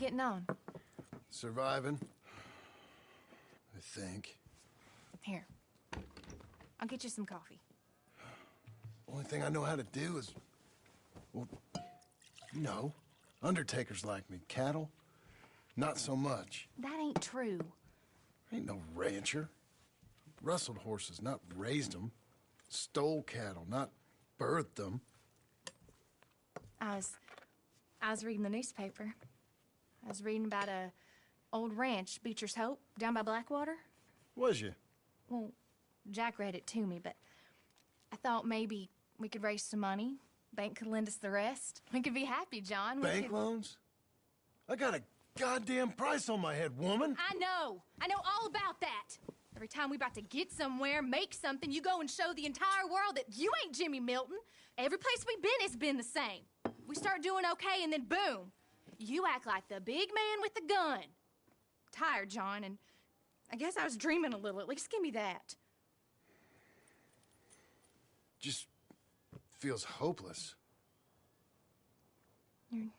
getting on? Surviving. I think. Here. I'll get you some coffee. Only thing I know how to do is... Well, you know, undertakers like me. Cattle, not so much. That ain't true. Ain't no rancher. Rustled horses, not raised them. Stole cattle, not birthed them. I was reading the newspaper. I was reading about a old ranch, Beecher's Hope, down by Blackwater. Was you? Well, Jack read it to me, but I thought maybe we could raise some money. Bank could lend us the rest. We could be happy, John. Bank loans? I got a goddamn price on my head, woman. I know all about that. Every time we about to get somewhere, make something, you go and show the entire world that you ain't Jimmy Milton. Every place we've been, it's been the same. We start doing okay, and then boom. You act like the big man with the gun. Tired, John, and I guess I was dreaming a little. At least give me that. Just feels hopeless. You're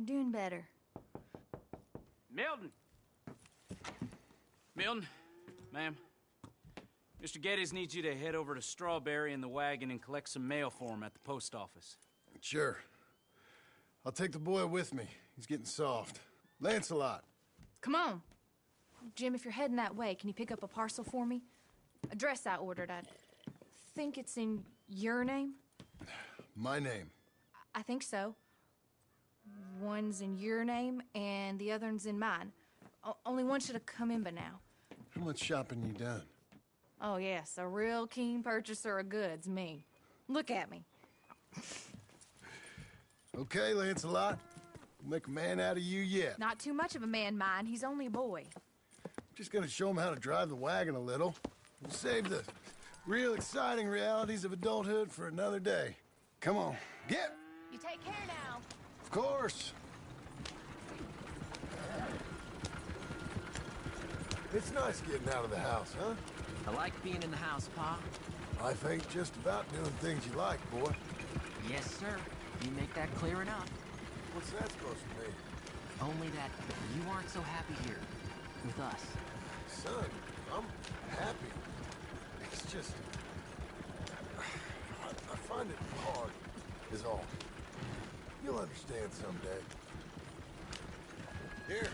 doing better. Milton! Milton, ma'am. Mr. Geddes needs you to head over to Strawberry in the wagon and collect some mail for him at the post office. Sure. I'll take the boy with me. He's getting soft. Lancelot. Come on. Jim, if you're heading that way, can you pick up a parcel for me? A dress I ordered. I think it's in your name? My name. I think so. One's in your name, and the other one's in mine. Only one should have come in by now. How much shopping you done? Oh, yes, a real keen purchaser of goods, me. Look at me. Okay, Lancelot. We'll make a man out of you yet. Not too much of a man, mine. He's only a boy. Just gonna show him how to drive the wagon a little. We'll save the real exciting realities of adulthood for another day. Come on, get! You take care now. Of course. It's nice getting out of the house, huh? I like being in the house, Pa. Life ain't just about doing things you like, boy. Yes, sir. You make that clear enough. What's that supposed to mean? Only that you aren't so happy here with us. Son, I'm happy. It's just... I find it hard, is all. You'll understand someday. Here,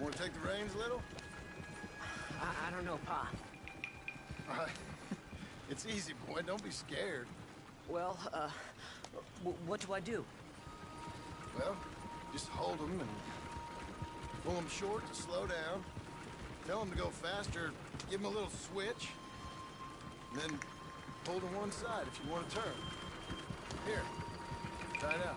want to take the reins a little? I don't know, Pa. All right. It's easy, boy. Don't be scared. Well, what do I do? Well, just hold them and pull them short to slow down. Tell them to go faster. Give them a little switch. And then pull to one side if you want to turn. Here, try it out.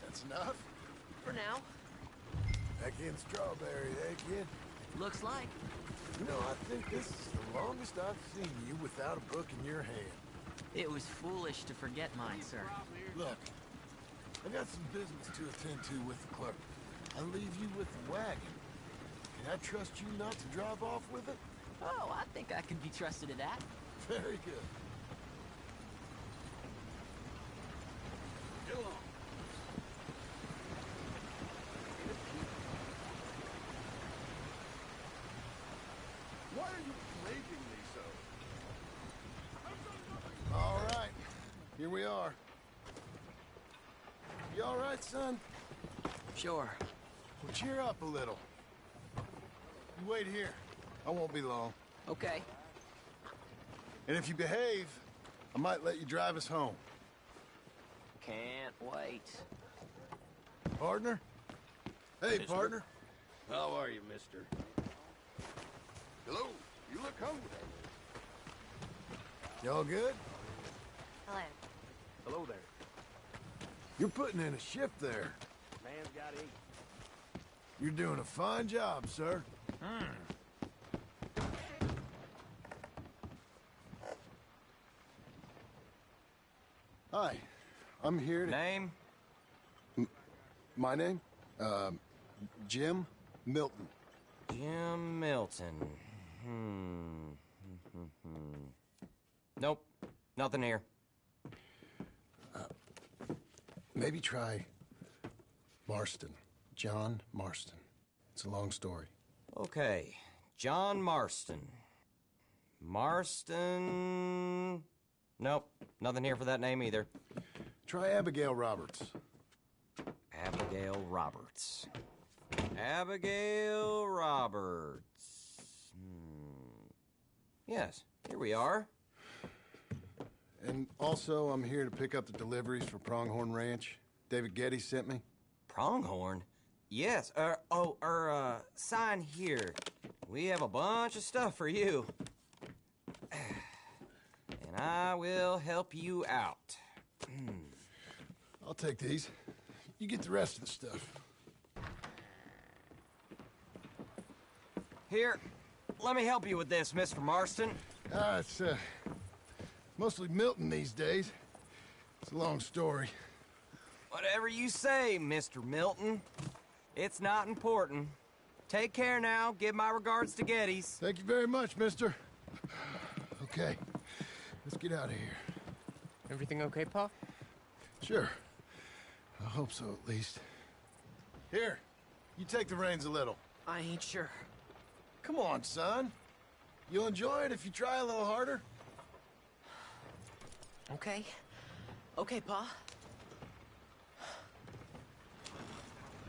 That's enough? For now. Back in Strawberry, eh, kid? Looks like. You know, I think this is the longest I've seen you without a book in your hand. It was foolish to forget mine, sir. Look, I got some business to attend to with the clerk. I leave you with the wagon. Can I trust you not to drive off with it? Oh, I think I can be trusted in that. Very good. Get along. Why are you plaguing me so? All right, here we are. You all right, son? Sure. Well, cheer up a little. You wait here. I won't be long. Okay. And if you behave, I might let you drive us home. Can't wait. Partner? Hey, Mister? partner. How are you, mister? Hello. You look hungry. Y'all good? Hello. Hello there. You're putting in a shift there. Man's gotta eat. You're doing a fine job, sir. Hi, I'm here to... Name? My name? Jim Milton. Jim Milton. Nope. Nothing here. Maybe try Marston. John Marston. It's a long story. Okay. John Marston. Marston... Nope. Nothing here for that name either. Try Abigail Roberts. Abigail Roberts. Abigail Roberts. Yes, here we are. And also, I'm here to pick up the deliveries for Pronghorn Ranch. David Getty sent me. Pronghorn? Yes, sign here. We have a bunch of stuff for you. And I will help you out. I'll take these. You get the rest of the stuff. Here, let me help you with this, Mr. Marston. It's mostly Milton these days. It's a long story. Whatever you say, Mr. Milton. It's not important. Take care now. Give my regards to Geddes. Thank you very much, mister. Okay, let's get out of here. Everything okay, Pa? Sure. I hope so, at least. Here, you take the reins a little. I ain't sure. Come on, son. You'll enjoy it if you try a little harder. Okay. Okay, Pa.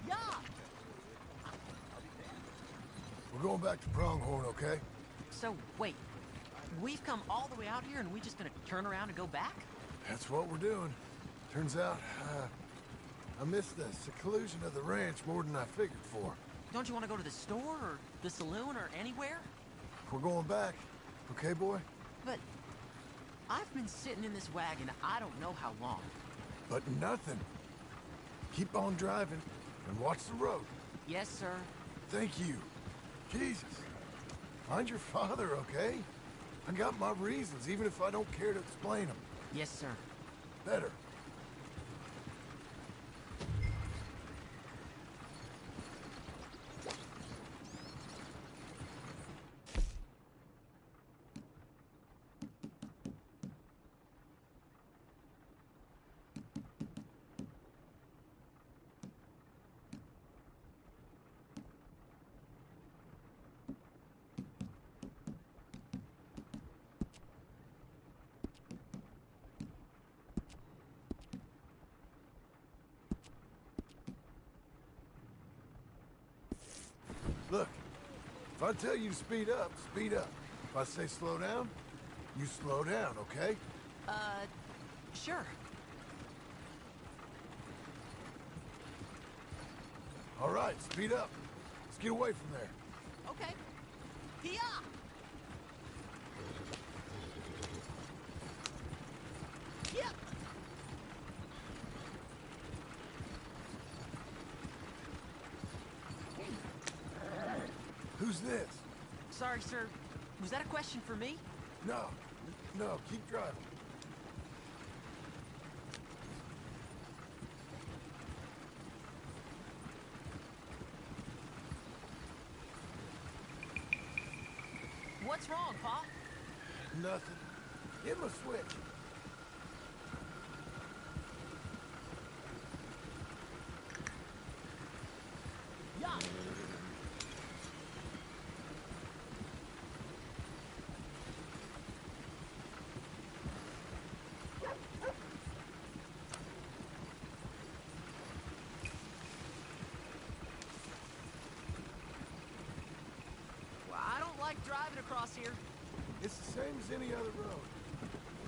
Yeah. We're going back to Pronghorn, okay? So, wait. We've come all the way out here and we just gonna turn around and go back? That's what we're doing. Turns out, I missed the seclusion of the ranch more than I figured for. Don't you want to go to the store or the saloon or anywhere? We're going back, okay, boy? But I've been sitting in this wagon I don't know how long. But nothing. Keep on driving and watch the road. Yes, sir. Thank you. Jesus. Find your father, okay? I got my reasons, even if I don't care to explain them. Yes, sir. Better. Look, if I tell you to speed up, speed up. If I say slow down, you slow down, okay? Sure. All right, speed up. Let's get away from there. Okay. Hiya! Yep. Who's this? Sorry, sir. Was that a question for me? No, keep driving. What's wrong, Pa? Nothing. Give him a switch. Yeah. Well, I don't like driving across here. It's the same as any other road.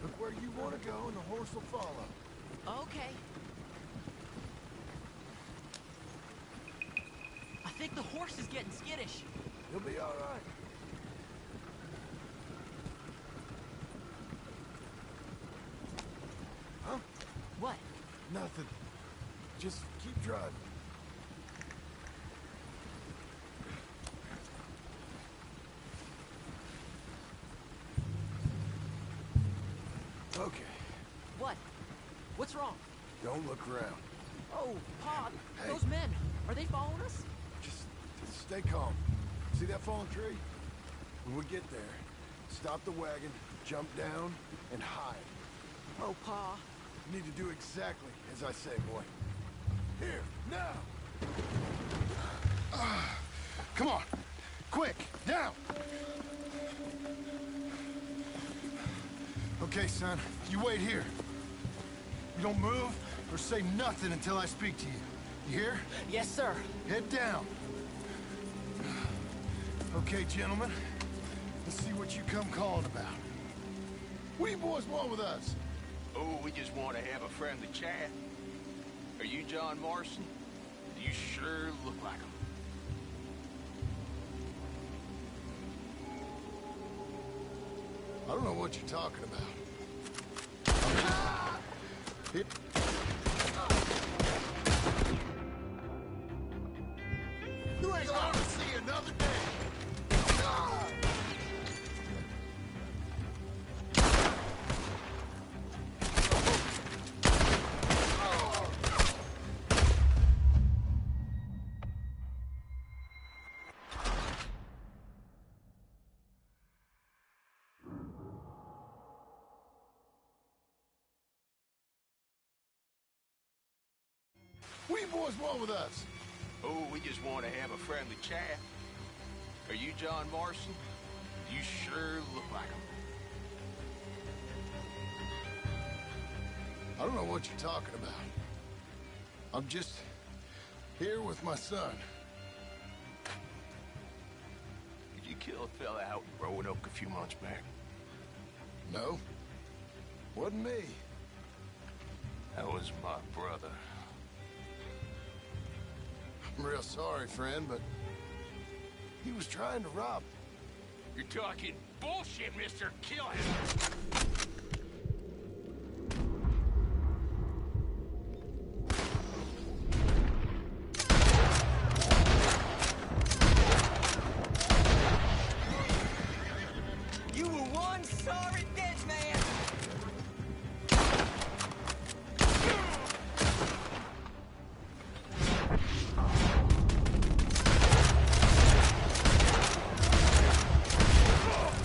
Look where you want to go and the horse will follow. Okay. I think the horse is getting skittish. He'll be all right. Nothing. Just keep driving. Okay. What? What's wrong? Don't look around. Oh, Pa, Hey. those men, are they following us? Just stay calm. See that fallen tree? When we get there, stop the wagon, jump down, and hide. Oh, Pa. You need to do exactly as I say, boy. Here, now! Come on! Quick, down! Okay, son, you wait here. You don't move or say nothing until I speak to you. You hear? Yes, sir. Head down. Okay, gentlemen. Let's see what you come calling about. What do you boys want with us? Oh, we just want to have a friendly chat. Are you John Morrison? You sure look like him. I don't know what you're talking about. Hit. You ain't gonna see another day. What do you boys want with us? Oh, we just want to have a friendly chat. Are you John Morrison? You sure look like him. I don't know what you're talking about. I'm just here with my son. Did you kill a fella out in Roanoke a few months back? No, wasn't me. That was my brother. I'm real sorry, friend, but he was trying to rob me. You're talking bullshit, mister. Kill him. You were one sorry bitch, man!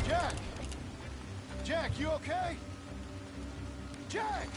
Jack! Jack, you okay? Jack!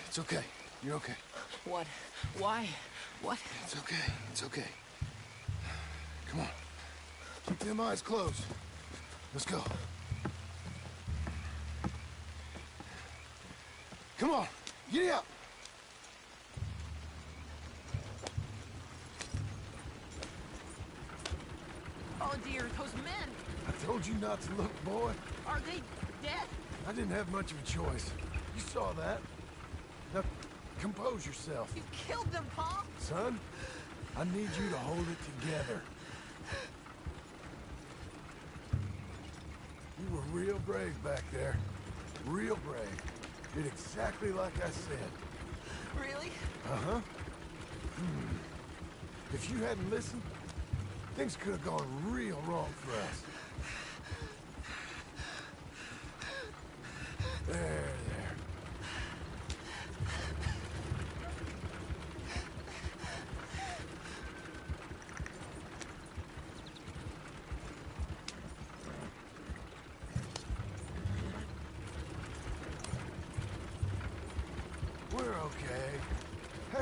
It's okay. You're okay. What? Why? What? It's okay. It's okay. Come on. Keep them eyes closed. Let's go. Come on. Giddy up. Oh, dear, those men! I told you not to look, boy. Are they dead? I didn't have much of a choice. You saw that. Now, compose yourself. You killed them, Pa! Son, I need you to hold it together. You were real brave back there. Real brave. Did exactly like I said. Really? Uh-huh. If you hadn't listened, things could have gone real wrong for us. There.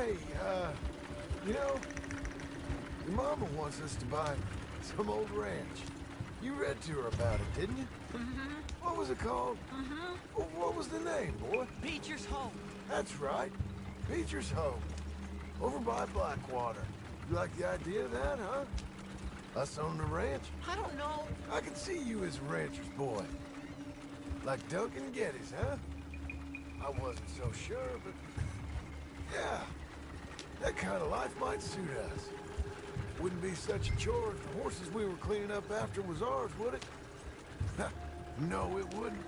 Hey, you know, your mama wants us to buy some old ranch. You read to her about it, didn't you? Mm-hmm. What was it called? Mm-hmm. What was the name, boy? Beecher's Hope. That's right. Beecher's Hope. Over by Blackwater. You like the idea of that, huh? Us on the ranch? I don't know. I can see you as a rancher's boy. Like Duncan Geddes, huh? I wasn't so sure, but... yeah. That kind of life might suit us. Wouldn't be such a chore if the horses we were cleaning up after was ours, would it? No, it wouldn't.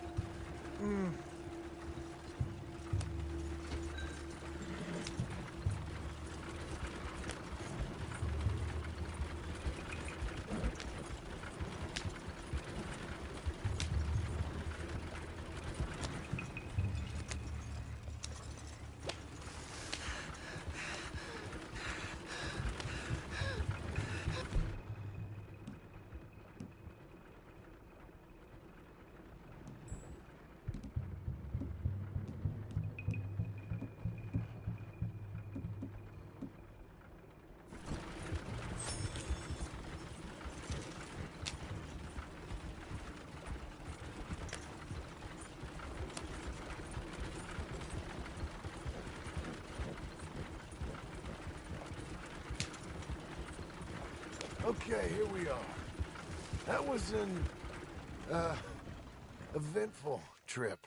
Okay, here we are. That was an, eventful trip.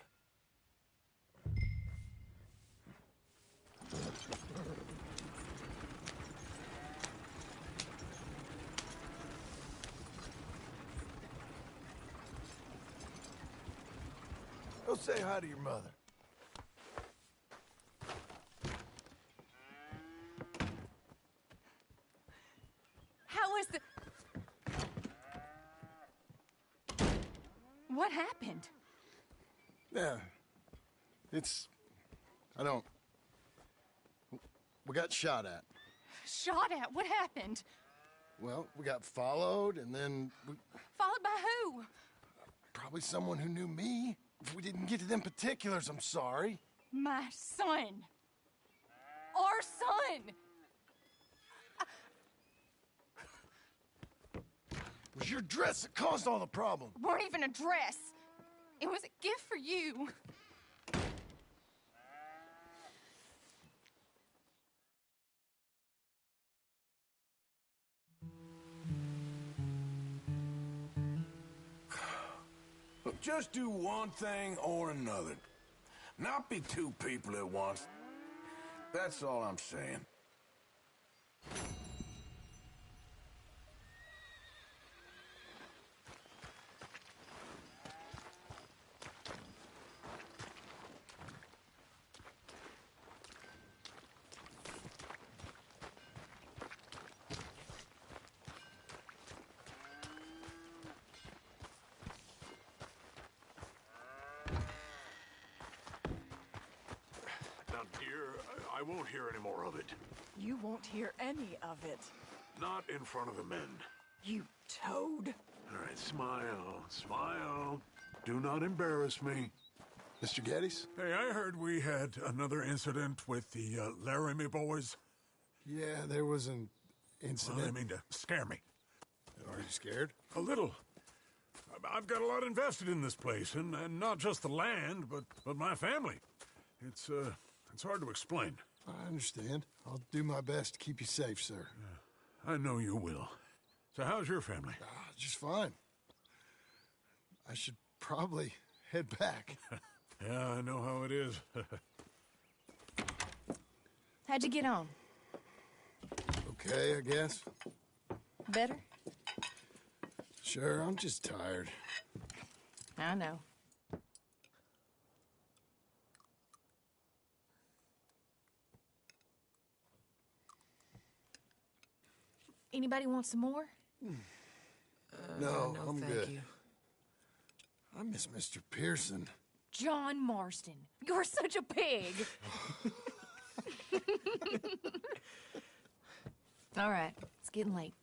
Go say hi to your mother. How was the... What happened? Yeah. I don't... We got shot at. Shot at? What happened? Well, we got followed, and then Followed by who? probably someone who knew me. If we didn't get to them particulars, I'm sorry. My son. Our son. It was your dress that caused all the problem. Weren't even a dress. It was a gift for you. Look, just do one thing or another. Not be two people at once. That's all I'm saying. Now, dear, I won't hear any more of it. You won't hear any of it. Not in front of the men. You toad. All right, smile, smile. Do not embarrass me. Mr. Geddes? Hey, I heard we had another incident with the Laramie boys. Yeah, there was an Well, incident. I mean to scare me. Are you scared? A little. I've got a lot invested in this place, and not just the land, but my family. It's hard to explain. I understand. I'll do my best to keep you safe, sir. I know you will. So how's your family? Just fine. I should probably head back. Yeah, I know how it is. How'd you get on? Okay, I guess. Better? Sure, I'm just tired. I know. Anybody want some more? No, I'm thank good. you. I miss Mr. Pearson. John Marston, you're such a pig. All right, it's getting late.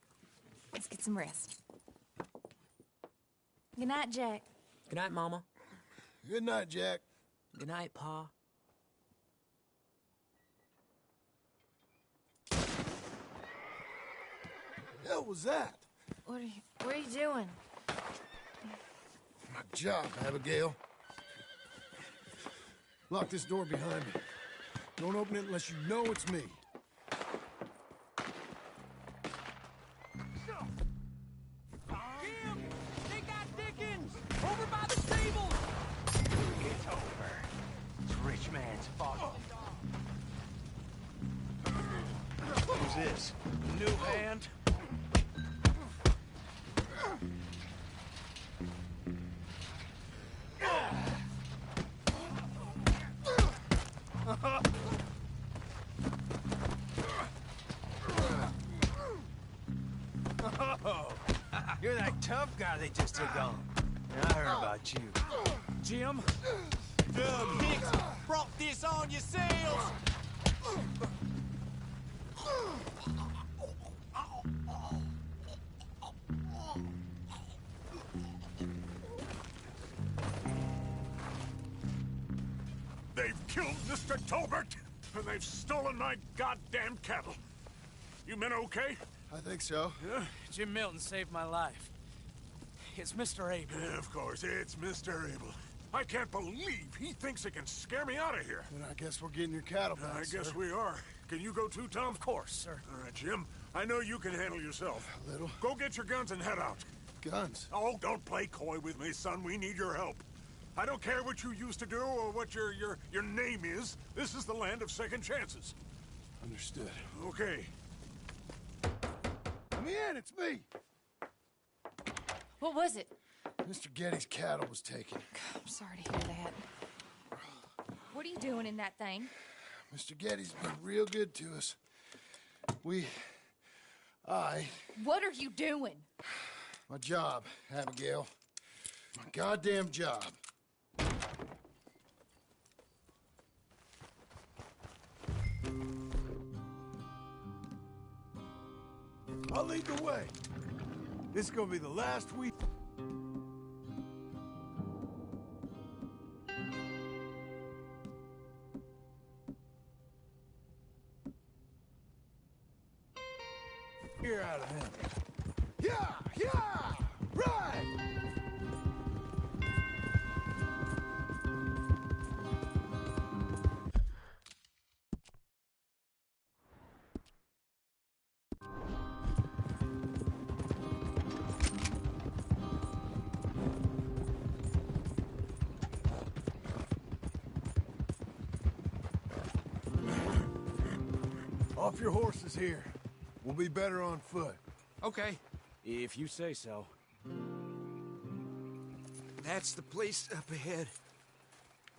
Let's get some rest. Good night, Jack. Good night, Mama. Good night, Jack. Good night, Pa. hell was that? What are you doing? My job, Abigail. Lock this door behind me. Don't open it unless you know it's me. Jim! They got Dickens! Over by the stables! It's over. It's rich man's fault. Who's this? New hand? Oh, you're that tough guy they just took on. I heard about you. Jim? Dumb hicks brought this on yourselves! They've killed Mr. Tolbert, and they've stolen my goddamn cattle. You men okay? I think so. Yeah? Jim Milton saved my life. It's Mr. Abel. Yeah, of course, it's Mr. Abel. I can't believe he thinks he can scare me out of here. Then I guess we're getting your cattle back, I guess sir. we are. Can you go too, Tom? Of course, sir. All right, Jim. I know you can handle yourself. A little. Go get your guns and head out. Guns? Oh, don't play coy with me, son. We need your help. I don't care what you used to do or what your name is. This is the land of second chances. Understood. Okay. Let me in, it's me. What was it? Mr. Getty's cattle was taken. I'm sorry to hear that. What are you doing in that thing? Mr. Getty's been real good to us. What are you doing? My job, Abigail. My goddamn job. I'll lead the way. This is gonna be the last week. Hear out of him. Yeah, right. Off your horses here. We'll be better on foot. Okay, if you say so. That's the place up ahead.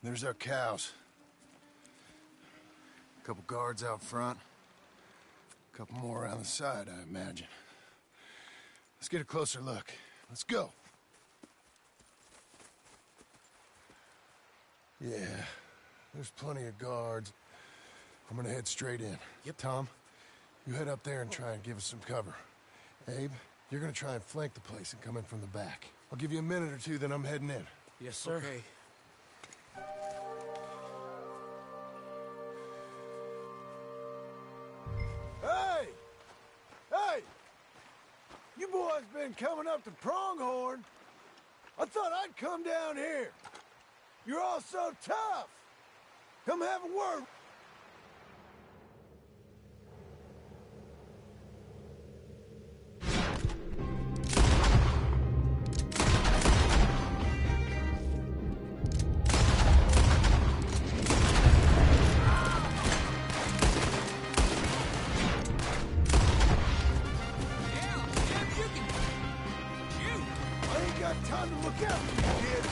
There's our cows. A couple guards out front. A couple more around the side, I imagine. Let's get a closer look. Let's go. Yeah, there's plenty of guards. I'm gonna head straight in. Yep. Tom, you head up there and try and give us some cover. Abe, you're gonna try and flank the place and come in from the back. I'll give you a minute or two, then I'm heading in. Yes, sir. Okay. Hey! Hey! You boys been coming up to Pronghorn. I thought I'd come down here. You're all so tough. Come have a word. I ain't got time to look out for you, kid.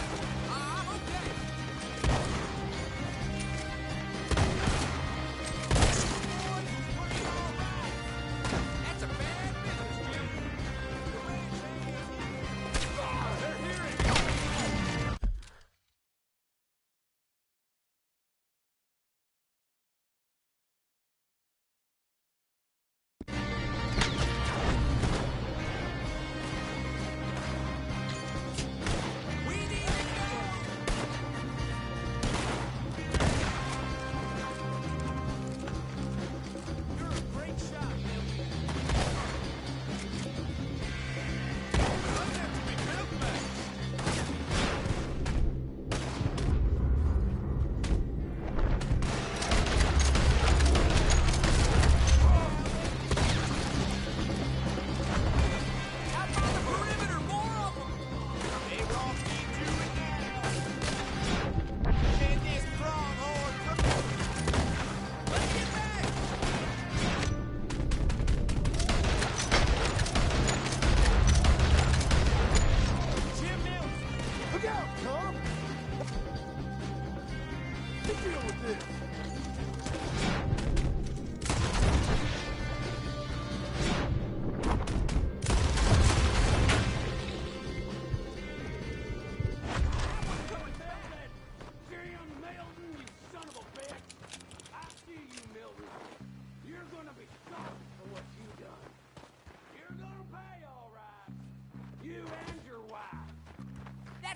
We need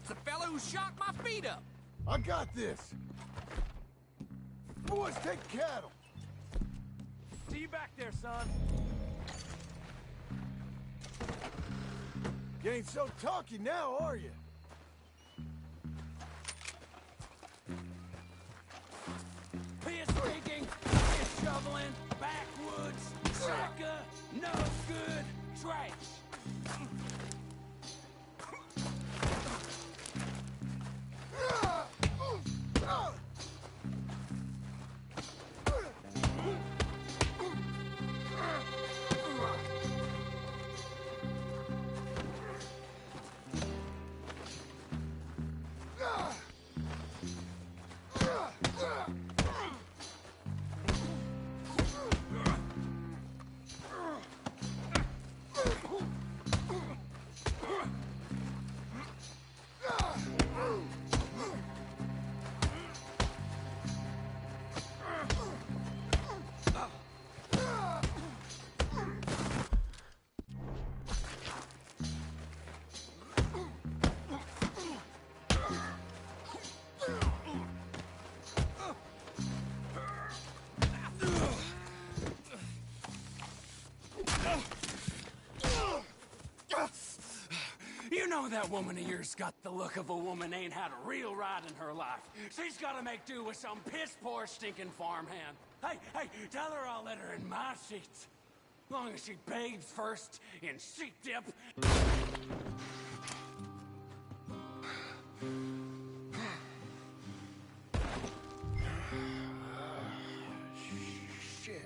It's the fella who shot my feet up. I got this. Boys, take cattle. See you back there, son. You ain't so talky now, are you? Piss digging, piss shoveling, backwoods, sucker, no good, trash. You know that woman of yours got the look of a woman ain't had a real ride in her life. She's gotta make do with some piss-poor stinking farmhand. Hey, tell her I'll let her in my seats. Long as she bathes first in sheep dip. Shit.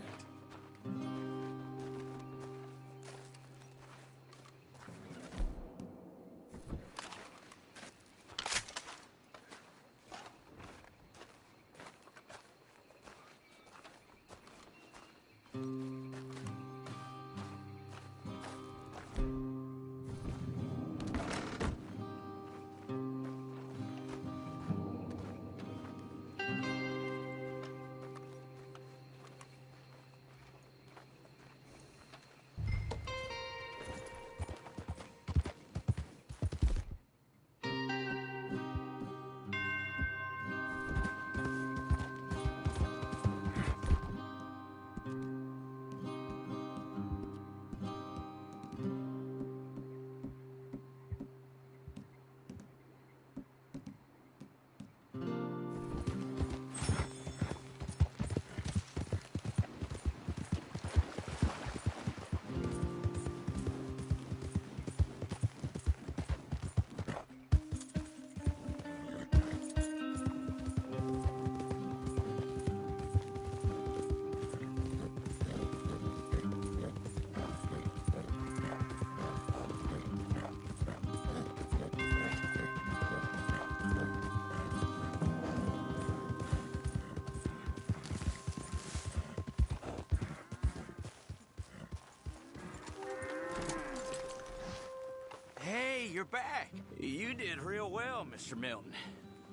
Hey, you're back. You did real well, Mr. Milton.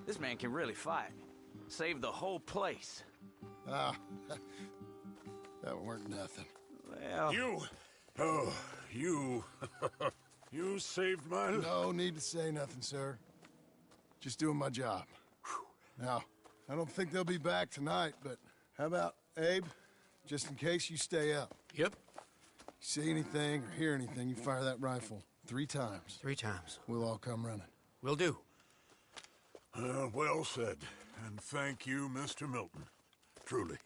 This man can really fight. Saved the whole place. Ah, that weren't nothing. Well... You you saved my life. No need to say nothing, sir. Just doing my job. Now, I don't think they'll be back tonight, but how about Abe? Just in case you stay up. Yep. See anything or hear anything, you fire that rifle 3 times. 3 times. We'll all come running. Will do. Well said. And thank you, Mr. Milton. Truly.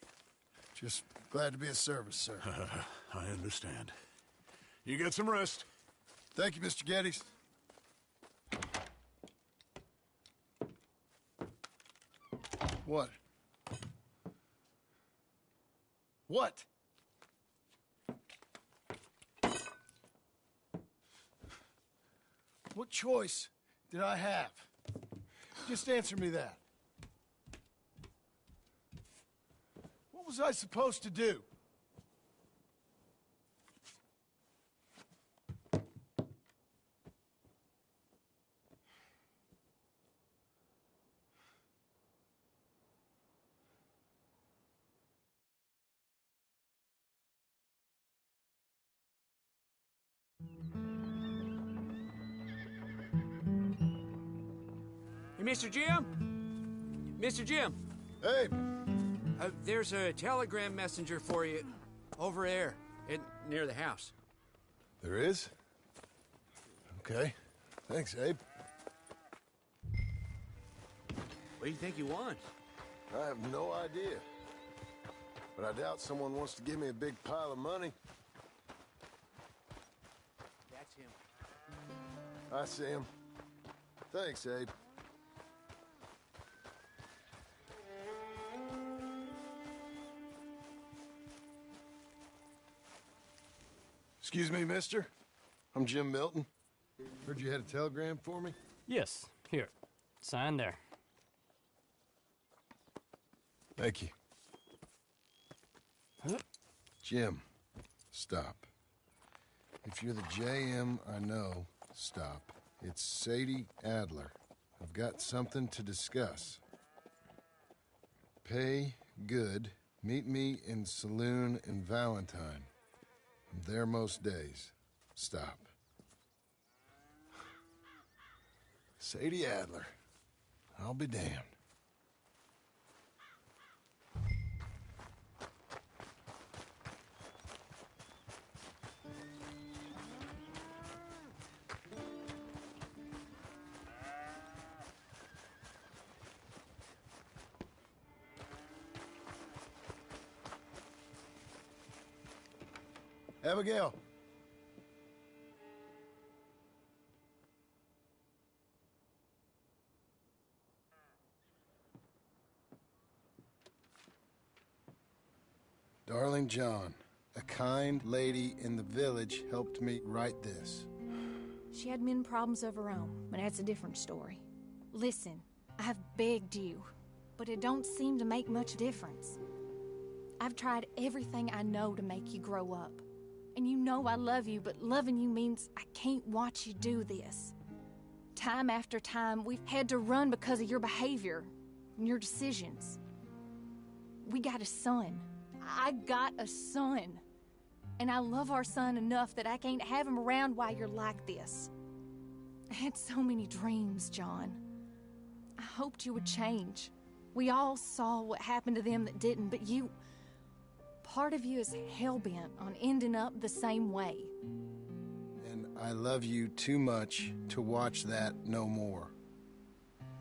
Just glad to be of service, sir. I understand. You get some rest. Thank you, Mr. Geddes. What? What? What choice did I have? Just answer me that. What was I supposed to do? Hey, Mr. Jim? Mr. Jim, Hey, there's a telegram messenger for you over there near the house. there is? Okay. Thanks, Abe. What do you think he wants? I have no idea. But I doubt someone wants to give me a big pile of money. That's him. I see him. Thanks, Abe. Excuse me, mister. I'm Jim Milton. Heard you had a telegram for me? Yes, here. Sign there. Thank you. Jim, stop. If you're the JM I know, stop. It's Sadie Adler. I've got something to discuss. Pay good. Meet me in saloon in Valentine. I'm there most days. Stop. Sadie Adler. I'll be damned. Abigail. Darling John, a kind lady in the village helped me write this. She had men problems of her own, but that's a different story. Listen, I've begged you, but it don't seem to make much difference. I've tried everything I know to make you grow up. And you know I love you, but loving you means I can't watch you do this. Time after time, we've had to run because of your behavior and your decisions. We got a son. I got a son. And I love our son enough that I can't have him around while you're like this. I had so many dreams, John. I hoped you would change. We all saw what happened to them that didn't, but you... Part of you is hell-bent on ending up the same way. And I love you too much to watch that no more.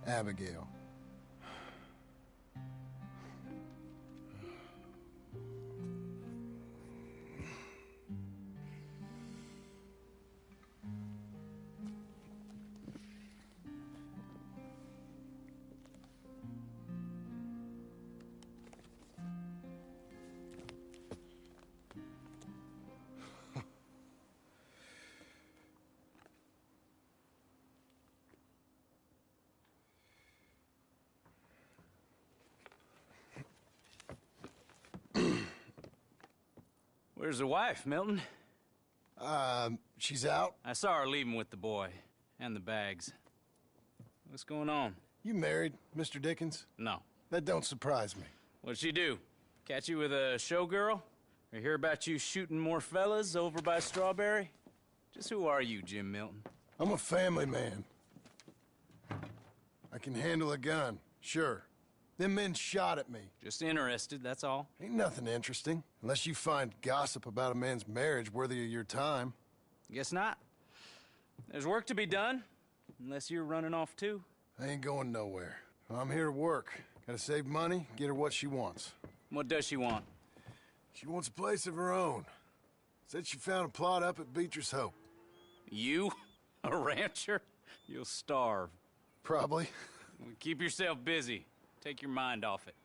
Abigail. Where's the wife, Milton? She's out. I saw her leaving with the boy and the bags. What's going on? You married, Mr. Dickens? No. That don't surprise me. What'd she do? Catch you with a showgirl? Or hear about you shooting more fellas over by Strawberry? Just who are you, Jim Milton? I'm a family man. I can handle a gun, sure. Them men shot at me. Just interested, that's all. Ain't nothing interesting, unless you find gossip about a man's marriage worthy of your time. Guess not. There's work to be done, unless you're running off too. I ain't going nowhere. I'm here to work. Gotta save money, get her what she wants. What does she want? She wants a place of her own. Said she found a plot up at Beecher's Hope. You? A rancher? You'll starve. Probably. Keep yourself busy. Take your mind off it.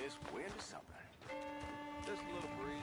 It's windy something. Just a little breeze.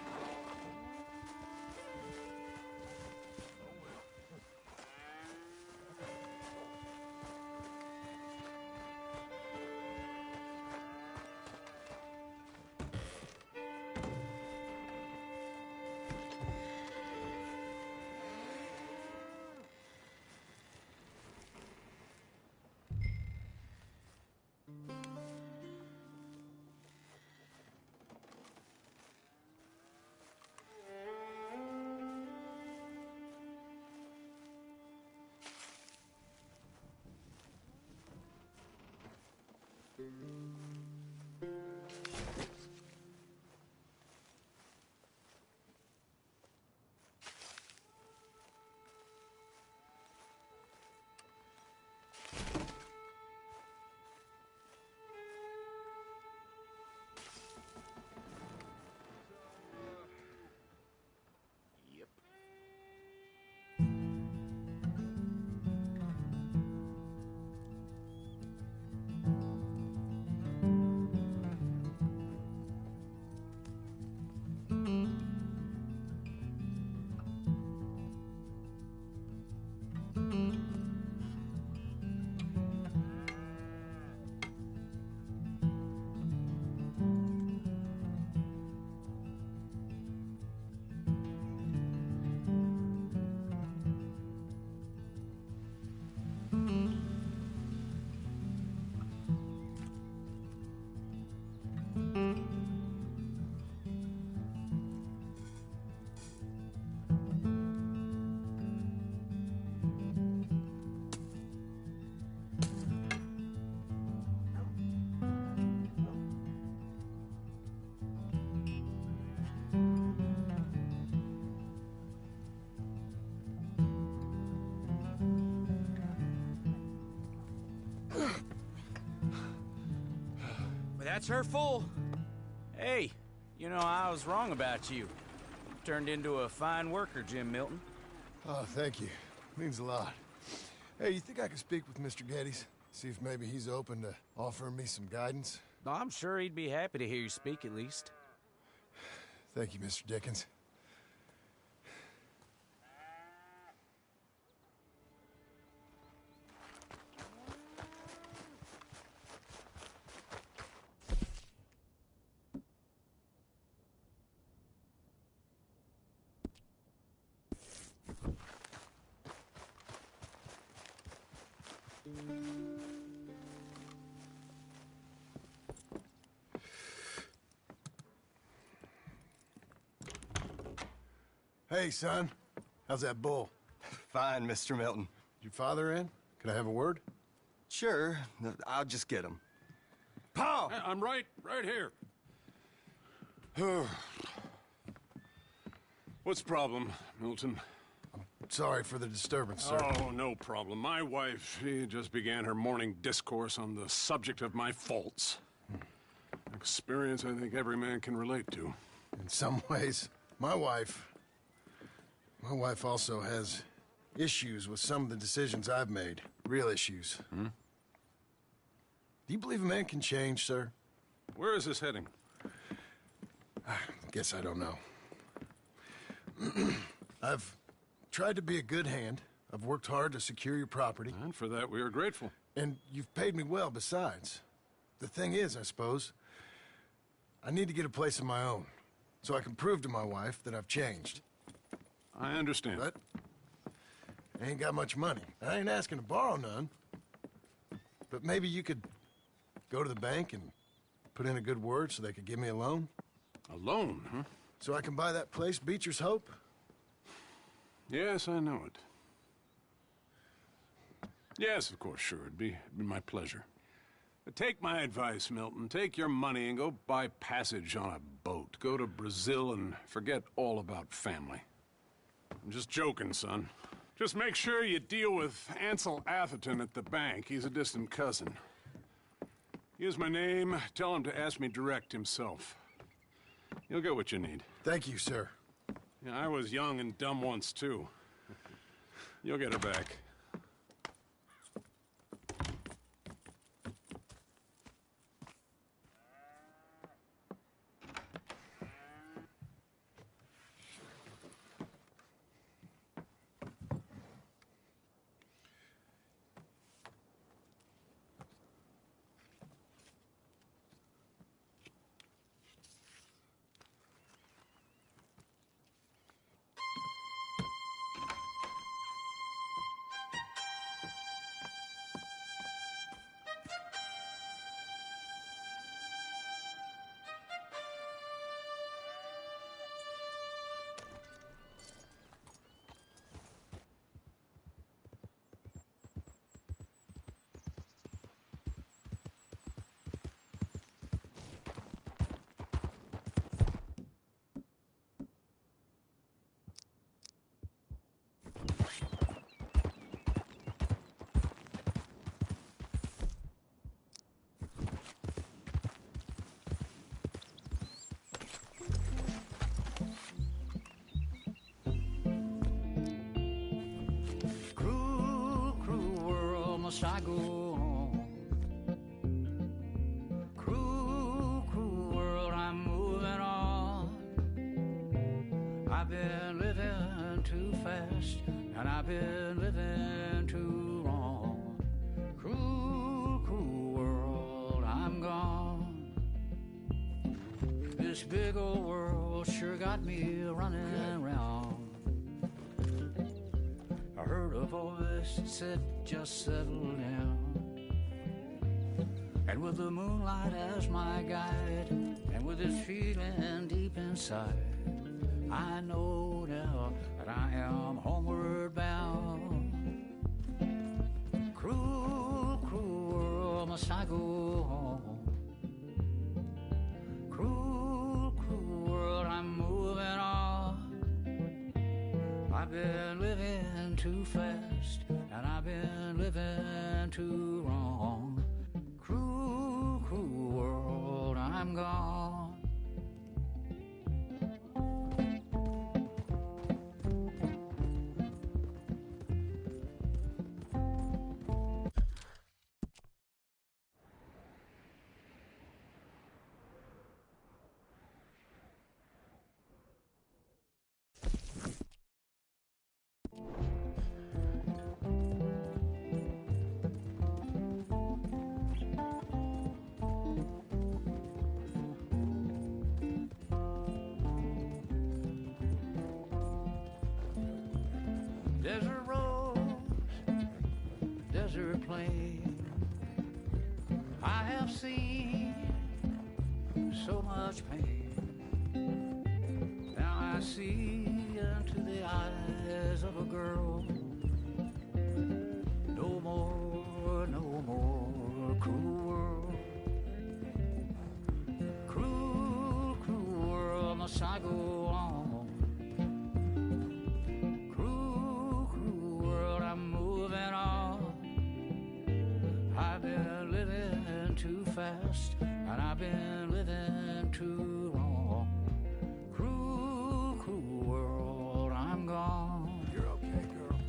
That's her full. Hey, you know, I was wrong about you. Turned into a fine worker, Jim Milton. Oh, thank you. Means a lot. Hey, you think I could speak with Mr. Geddes? See if maybe he's open to offering me some guidance? I'm sure he'd be happy to hear you speak, at least. Thank you, Mr. Dickens. Hey, son. How's that bull? Fine, Mr. Milton. Your father in? Can I have a word? Sure. I'll just get him. Pa! I'm right here. What's the problem, Milton? Sorry for the disturbance, sir. Oh, no problem. My wife, she just began her morning discourse on the subject of my faults. Experience I think every man can relate to. In some ways, my wife also has issues with some of the decisions I've made. Real issues. Hmm? Do you believe a man can change, sir? Where is this heading? I guess I don't know. I've tried to be a good hand. I've worked hard to secure your property. And for that, we are grateful. And you've paid me well besides. The thing is, I suppose, I need to get a place of my own, so I can prove to my wife that I've changed. I understand. But I ain't got much money. I ain't asking to borrow none. But maybe you could go to the bank and put in a good word so they could give me a loan? A loan, huh? So I can buy that place, Beecher's Hope? Yes, I know it. Yes, of course, sure. It'd be my pleasure. But take my advice, Milton. Take your money and go buy passage on a boat. Go to Brazil and forget all about family. I'm just joking, son. Just make sure you deal with Ansel Atherton at the bank. He's a distant cousin. Use my name. Tell him to ask me direct himself. You'll get what you need. Thank you, sir. Yeah, I was young and dumb once, too. You'll get her back. must I go on? Cruel, cruel world, I'm moving on. I've been living too fast, and I've been living too wrong. Cruel, cruel world, I'm gone. This big old world sure got me running around. I heard a voice that said, just settle down. And with the moonlight as my guide, and with this feeling deep inside, I know now that I am homeward bound. Cruel, cruel world, must I go home? Cruel, cruel world, I'm moving on. I've been living too fast, and I've been living too wrong. Cruel, cruel world, I'm gone. Desert rose, desert plain, I have seen so much pain. Now I see into the eyes of a girl. No more, no more cruel world. Cruel, cruel world, must I go on? I've been living too fast, and I've been living too long. Cruel, cruel world, I'm gone. You're okay, girl.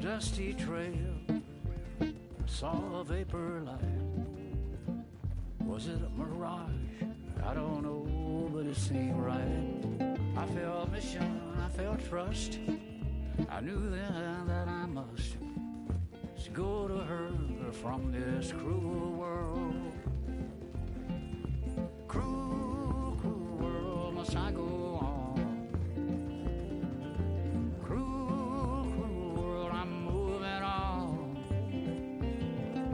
Dusty trail, saw a vapor light. Was it a mirage? I don't know, but it seemed right. I felt mission, I felt trust. I knew then that I must go to her from this cruel world. Cruel, cruel world, must I go on?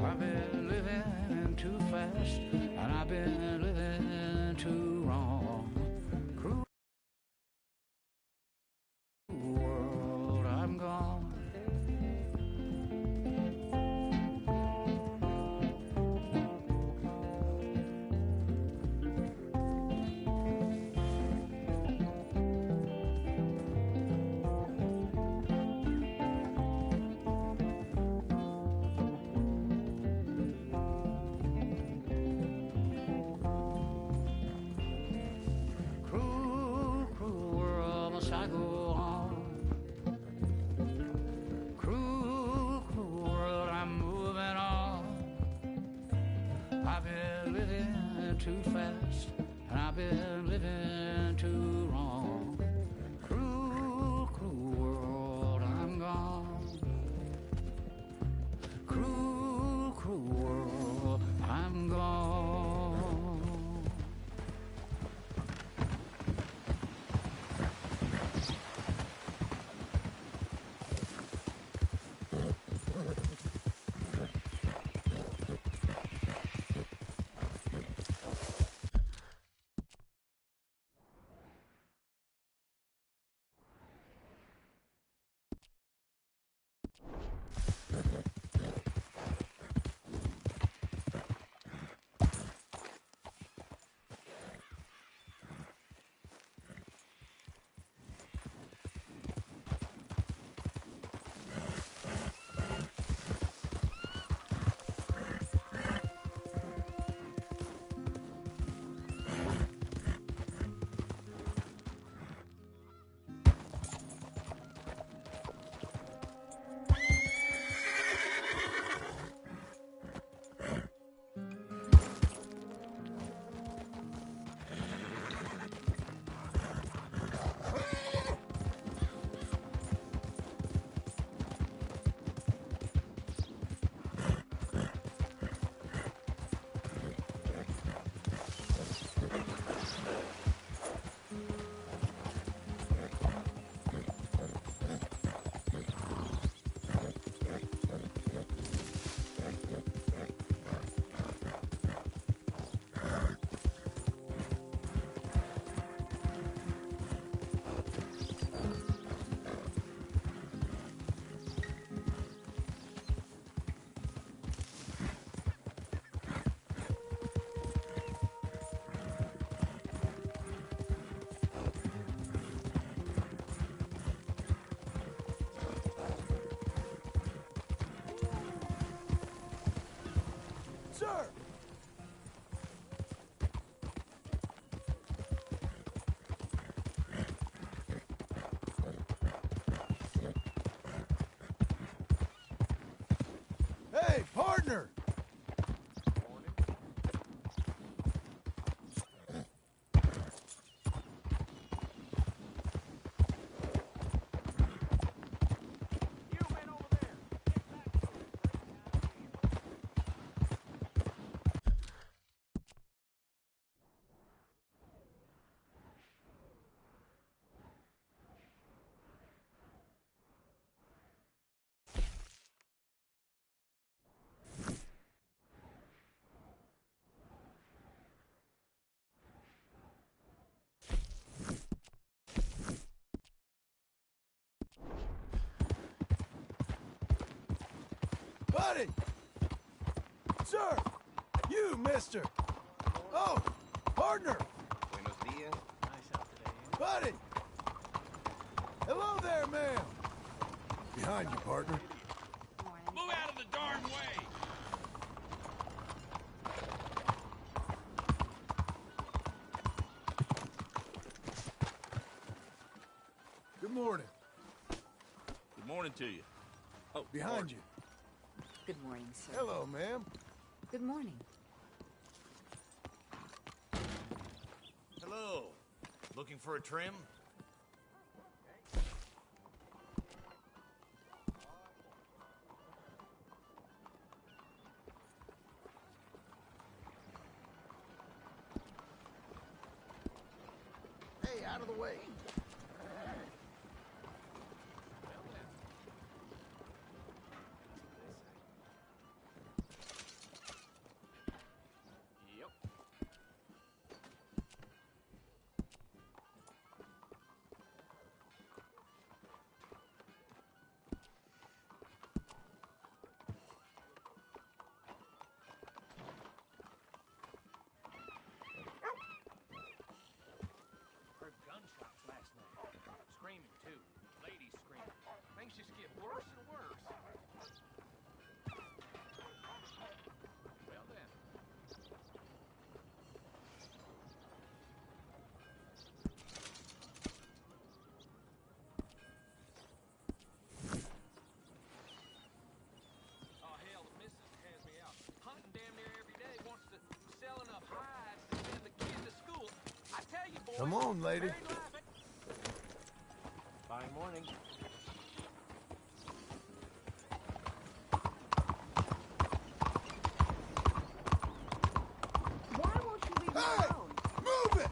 I've been living too fast, and I've been living too wrong. Cruel world, I'm gone. I go on. Cruel, cruel world, I'm moving on. I've been living too fast, and I've been living too wrong. Cruel, cruel world, I'm gone. Cruel, cruel world, I'm gone. Sir! Hey, partner! Buddy! Sir! You, mister! Oh, partner! Buenos dias. Buddy! Hello there, ma'am! Behind you, partner. Move out of the darn way! Good morning. Good morning to you. Oh, Behind you. Good morning, sir. Hello, ma'am. Good morning. Hello. Looking for a trim? Hey, out of the way. Heard gunshots last night. Screaming, too. Ladies screaming. Things just get worse and worse. Well, then. Oh, hell, the missus has me out hunting damn near every day. Wants to sell enough hides to send the kid to school. I tell you, boys. Come on, lady. married life ain't- Fine morning. Why won't you leave me Hey! alone? Move it!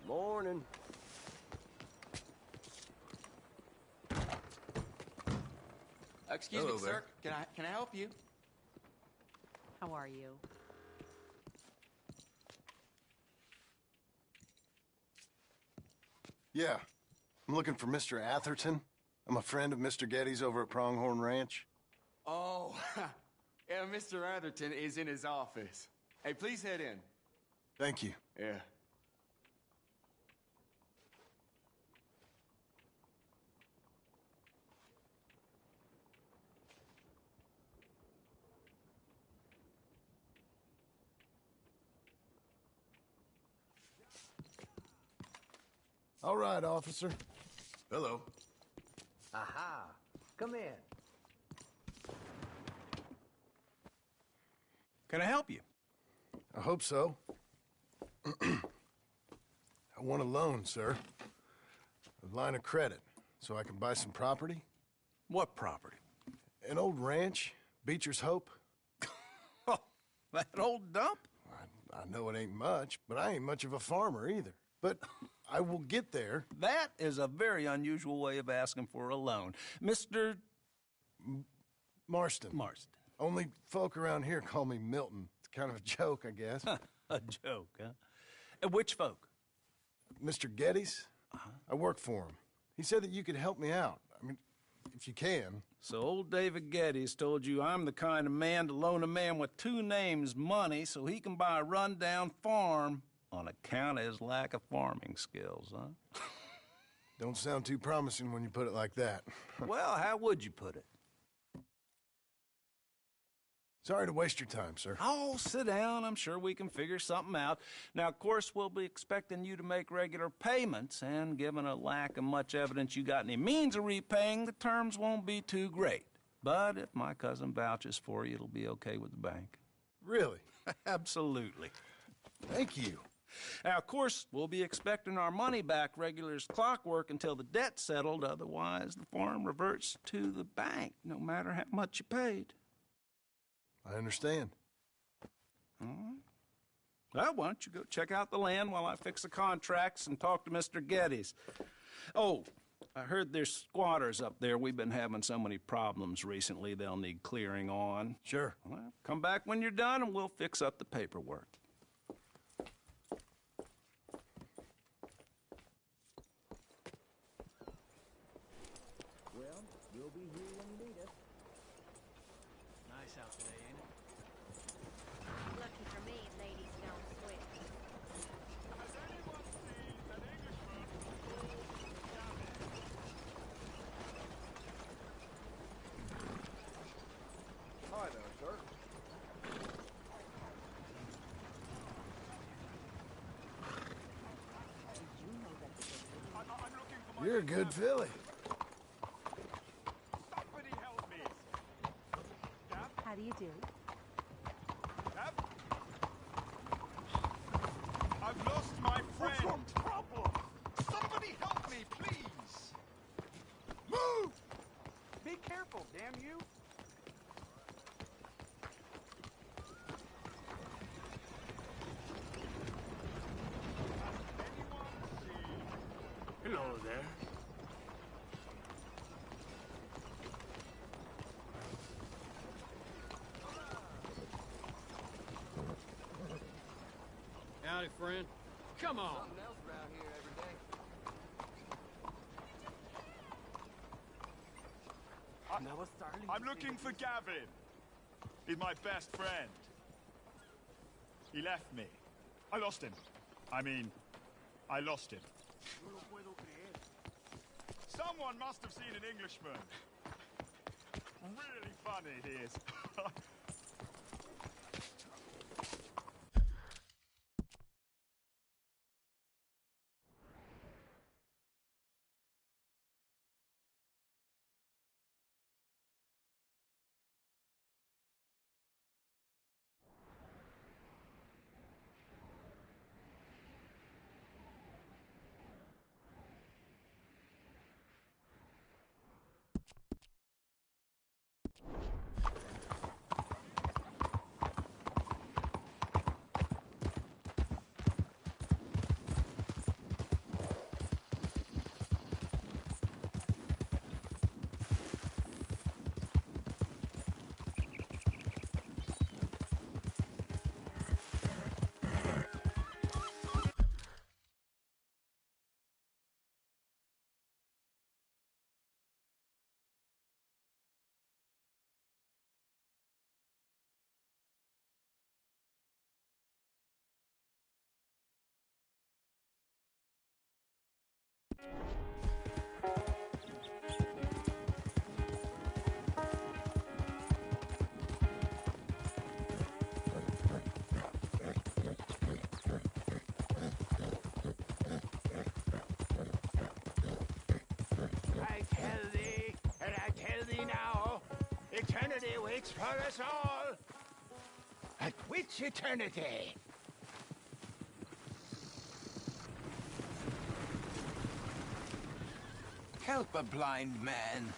Morning. Excuse me, sir. Can I help you? How are you? Yeah. I'm looking for Mr. Atherton. I'm a friend of Mr. Getty's over at Pronghorn Ranch. Oh, yeah, Mr. Atherton is in his office. Hey, please head in. Thank you. Yeah. All right, officer. Hello. Aha! Come in. Can I help you? I hope so. I want a loan, sir. A line of credit, so I can buy some property. What property? An old ranch, Beecher's Hope. Oh, that old dump? I know it ain't much, but I ain't much of a farmer either. But I will get there. That is a very unusual way of asking for a loan. Mr. Marston. Marston. Only folk around here call me Milton. It's kind of a joke, I guess. A joke, huh? And which folk? Mr. Getty's. I work for him. He said that you could help me out. I mean, if you can. So old David Geddes told you I'm the kind of man to loan a man with two names money so he can buy a rundown farm on account of his lack of farming skills, huh? Don't sound too promising when you put it like that. Well, how would you put it? Sorry to waste your time, sir. Oh, sit down. I'm sure we can figure something out. Now, of course, we'll be expecting you to make regular payments, and given a lack of much evidence you got any means of repaying, the terms won't be too great. But if my cousin vouches for you, it'll be okay with the bank. Really? Absolutely. Thank you. Now, of course, we'll be expecting our money back regular as clockwork until the debt's settled. Otherwise, the farm reverts to the bank, no matter how much you paid. I understand. All right. Well, why don't you go check out the land while I fix the contracts and talk to Mr. Geddes. Oh, I heard there's squatters up there. We've been having so many problems recently, they'll need clearing on. Sure. Well, come back when you're done and we'll fix up the paperwork. Well, you'll be here when you need us. Nice out today, ain't it? Lucky for me, ladies don't sweat. Hi there, sir. You're a good filly. Somebody help me. How do you do? I've lost my friend. What's your problem? Somebody help me, please. Move! Be careful, damn you. Hello there. Howdy, friend. Come on. Something else around here every day. I'm looking for Gavin. He's my best friend. He left me. I lost him. I lost him. Someone must have seen an Englishman. Really funny he is. I tell thee, and I tell thee now, eternity waits for us all. At which eternity? Help a blind man.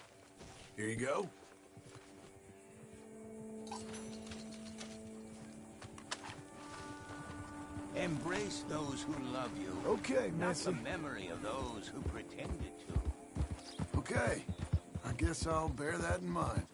Here you go. Embrace those who love you. Okay, not Missy. the memory of those who pretended to. Okay. I guess I'll bear that in mind.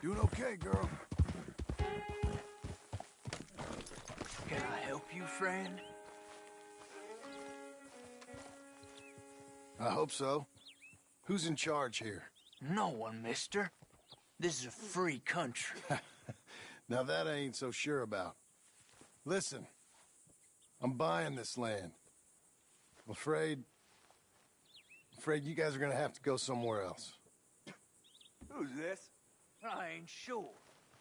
Doing okay, girl. Can I help you, friend? I hope so. Who's in charge here? No one, mister. This is a free country. Now that I ain't so sure about. Listen, I'm buying this land. I'm afraid you guys are gonna have to go somewhere else. Who's this? I ain't sure.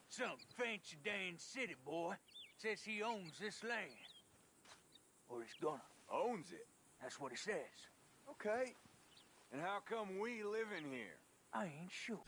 Some fancy Dan city boy says he owns this land. Or he's gonna. Owns it? That's what he says. Okay. And how come we live in here? I ain't sure.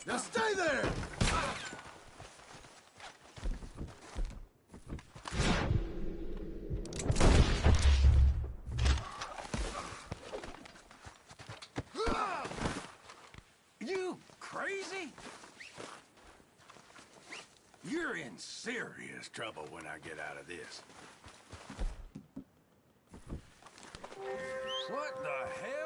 Now stay there! You crazy? You're in serious trouble when I get out of this. What the hell?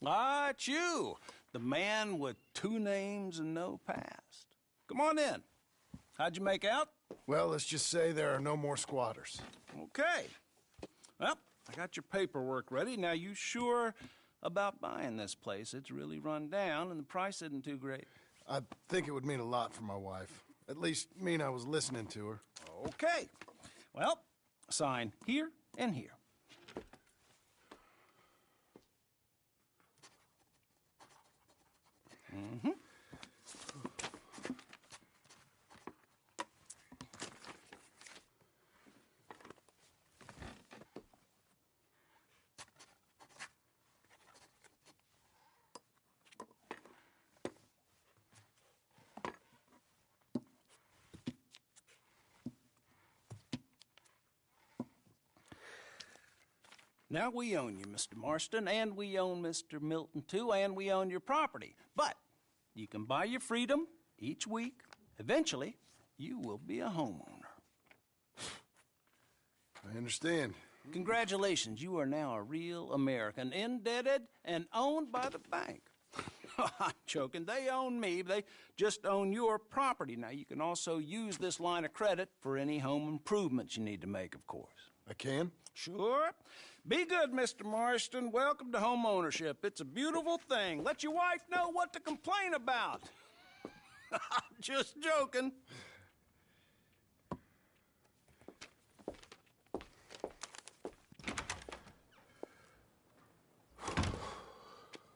Ah, it's you, the man with 2 names and no past. Come on in. How'd you make out? Well, let's just say there are no more squatters. Okay. Well, I got your paperwork ready. Now, you sure about buying this place. It's really run down, and the price isn't too great. I think it would mean a lot for my wife. At least mean I was listening to her. Okay. Well, sign here and here. Mm-hmm. Now, we own you, Mr. Marston, and we own Mr. Milton, too, and we own your property. But you can buy your freedom each week. Eventually, you will be a homeowner. I understand. Congratulations, you are now a real American, indebted and owned by the bank. I'm joking. They own me. They just own your property. Now, you can also use this line of credit for any home improvements you need to make, of course. I can? Sure. Be good, Mr. Marston. Welcome to home ownership. It's a beautiful thing. Let your wife know what to complain about. Just joking.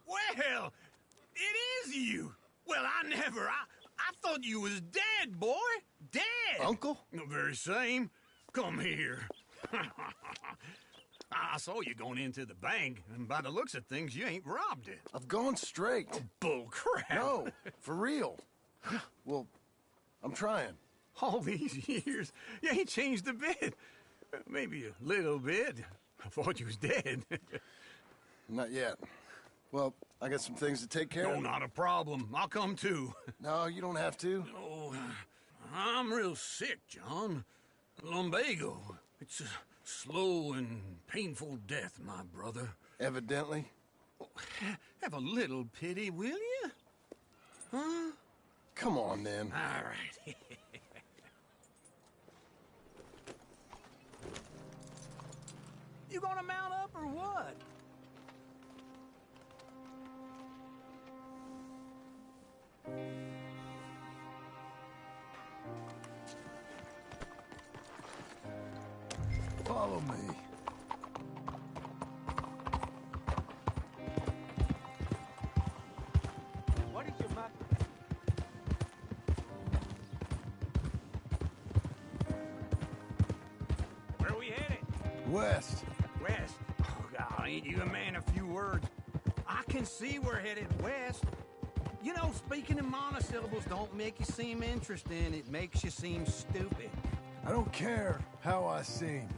Well, it is you. Well, I thought you was dead, boy. Dead. Uncle? The very same. Come here. I saw you going into the bank, and by the looks of things, you ain't robbed it. I've gone straight. Oh, bull crap. No, for real. Well, I'm trying. All these years, you ain't changed a bit. Maybe a little bit. I thought you was dead. Not yet. Well, I got some things to take care of. No, not a problem. I'll come too. No, you don't have to. Oh, I'm real sick, John. Lumbago. It's a slow and painful death, my brother. Evidently. Have a little pity, will you? Huh? Come on, then. All right. You gonna mount up or what? Follow me. What is your map? Where are we headed? West. West? Oh, God, ain't you a man of few words? I can see we're headed west. You know, speaking in monosyllables don't make you seem interesting. It makes you seem stupid. I don't care how I seem.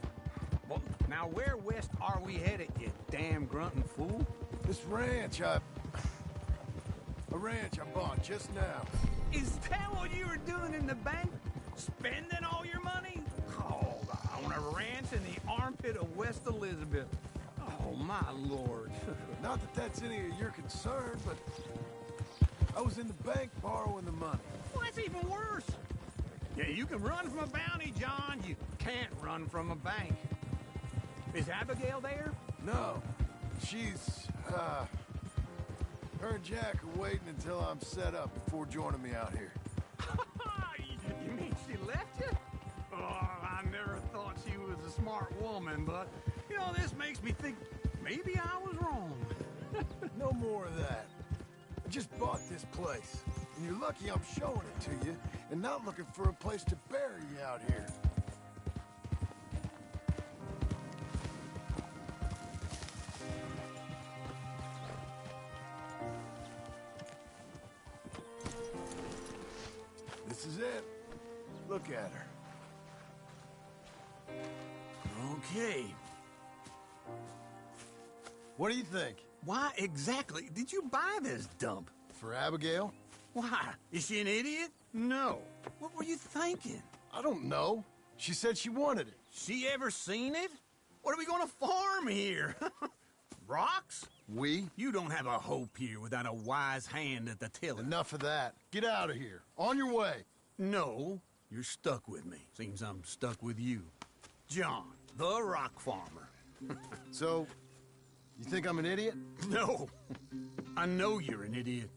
Well, now where west are we headed, you damn grunting fool? This ranch I bought just now. Is that what you were doing in the bank? Spending all your money? Oh, on a ranch in the armpit of West Elizabeth. Oh, my lord. Not that that's any of your concern, but I was in the bank borrowing the money. Well, that's even worse. Yeah, you can run from a bounty, John. You can't run from a bank. Is Abigail there? No. She's, her and Jack are waiting until I'm set up before joining me out here. You mean she left you? Oh, I never thought she was a smart woman, but, you know, this makes me think maybe I was wrong. No more of that. I just bought this place, and you're lucky I'm showing it to you and not looking for a place to bury you out here. This is it. Look at her. Okay. What do you think? Why exactly did you buy this dump? For Abigail? Why? Is she an idiot? No. What were you thinking? I don't know. She said she wanted it. She ever seen it? What are we gonna farm here? Rocks? We? You don't have a hope here without a wise hand at the tiller. Enough of that. Get out of here. On your way. No, you're stuck with me. Seems I'm stuck with you. John, the rock farmer. So, You think I'm an idiot? No. I know you're an idiot.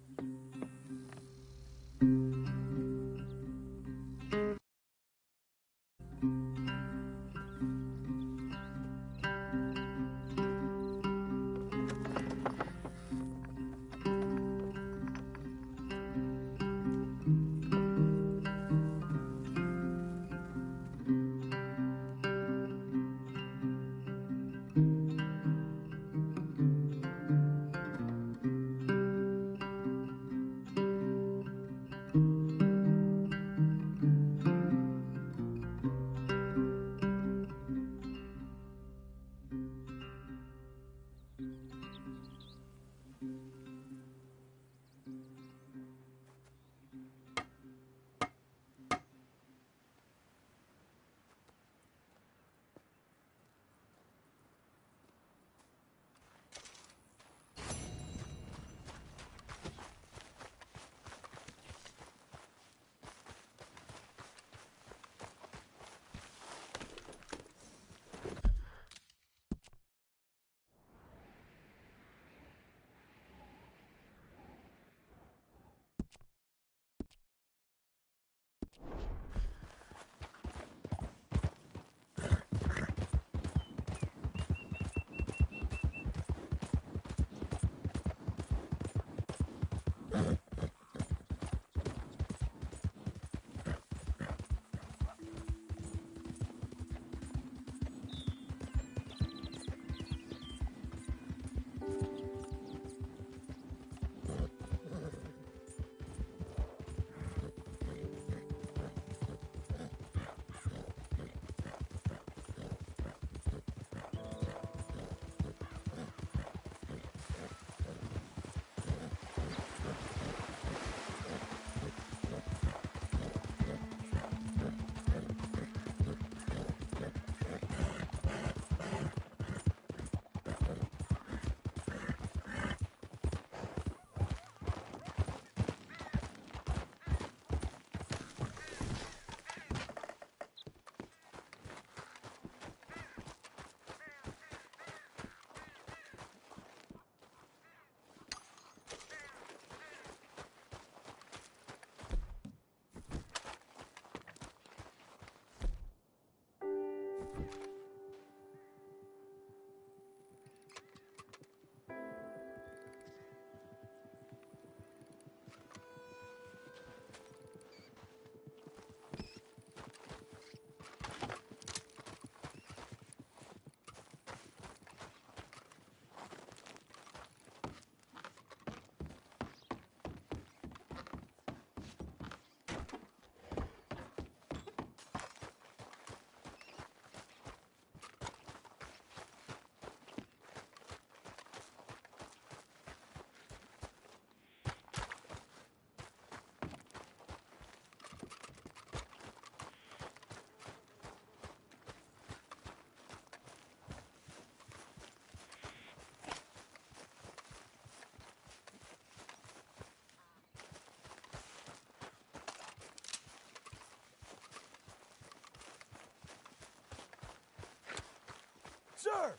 Sir!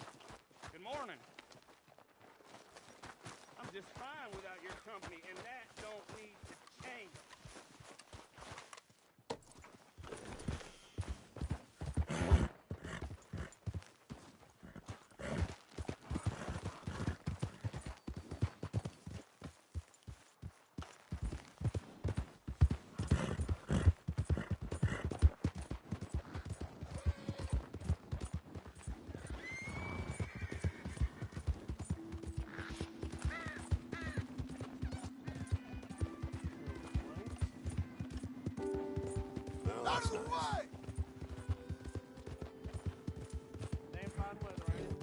Good morning. I'm just fine without your company, and that don't need to change. Out of the way! Damn fine weather, ain't it?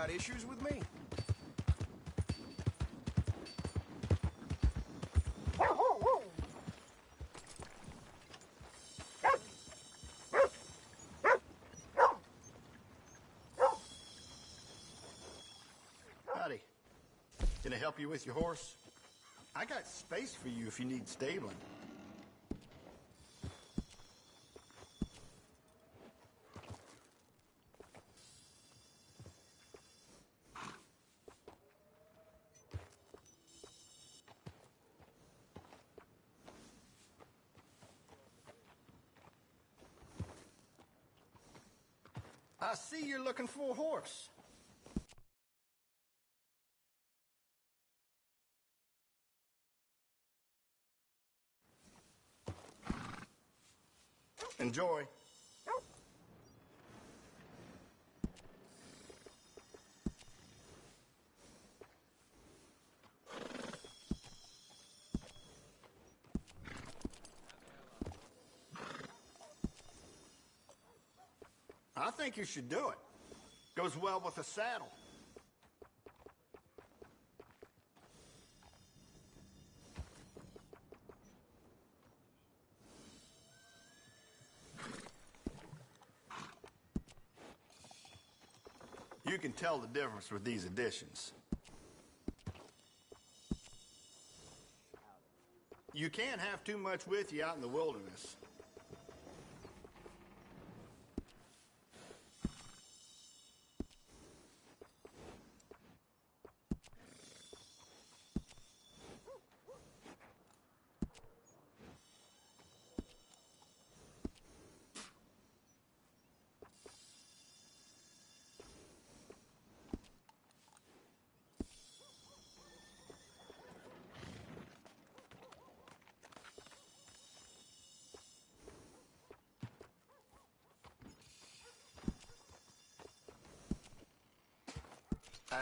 got issues with me? Howdy. Can I help you with your horse? I got space for you if you need stabling. I see you're looking for a horse. Enjoy. I think you should do it. Goes well with the saddle. You can tell the difference with these additions. You can't have too much with you out in the wilderness.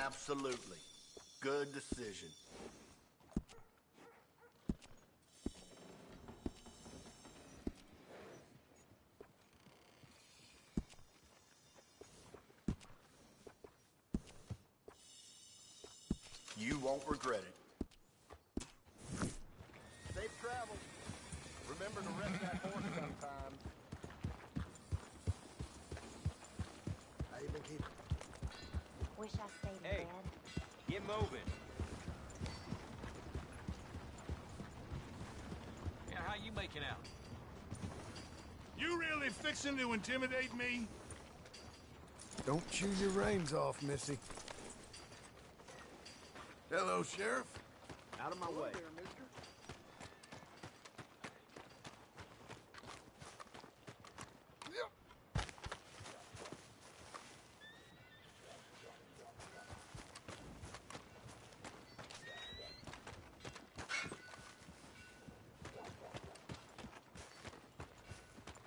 Absolutely. Good decision. You won't regret it. Safe travel. Remember to rest that horse sometime. How you been keeping? Wish I stayed in Hey, bed. get moving. Yeah, how you making out? You really fixing to intimidate me? Don't chew your reins off, Missy. Hello, Sheriff. Out of my way.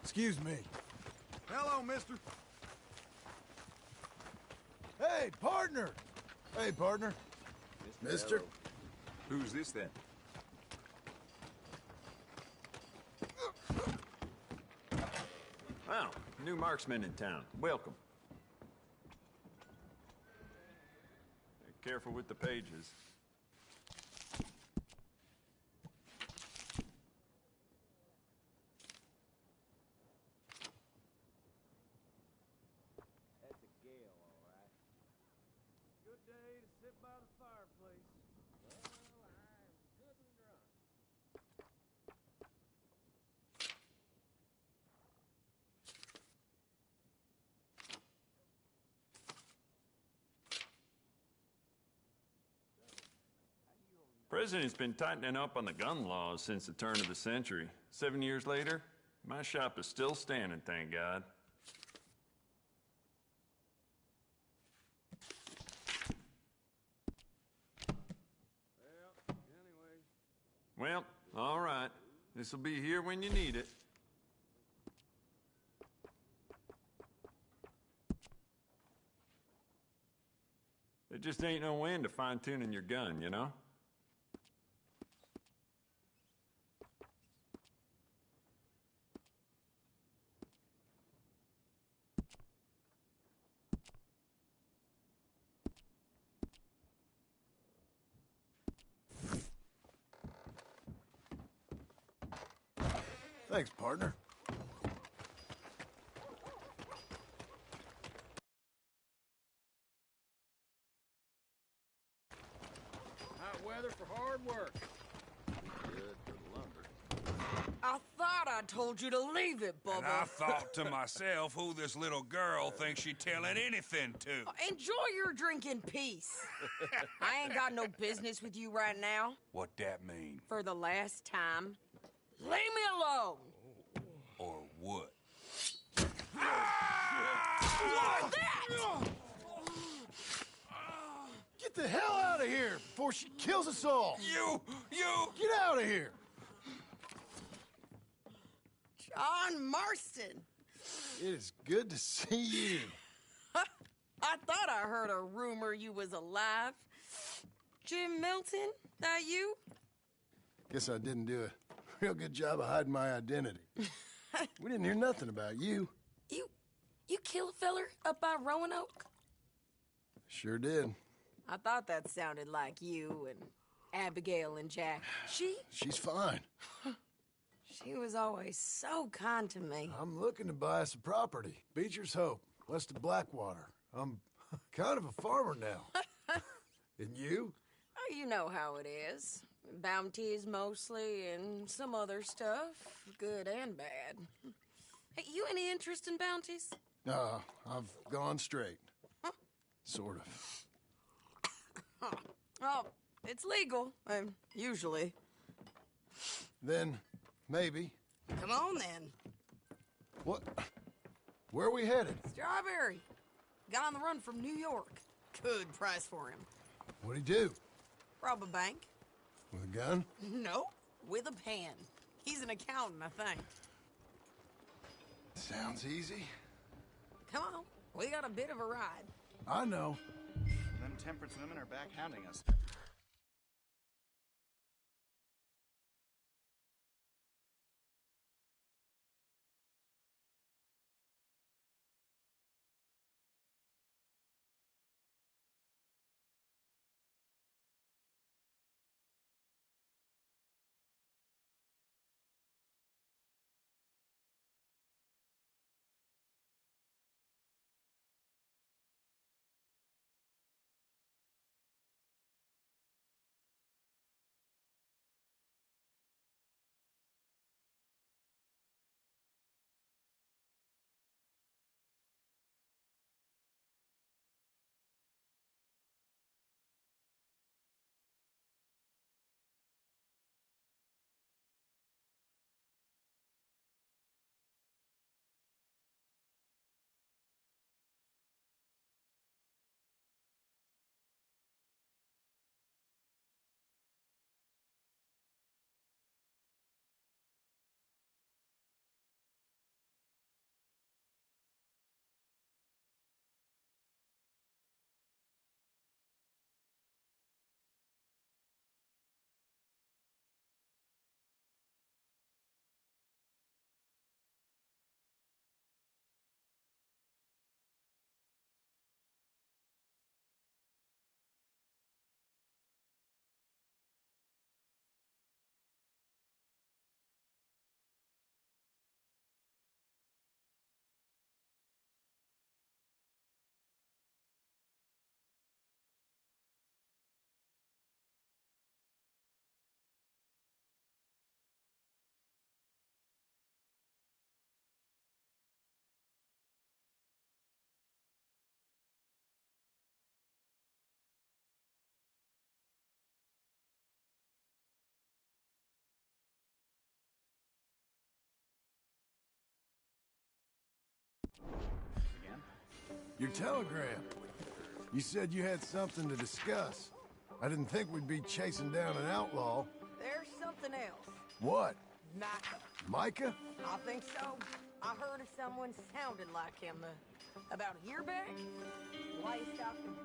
Excuse me. Hello, mister. Hey, partner! Hey, partner. Mister? Who's this then? Wow, new marksman in town. Welcome. Be careful with the pages. That's a gale, all right. Good day to sit by the fireplace. Well, I'm good and drunk. President's been tightening up on the gun laws since the turn of the century. 7 years later, my shop is still standing, thank God. Well, all right. This'll be here when you need it. There just ain't no end to fine-tuning your gun, you know? Thanks, partner. Hot weather for hard work. Good for the lumber. I thought I told you to leave it, Bubba. And I thought to myself who this little girl thinks she telling anything to. Enjoy your drink in peace. I ain't got no business with you right now. What that mean? For the last time, leave me alone. Or what? What's that? Get the hell out of here before she kills us all! You! Get out of here! John Marston. It is good to see you. I thought I heard a rumor you was alive. Jim Milton, that you? Guess I didn't do a real good job of hiding my identity. We didn't hear nothing about you. You kill a feller up by Roanoke? Sure did. I thought that sounded like you and Abigail and Jack. She's fine. She was always so kind to me. I'm looking to buy us a property. Beecher's Hope, west of Blackwater. I'm kind of a farmer now. And you? Oh, you know how it is. Bounties mostly, and some other stuff, good and bad. Hey, you any interest in bounties? I've gone straight. Sort of. Oh, it's legal, usually. Then, maybe. Come on, then. What? Where are we headed? Strawberry. Got on the run from New York. Good price for him. What'd he do? Rob a bank. With a gun? No, with a pen. He's an accountant, I think. Sounds easy. Come on, we got a bit of a ride. I know. Them temperance women are back hounding us. Your telegram. You said you had something to discuss. I didn't think we'd be chasing down an outlaw. There's something else. What? Micah. Micah? I think so. I heard of someone sounded like him about a year back. Why you stopping?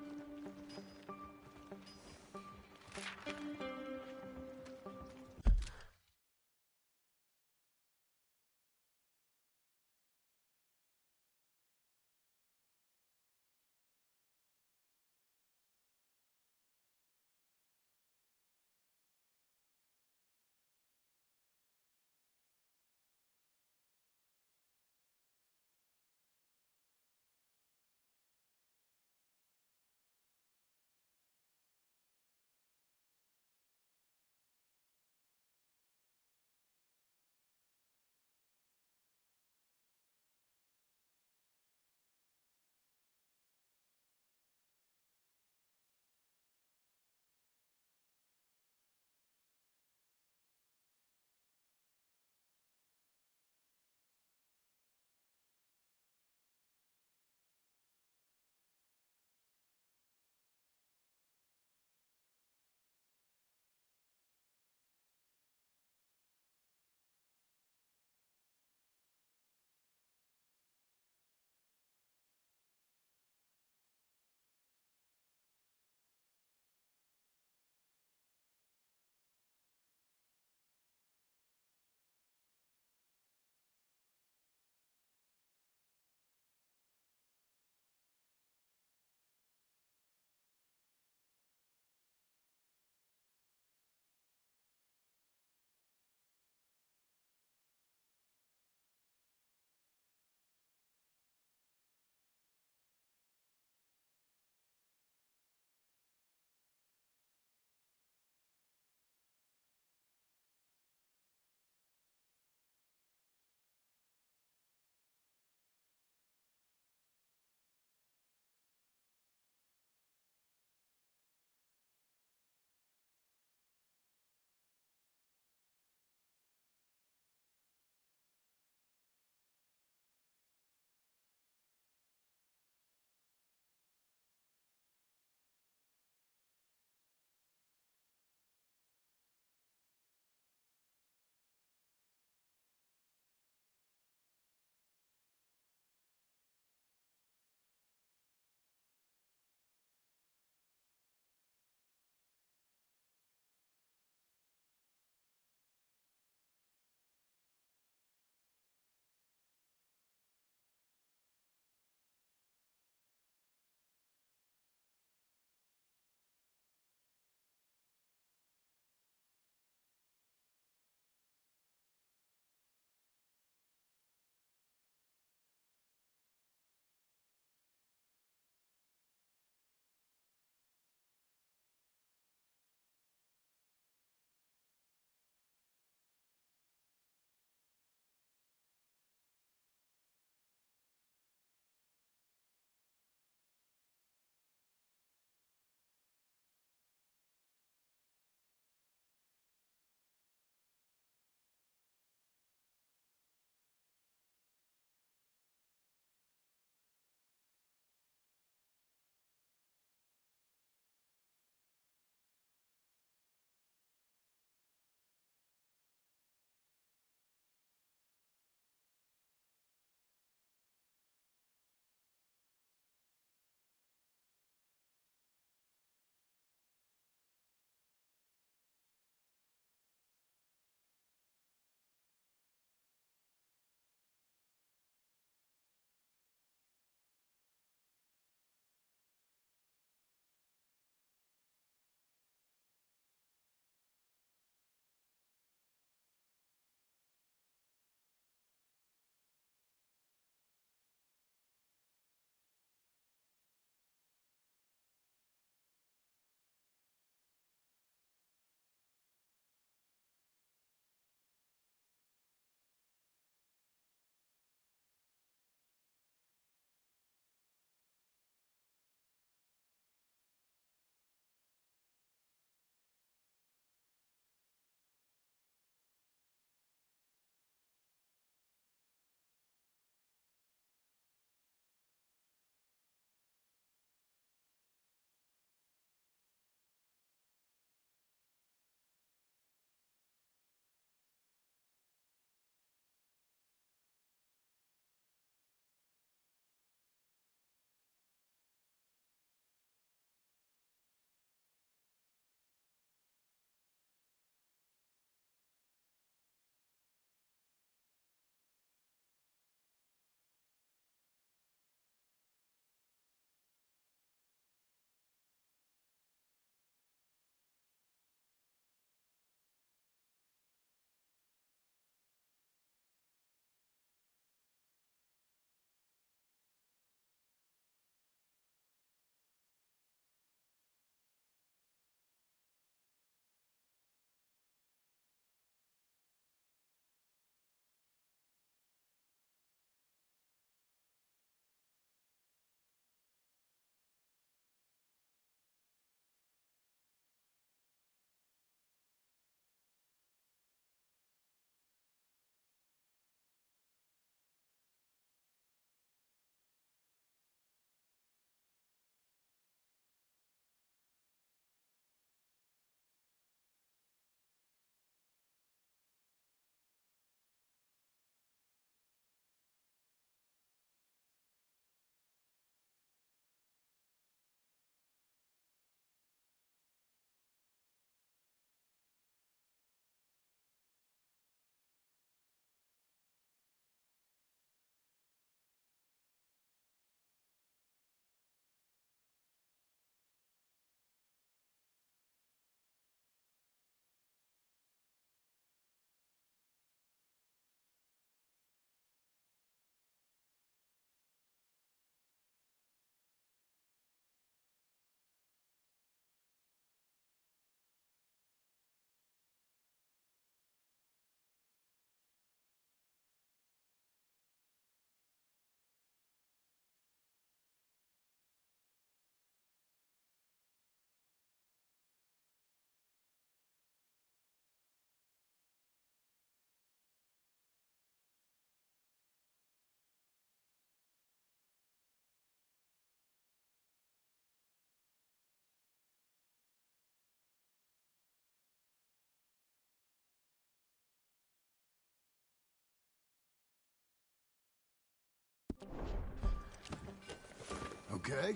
Okay.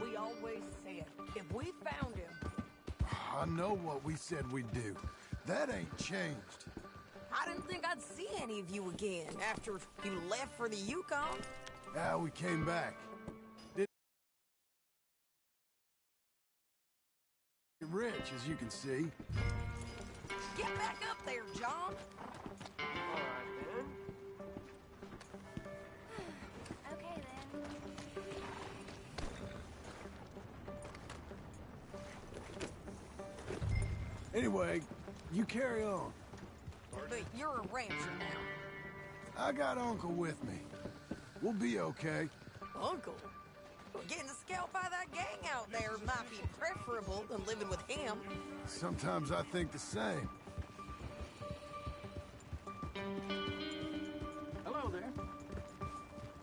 We always said, if we found him... I know what we said we'd do. That ain't changed. I didn't think I'd see any of you again after you left for the Yukon. Yeah, we came back. Didn't rich, as you can see. Get back up there, John. Okay, then. Anyway, you carry on. But you're a rancher now. I got Uncle with me. We'll be okay. Uncle? Well, getting scalped by that gang out there might be preferable than living with him. Sometimes I think the same. Hello there.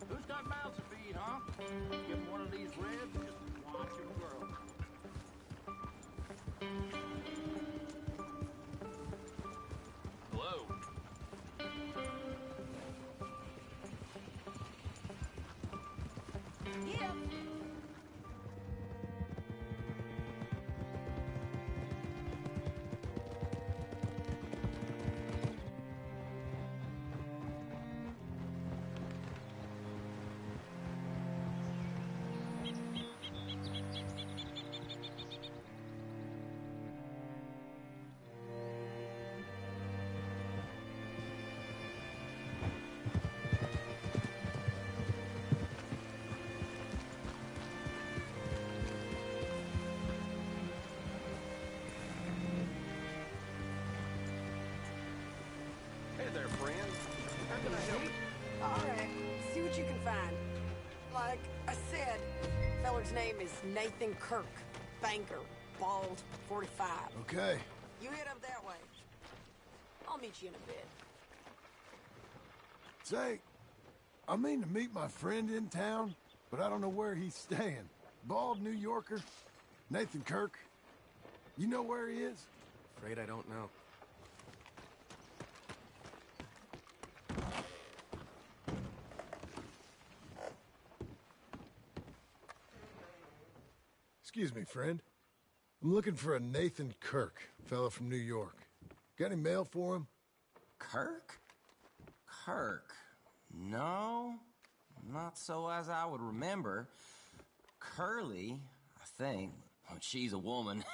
Who's got mouths to feed, huh? Give him one of these reds and just watch him grow. Hello. Yeah. Hey there, friend. How can I help you? All right. See what you can find. Like I said, feller's name is Nathan Kirk. Banker. Bald. 45. Okay. You head up that way. I'll meet you in a bit. Say, I mean to meet my friend in town, but I don't know where he's staying. Bald New Yorker, Nathan Kirk. You know where he is? Afraid I don't know. Excuse me, friend. I'm looking for a Nathan Kirk, fella from New York. Got any mail for him? Kirk? Kirk? No, not so as I would remember. Curly, I think. Well, she's a woman.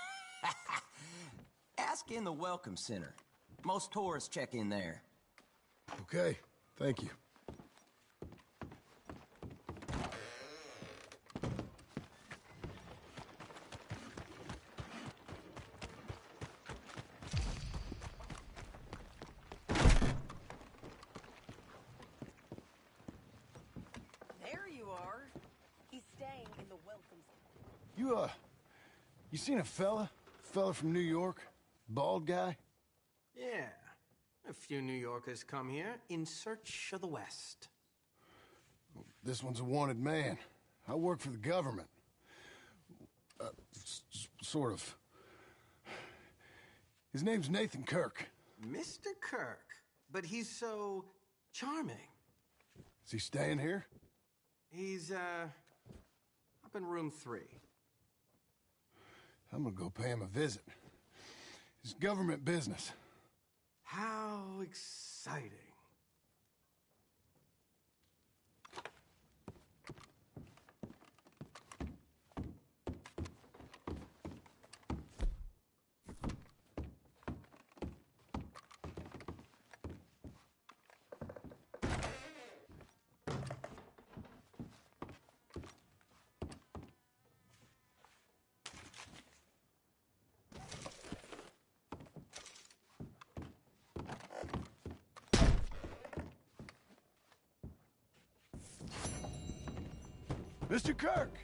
Ask in the Welcome Center. Most tourists check in there. Okay, thank you. There you are. He's staying in the Welcome Center. You seen a fella? Fella from New York? Bald guy? Yeah. A few New Yorkers come here in search of the West. This one's a wanted man. I work for the government. Sort of. His name's Nathan Kirk. Mr. Kirk? But he's so charming. Is he staying here? He's, up in room 3. I'm gonna go pay him a visit. It's government business. How exciting. Mr. Kirk!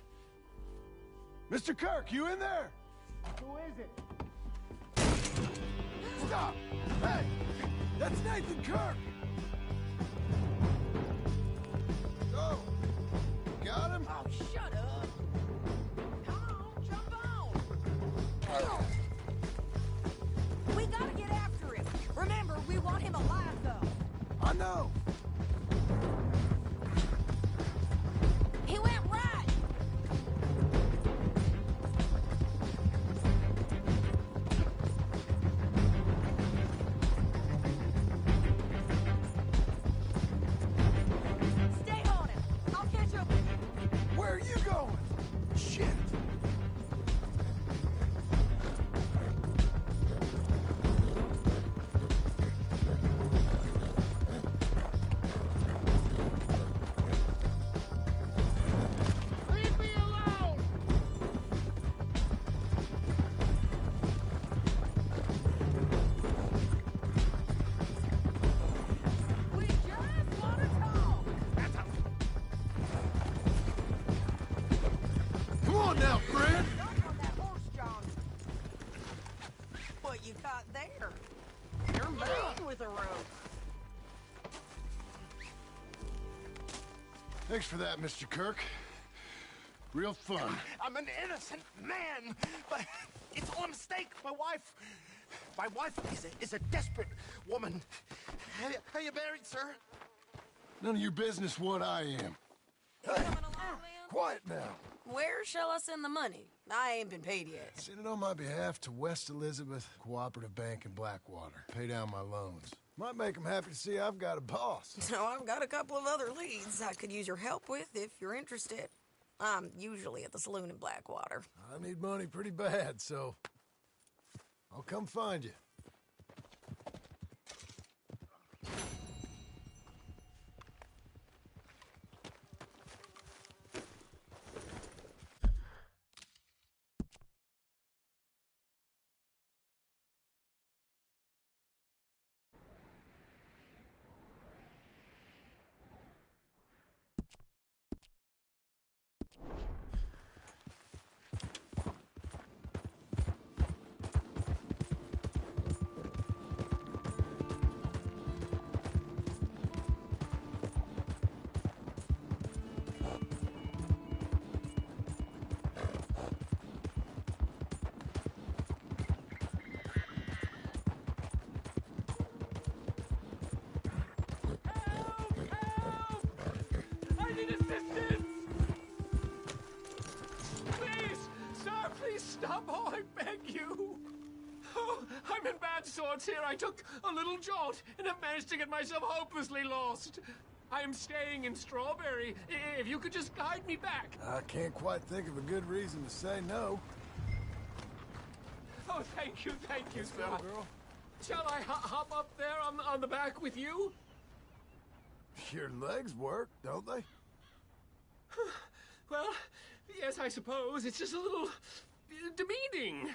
Mr. Kirk, you in there? Who is it? Stop! Hey! That's Nathan Kirk! Oh! Got him? Oh, shut up. Come on, jump on. We gotta get after him. Remember, we want him alive, though. I know! He went right. you going? Shit. Leave me alone! We just want to talk! That's a... Come on now, friend. Jump on that horse, John. What you got there? You're made with a rope. Thanks for that, Mr. Kirk. Real fun. I'm an innocent man, but it's all a mistake. My wife is a desperate woman. Are you married, sir? None of your business what I am. Coming along, Lynn? Quiet now. Where shall I send the money? I ain't been paid yet. Send it on my behalf to West Elizabeth Cooperative Bank in Blackwater. Pay down my loans. Might make them happy to see I've got a boss. So I've got a couple of other leads I could use your help with if you're interested. I'm usually at the saloon in Blackwater. I need money pretty bad, so I'll come find you. I need assistance! Please, sir, please stop. Oh, I beg you. Oh, I'm in bad sorts here. I took a little jaunt and have managed to get myself hopelessly lost. I am staying in Strawberry. If you could just guide me back. I can't quite think of a good reason to say no. Oh, thank you, Let's sir. go, girl. Shall I hop up there on the back with you? Your legs work, don't they? Well, yes, I suppose. It's just a little demeaning.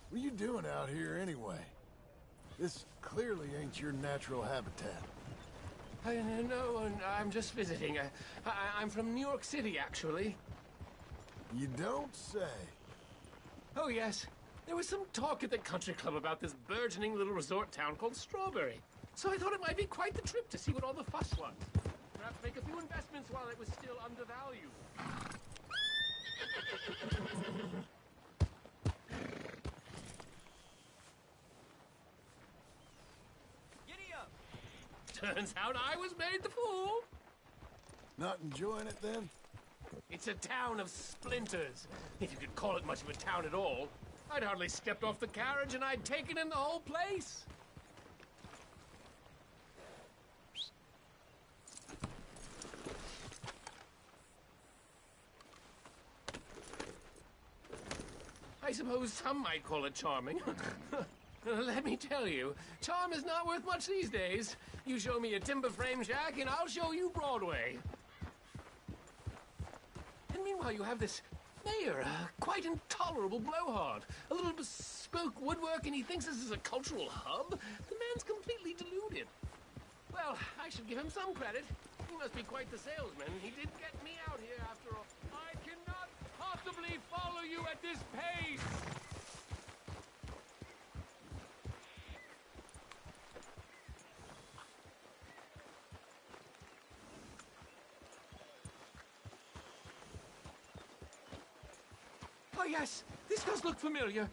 What are you doing out here anyway? This clearly ain't your natural habitat. No, I'm just visiting. I'm from New York City, actually. You don't say. Oh, yes. There was some talk at the country club about this burgeoning little resort town called Strawberry. So I thought it might be quite the trip to see what all the fuss was. Perhaps make a few investments while it was still undervalued. Giddy up! Turns out I was made the fool. Not enjoying it then? It's a town of splinters, if you could call it much of a town at all. I'd hardly stepped off the carriage and I'd taken in the whole place. I suppose some might call it charming. Let me tell you, charm is not worth much these days. You show me a timber frame shack and I'll show you Broadway. And meanwhile you have this mayor, a quite intolerable blowhard. A little bespoke woodwork and he thinks this is a cultural hub? The man's completely deluded. Well, I should give him some credit. He must be quite the salesman. He did get me out here after all. I cannot possibly follow you at this pace! Oh, yes, this does look familiar.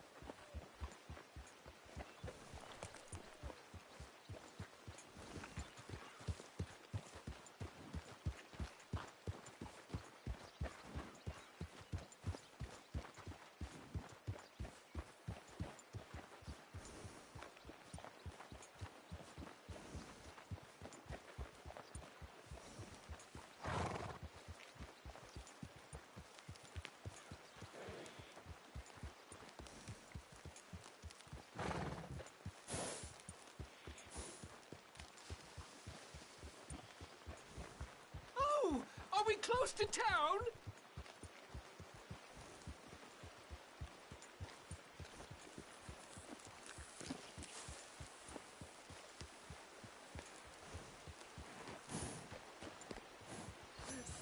close to town.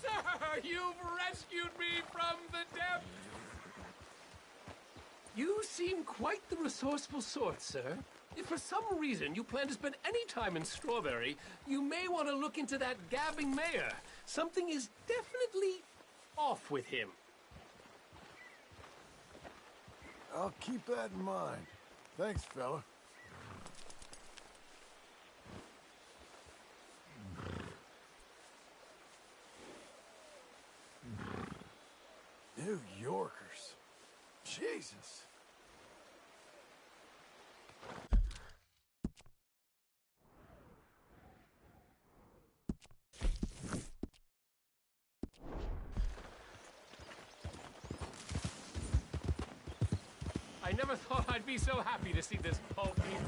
Sir, you've rescued me from the depths. You seem quite the resourceful sort, sir. If for some reason you plan to spend any time in Strawberry, you may want to look into that gabbing mayor. Something is definitely off with him. I'll keep that in mind. Thanks, fella. New Yorkers. Jesus. I never thought I'd be so happy to see this pulp here.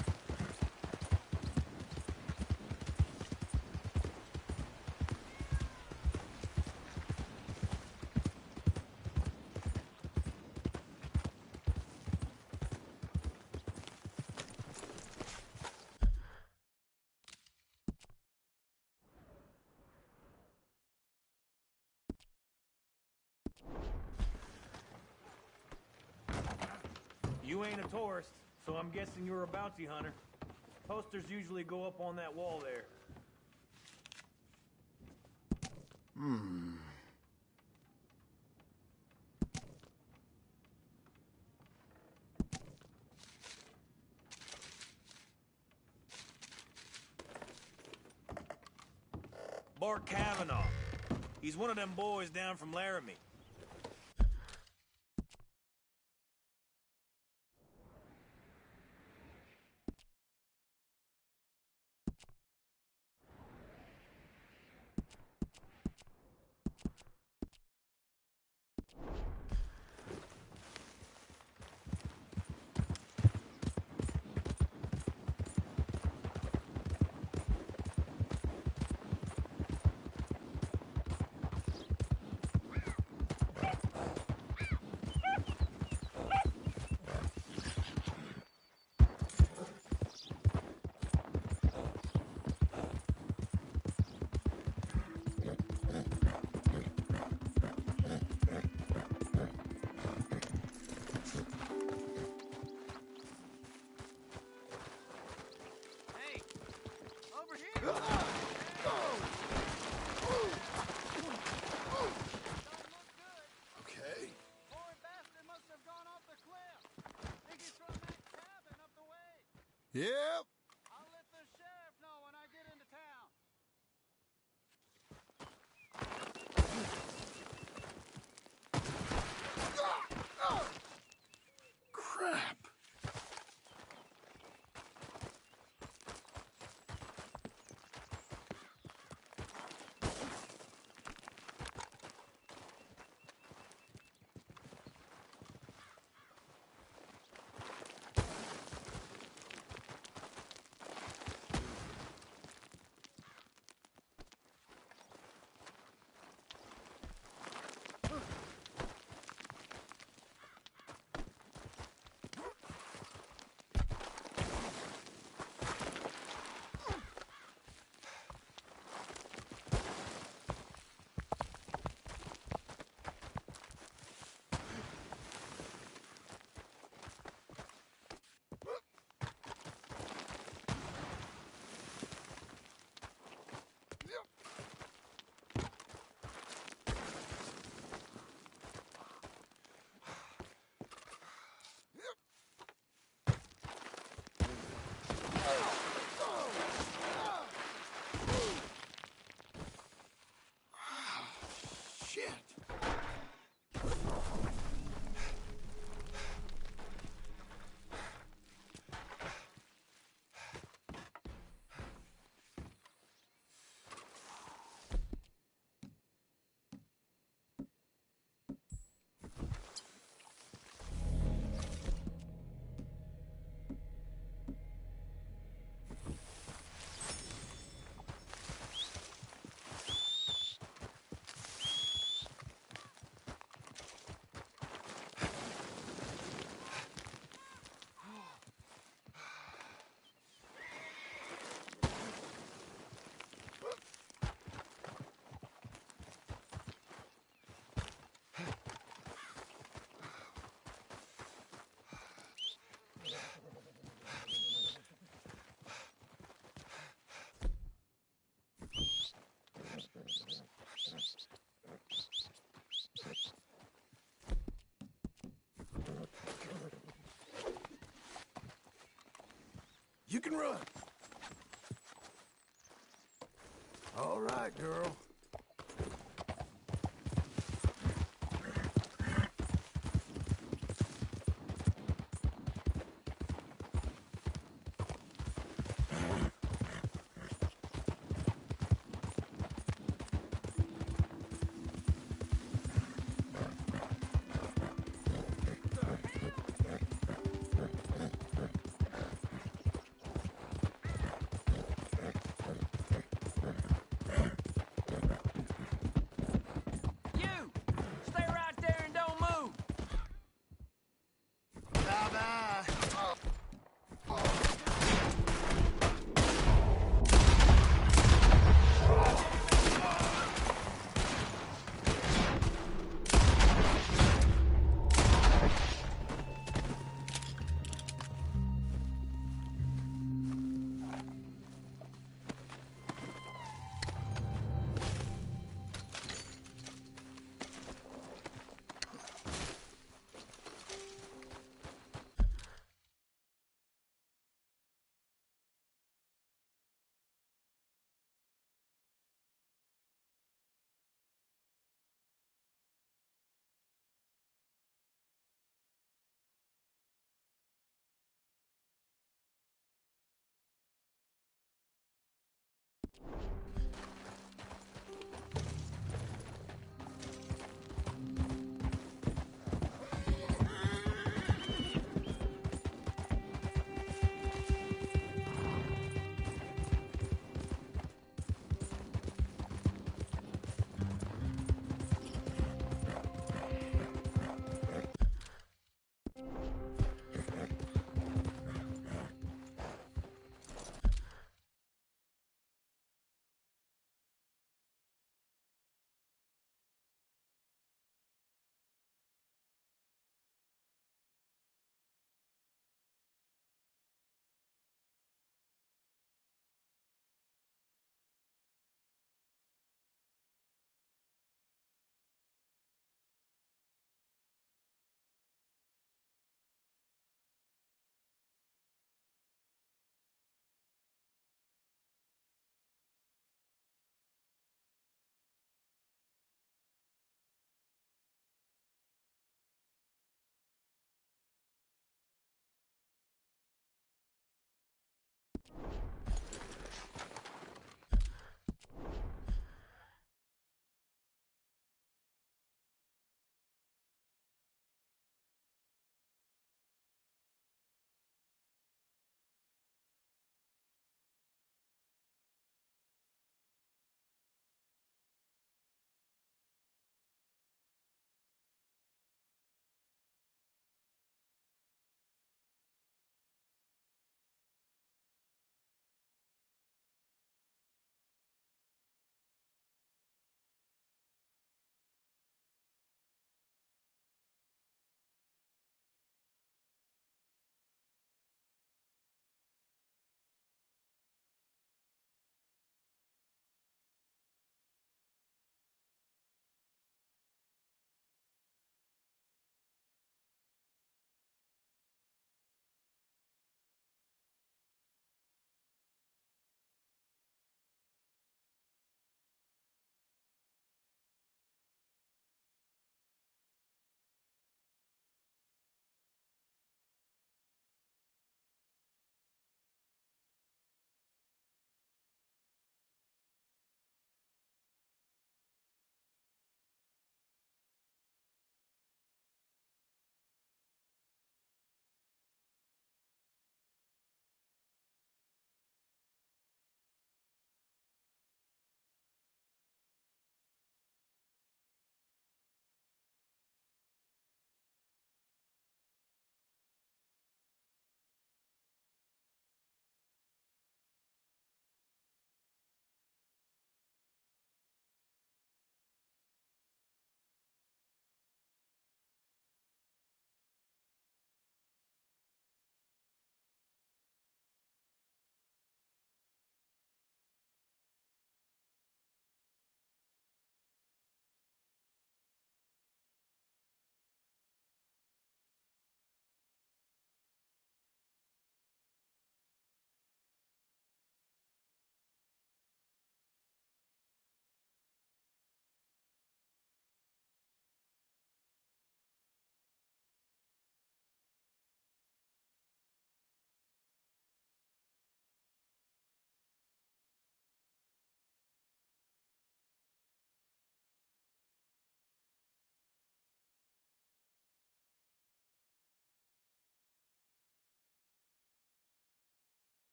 You ain't a tourist, so I'm guessing you're a bounty hunter. Posters usually go up on that wall there. Bart Kavanaugh. He's one of them boys down from Laramie. Yep. I'll let the sheriff know when I get into town. Crap. can run. All right, girl.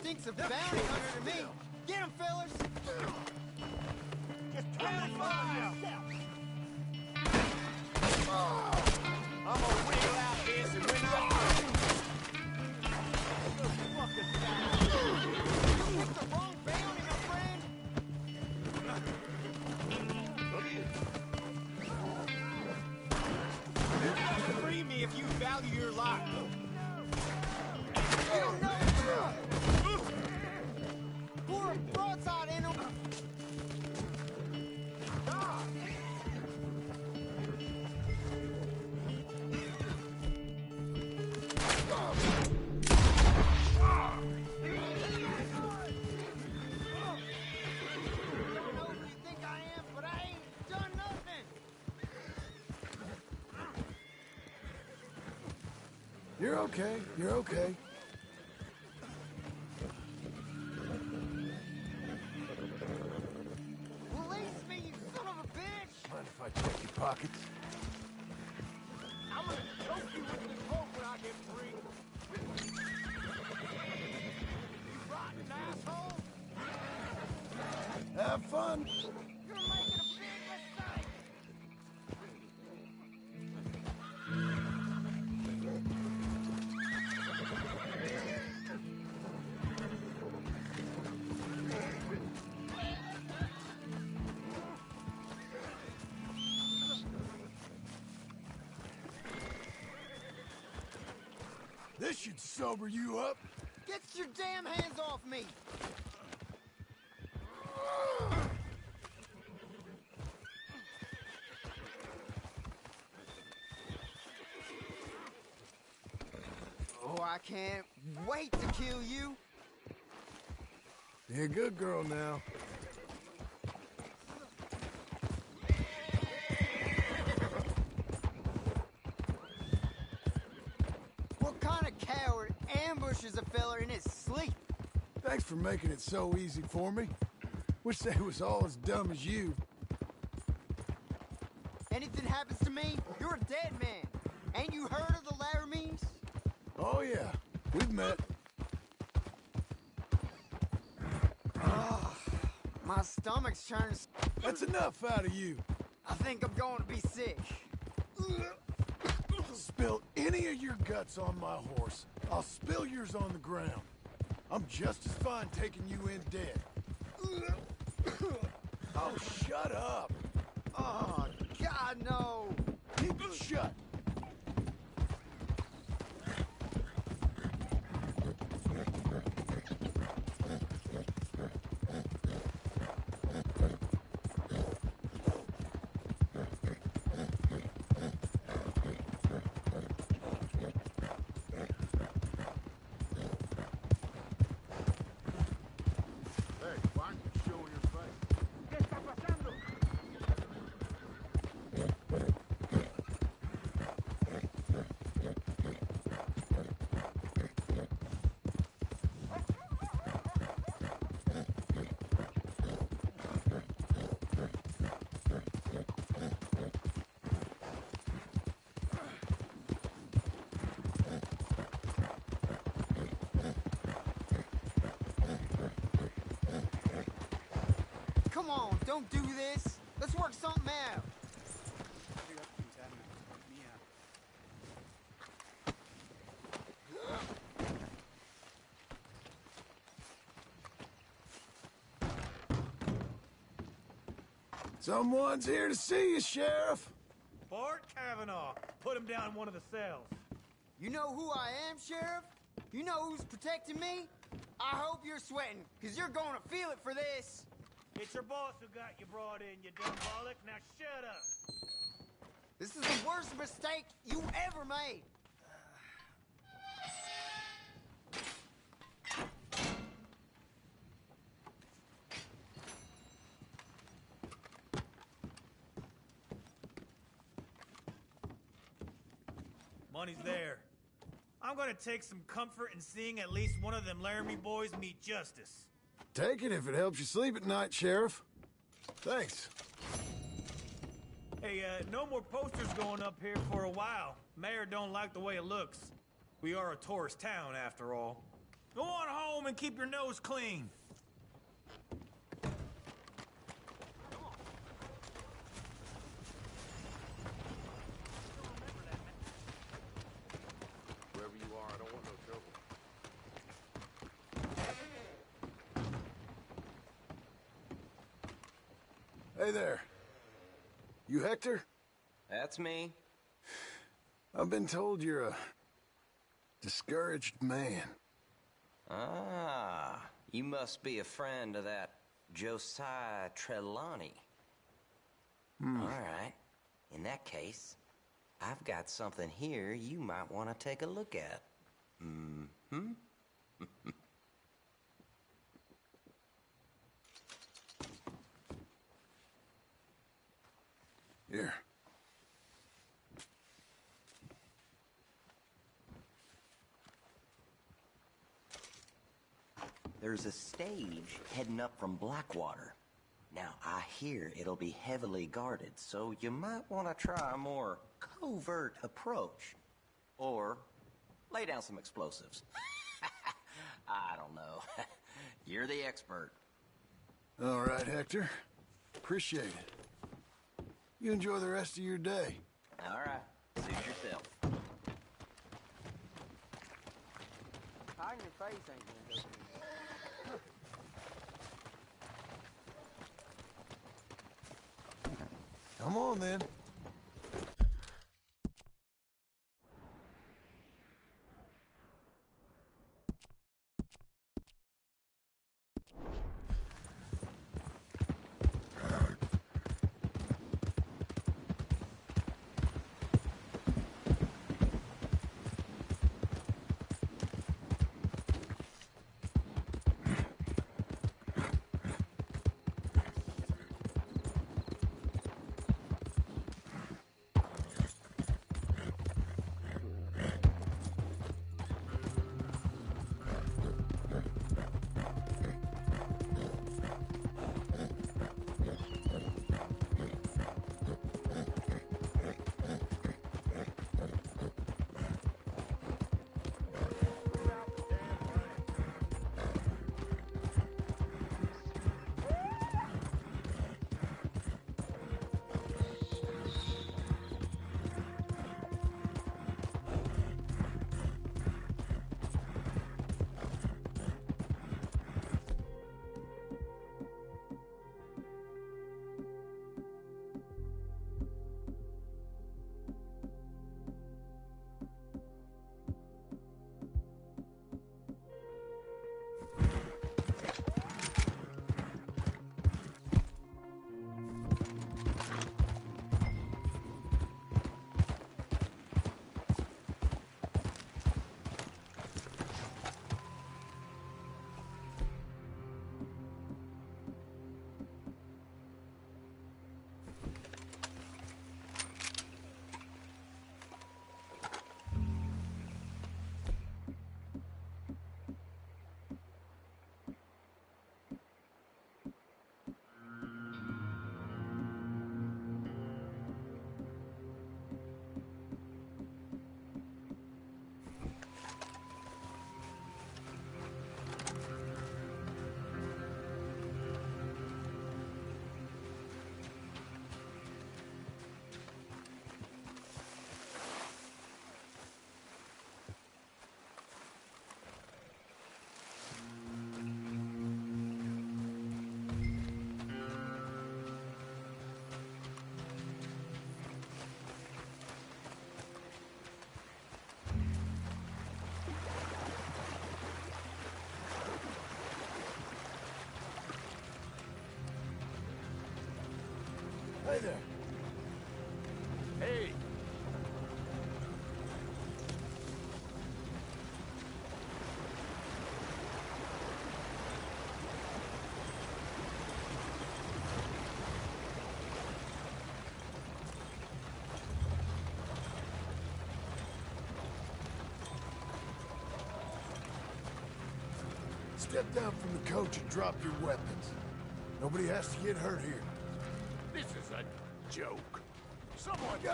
stinks of bounty hunter to me. Get him, fellas! Just turn it fire! I'm gonna wheel out this and we're not done. You picked the wrong bounty, my friend! Free me if you value your life. You don't know it. Pour a broadside in him. God. You're okay. You're okay. Release me, you son of a bitch! Mind if I check your pockets? I'm gonna choke you with this rope when I get free. You rotten asshole! Have fun. You're making a big mistake! This should sober you up. Get your damn hands off me! Oh, I can't wait to kill you! You're a good girl now. What kind of coward ambushes a fella in his sleep? Thanks for making it so easy for me. Wish they was all as dumb as you. Anything happens to me, you're a dead man. Ain't you heard of the Laramies? Oh yeah, we've met. My stomach's turning... That's enough out of you. I think I'm going to be sick. Spill any of your guts on my horse, I'll spill yours on the ground. I'm just as fine taking you in dead. Oh, shut up. Oh, God, no. Keep it shut. Come on, don't do this. Let's work something out. Someone's here to see you, Sheriff. Bart Kavanaugh. Put him down in one of the cells. You know who I am, Sheriff? You know who's protecting me? I hope you're sweating, because you're going to feel it for this. It's your boss who got you brought in, you dumb bollock. Now shut up. This is the worst mistake you ever made. Money's there. I'm gonna take some comfort in seeing at least one of them Laramie boys meet justice. Take it if it helps you sleep at night, Sheriff. Thanks. Hey, no more posters going up here for a while. Mayor don't like the way it looks. We are a tourist town, after all. Go on home and keep your nose clean. Wherever you are, I don't want no trouble. Hey there. You Hector? That's me. I've been told you're a discouraged man. Ah, you must be a friend of that Josiah Trelawney. All right. In that case, I've got something here you might want to take a look at. Mm-hmm. Here. There's a stage heading up from Blackwater. Now, I hear it'll be heavily guarded, so you might want to try a more covert approach. Or lay down some explosives. I don't know. You're the expert. All right, Hector. Appreciate it. You enjoy the rest of your day. All right. Suit yourself. Hiding your face ain't gonna go through. Come on, then. Hey there. Hey. Step down from the coach and drop your weapons. Nobody has to get hurt here. This is a joke. Someone go!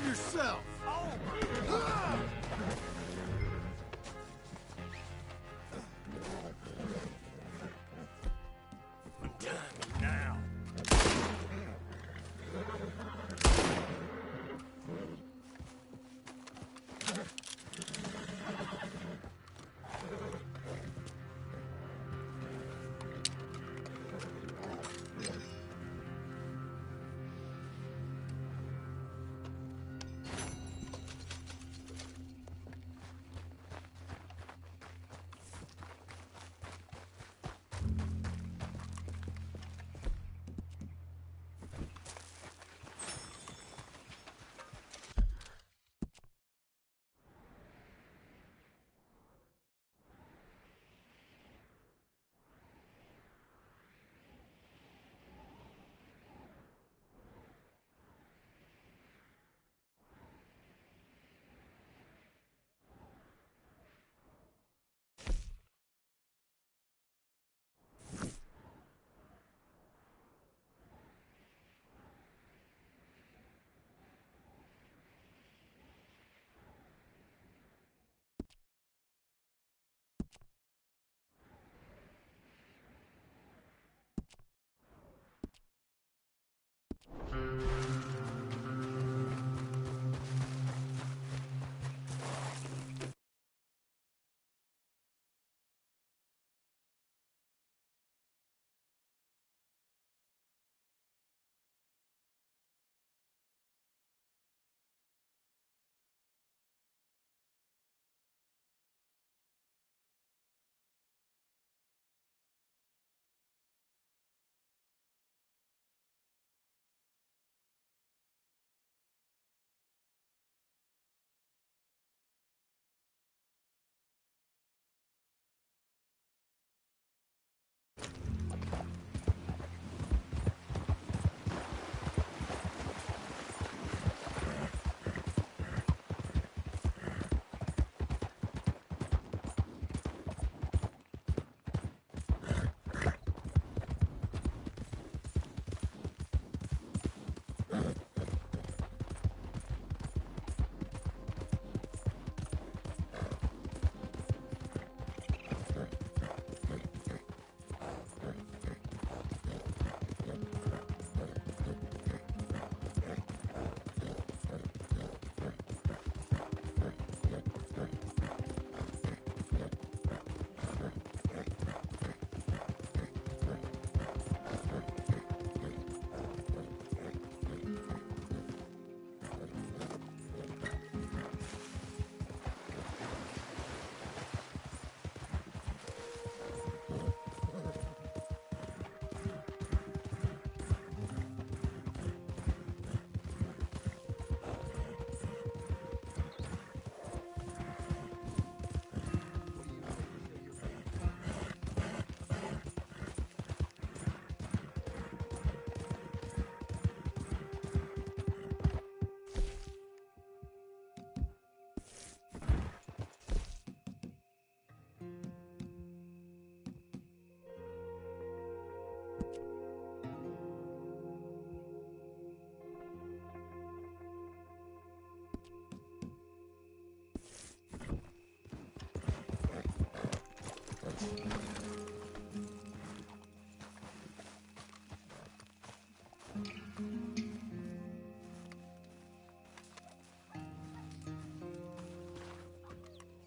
yourself! Now.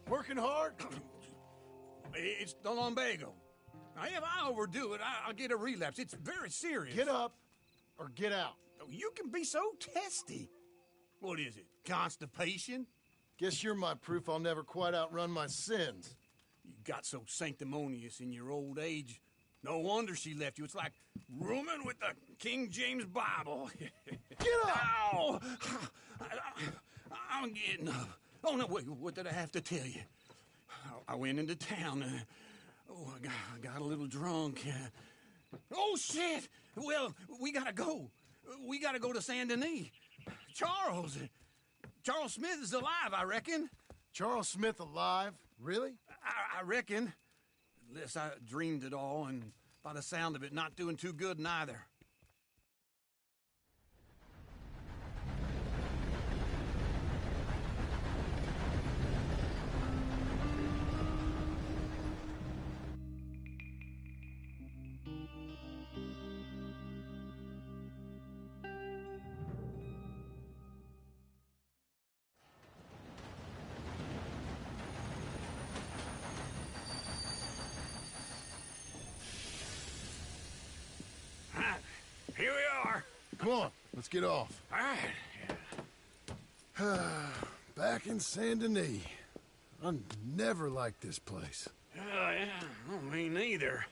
Working hard? It's the lumbago. Now, if I overdo it, I'll get a relapse. It's very serious. Get up or get out. You can be so testy. What is it, constipation? Guess you're my proof I'll never quite outrun my sins. You got so sanctimonious in your old age. No wonder she left you. It's like rooming with the King James Bible. Get up! Ow! I'm getting up. Oh, no, wait, what did I have to tell you? I went into town. I got a little drunk. Oh, shit! Well, we gotta go. We gotta go to Saint Denis. Charles Smith is alive, I reckon. Charles Smith alive? Really? I reckon. Unless I dreamed it all, and by the sound of it, not doing too good neither. Come on, let's get off. All right. Back in Saint Denis. I never liked this place. Yeah, well, me neither.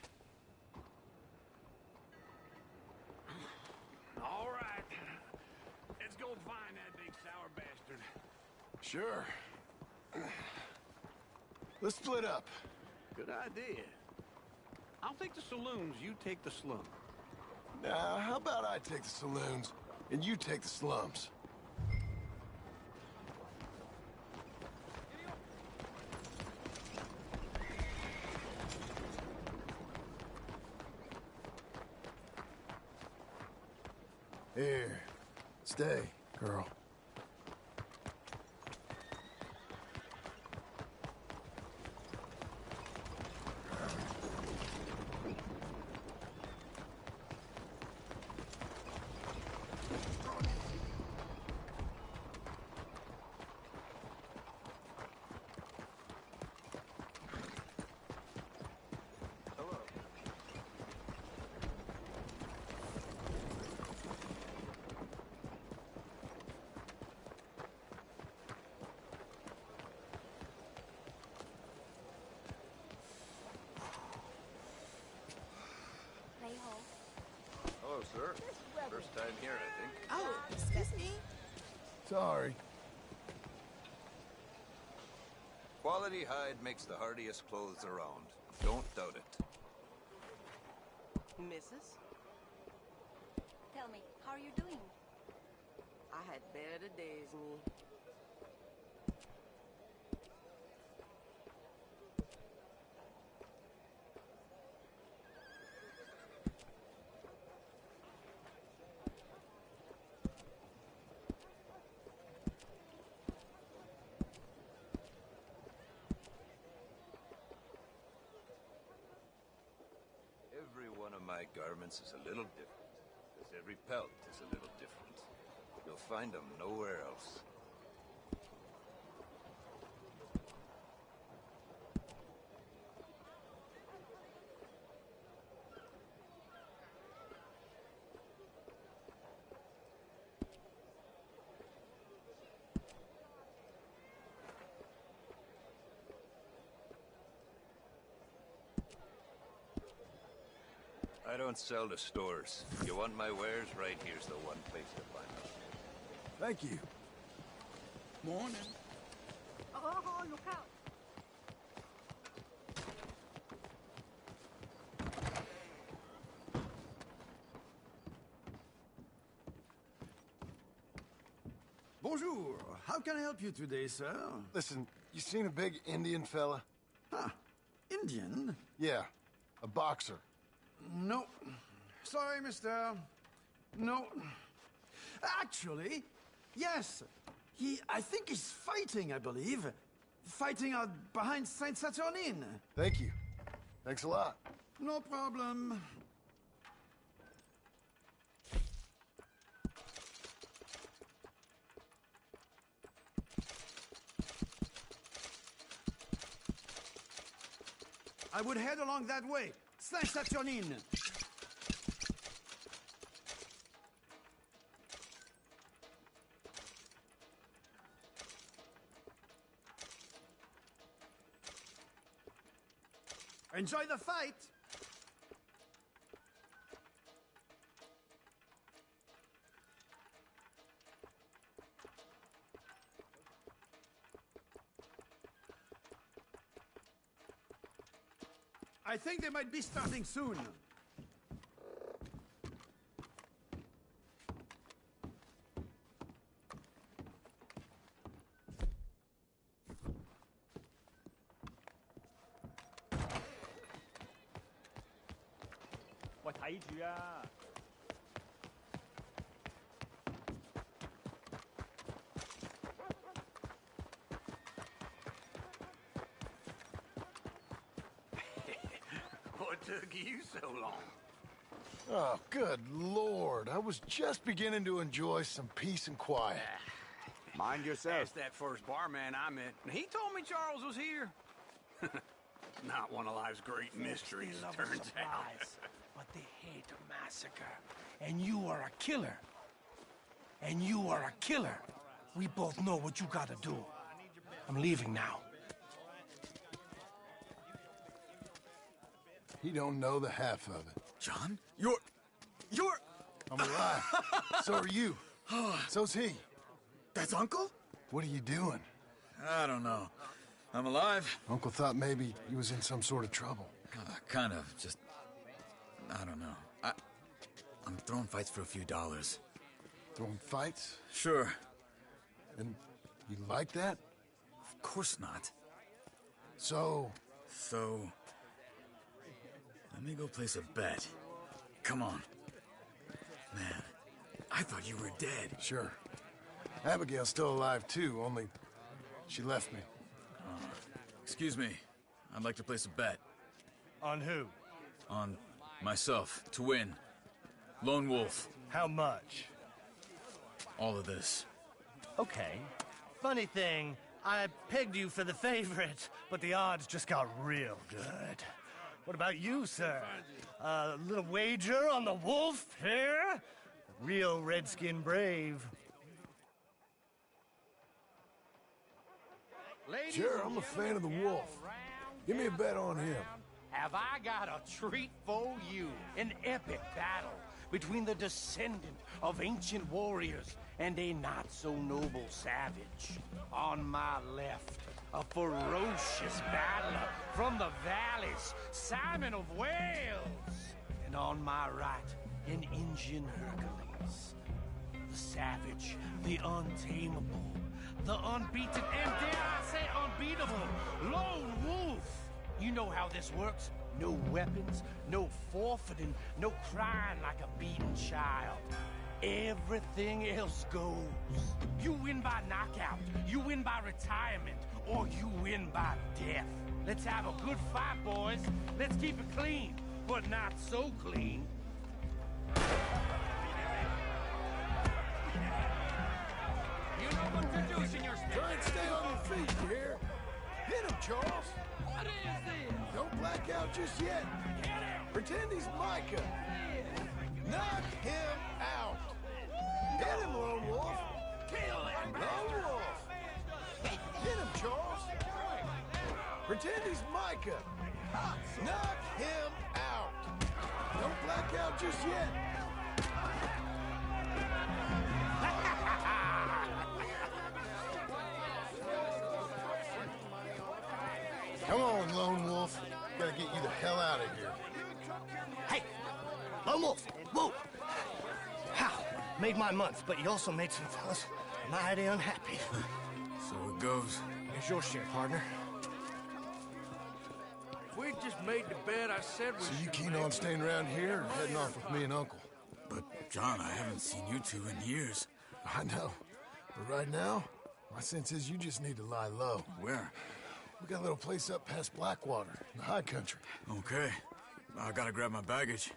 All right. Let's go find that big sour bastard. Sure. Let's split up. Good idea. I'll take the saloons, you take the slum. Now, how about I take the saloons, and you take the slums? Here. Stay, girl. Hello, sir. First time here, I think. Oh, excuse me. Sorry. Quality hide makes the hardiest clothes around. Don't doubt it. Mrs.? Tell me, how are you doing? I had better days than you. Every one of my garments is a little different, because every pelt is a little different. You'll find them nowhere else. I don't sell to stores. You want my wares? Right here's the one place to find them. Thank you. Morning. Oh, look out. Bonjour. How can I help you today, sir? Listen, you seen a big Indian fella? Huh. Indian? Yeah, a boxer. No. Sorry, mister. No. Actually, yes. I think he's fighting, I believe. Fighting out behind Saint Saturnin. Thank you. Thanks a lot. No problem. I would head along that way. Saint Saturnin. Enjoy the fight. I think they might be starting soon. What took you so long? Oh, good Lord. I was just beginning to enjoy some peace and quiet. Mind yourself. That's that first barman I met. He told me Charles was here. Not one of life's great mysteries, turns out. But they hate a massacre. And you are a killer. and you are a killer. We both know what you gotta do. I'm leaving now. He don't know the half of it. John? You're... I'm alive. So are you. So's he. That's Uncle? What are you doing? I don't know. I'm alive. Uncle thought maybe he was in some sort of trouble. Kind of. Just... I don't know. I'm throwing fights for a few dollars. Throwing fights? Sure. And you like that? Of course not. So, let me go place a bet. Come on. Man, I thought you were dead. Sure. Abigail's still alive, too, only she left me. Excuse me. I'd like to place a bet. On who? On myself, to win. Lone Wolf. How much? All of this. Okay. Funny thing, I pegged you for the favorite, but the odds just got real good. What about you, sir? A little wager on the wolf here? Real redskin brave. Sure, I'm a fan of the wolf. Give me a bet on him. Have I got a treat for you? An epic battle between the descendant of ancient warriors and a not-so-noble savage. On my left, a ferocious battler from the valleys, Simon of Wales. And on my right, an Indian Hercules. The savage, the untamable, the unbeaten, and dare I say unbeatable, Lone Wolf. You know how this works. No weapons, no forfeiting, no crying like a beaten child. Everything else goes. You win by knockout, you win by retirement, or you win by death. Let's have a good fight, boys. Let's keep it clean, but not so clean. You know what to do, Senor Smith. Try and stay on your feet, you hear? Hit him, Charles. What is this? Don't black out just yet. Pretend he's Micah. Knock him out. Hit him, Lone Wolf. Kill him. Lone Wolf. Hit him, Charles. Pretend he's Micah. Knock him out. Don't black out just yet. Come on, Lone Wolf. Gotta get you the hell out of here. Hey, Lone Wolf, whoa. How? Made my month, but you also made some fellas mighty unhappy. So it goes. Here's your share, partner. We just made the bet I said we So you should keen make. on staying around here or heading off with me and Uncle? But, John, I haven't seen you two in years. I know. But right now, my sense is you just need to lie low. Where? We got a little place up past Blackwater, in the high country. Okay. I gotta grab my baggage.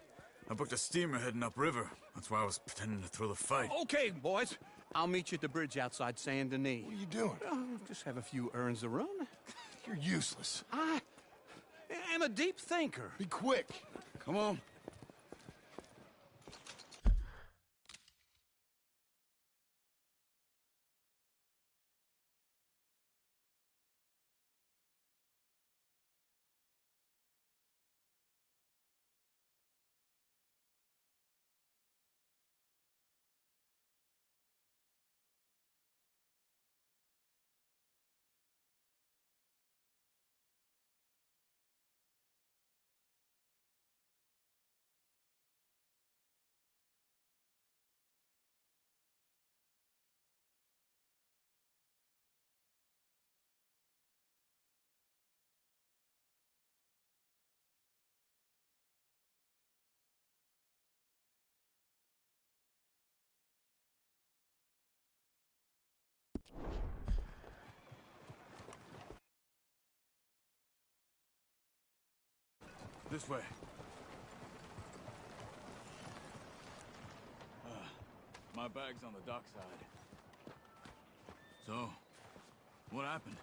I booked a steamer heading upriver. That's why I was pretending to throw the fight. Okay, boys. I'll meet you at the bridge outside Saint Denis. What are you doing? Just have a few errands to run. You're useless. I am a deep thinker. Be quick. Come on. This way. My bag's on the dockside. So, what happened?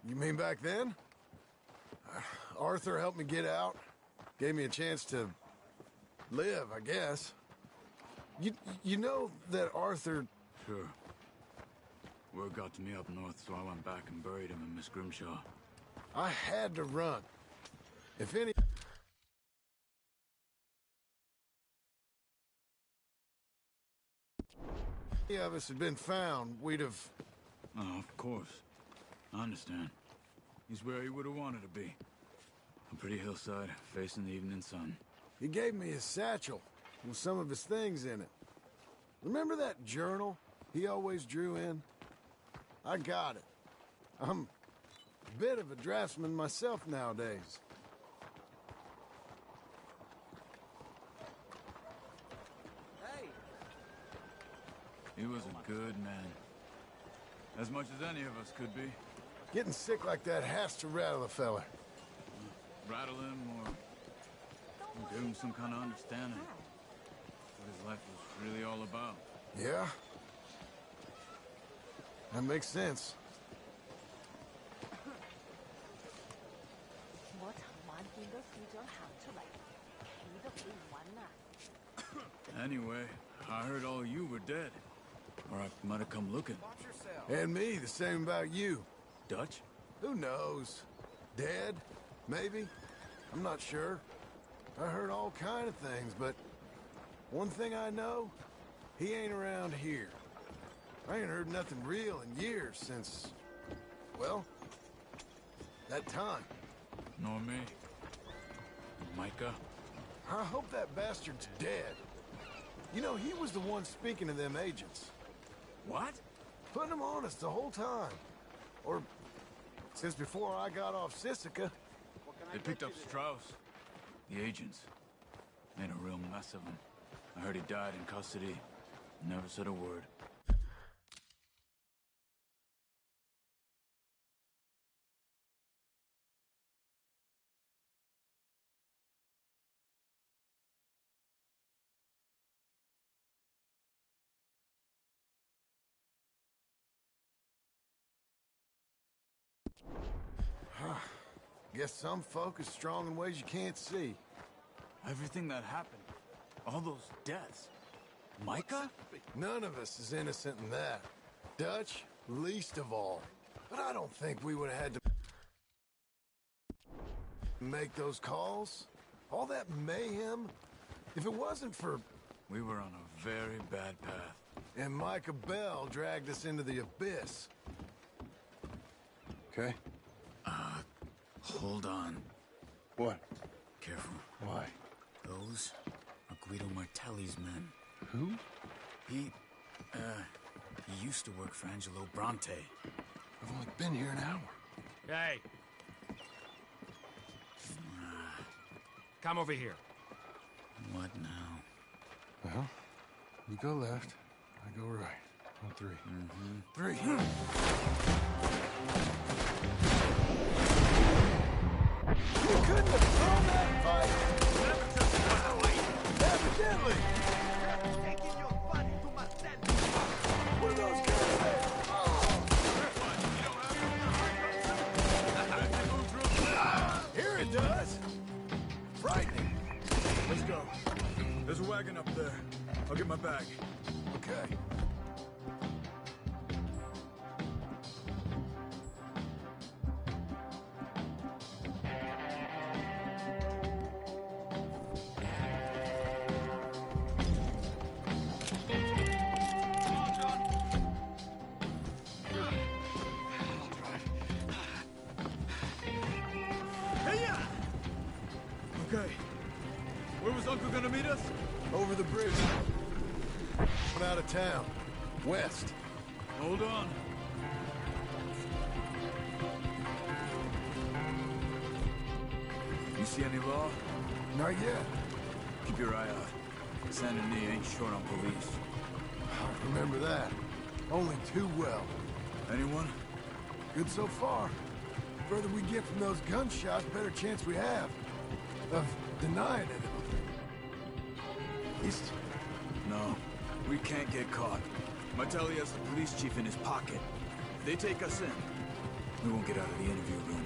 You mean back then? Arthur helped me get out. Gave me a chance to live, I guess. You know that Arthur Sure. Word got to me up north, so I went back and buried him in Miss Grimshaw. I had to run. If any of us had been found, we'd have... Oh, of course. I understand. He's where he would have wanted to be. A pretty hillside, facing the evening sun. He gave me his satchel with some of his things in it. Remember that journal he always drew in? I got it. I'm a bit of a draftsman myself nowadays. Hey! He was a good man. As much as any of us could be. Getting sick like that has to rattle a fella. Rattle him or give him some kind of understanding. What his life was really all about. Yeah? That makes sense. Anyway, I heard all you were dead. Or I might have come looking. And me, the same about you. Dutch? Who knows? Dead? Maybe? I'm not sure. I heard all kind of things, but one thing I know, he ain't around here. I ain't heard nothing real in years since, well, that time. Nor me. Micah? I hope that bastard's dead. You know, he was the one speaking to them agents. What? Putting them on us the whole time. Or since before I got off Sisika. They picked up Strauss. The agents. Made a real mess of him. I heard he died in custody. Never said a word. Guess some folk is strong in ways you can't see. Everything that happened. All those deaths. Micah? None of us is innocent in that. Dutch, least of all. But I don't think we would have had to make those calls. All that mayhem. If it wasn't for... We were on a very bad path. And Micah Bell dragged us into the abyss. Okay? Hold on. What? Careful. Why? Those are Guido Martelli's men. Who? He used to work for Angelo Bronte. I've only been here an hour. Hey. Come over here. What now? Well, you go left, I go right. On three. Three. You couldn't have thrown that fight! Evidently! What are those guys there? Here it does! Frightening! Let's go. There's a wagon up there. I'll get my bag. Okay. Okay. Where was Uncle gonna meet us? Over the bridge. Went out of town. West. Hold on. You see any law? Not yet. Keep your eye out. San Denis ain't short on police. I remember that. Only too well. Anyone? Good so far. Further we get from those gunshots, better chance we have of denying it. East? No. We can't get caught. Martelli has the police chief in his pocket. If they take us in, we won't get out of the interview room.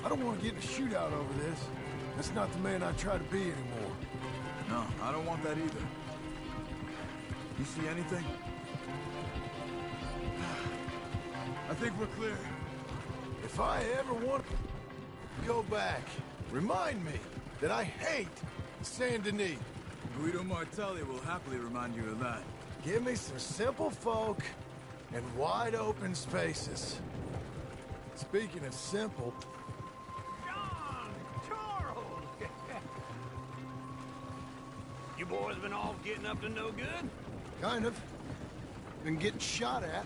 I don't want to get in a shootout over this. That's not the man I try to be anymore. No, I don't want that either. You see anything? think we're clear. If I ever want to go back, remind me that I hate Saint Denis. Guido Martelli will happily remind you of that. Give me some simple folk and wide open spaces. Speaking of simple... John! Charles! You boys been all getting up to no good? Kind of. Been getting shot at.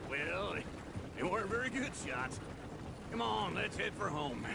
Well, they weren't very good shots. Come on, let's head for home.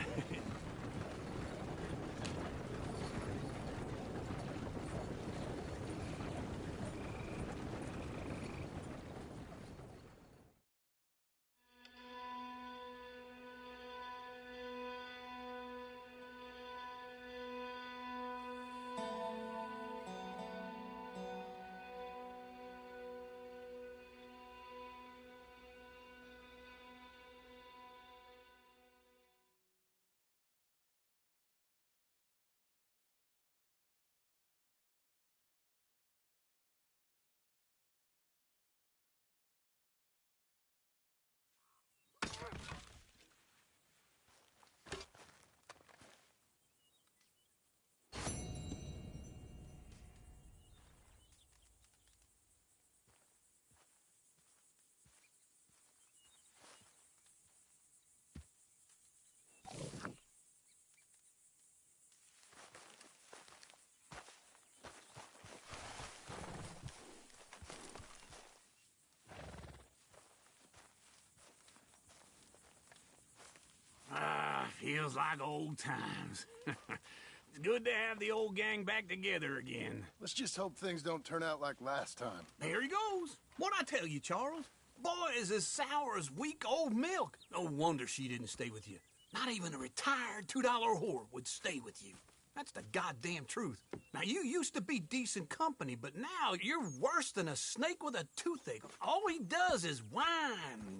Feels like old times. It's good to have the old gang back together again. Let's just hope things don't turn out like last time. There he goes. What'd I tell you, Charles? Boy is as sour as week-old milk. No wonder she didn't stay with you. Not even a retired $2 whore would stay with you. That's the goddamn truth. Now, you used to be decent company, but now you're worse than a snake with a toothache. All he does is whine,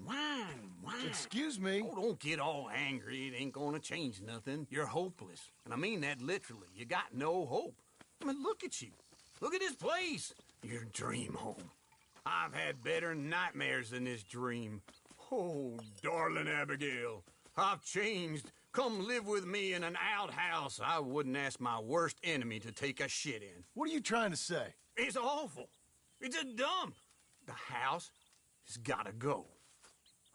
whine, whine. Excuse me? Oh, don't get all angry. It ain't gonna change nothing. You're hopeless. And I mean that literally. You got no hope. I mean, look at you. Look at this place. Your dream home. I've had better nightmares than this dream. Oh, darling Abigail, I've changed. Come live with me in an outhouse I wouldn't ask my worst enemy to take a shit in. What are you trying to say? It's awful. It's a dump. The house has gotta go.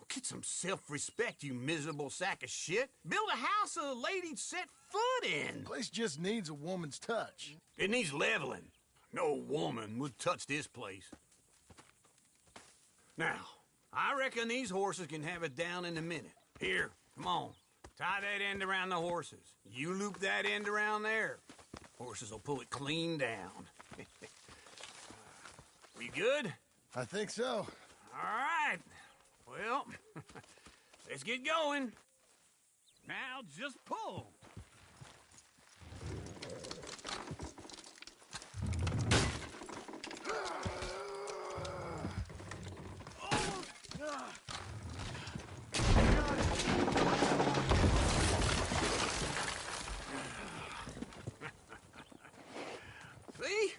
Get some self-respect, you miserable sack of shit. Build a house a lady'd set foot in. The place just needs a woman's touch. It needs leveling. No woman would touch this place. Now, I reckon these horses can have it down in a minute. Here, come on. Tie that end around the horses. You loop that end around there. Horses will pull it clean down. We good? I think so. All right. Well, let's get going. Now just pull. See?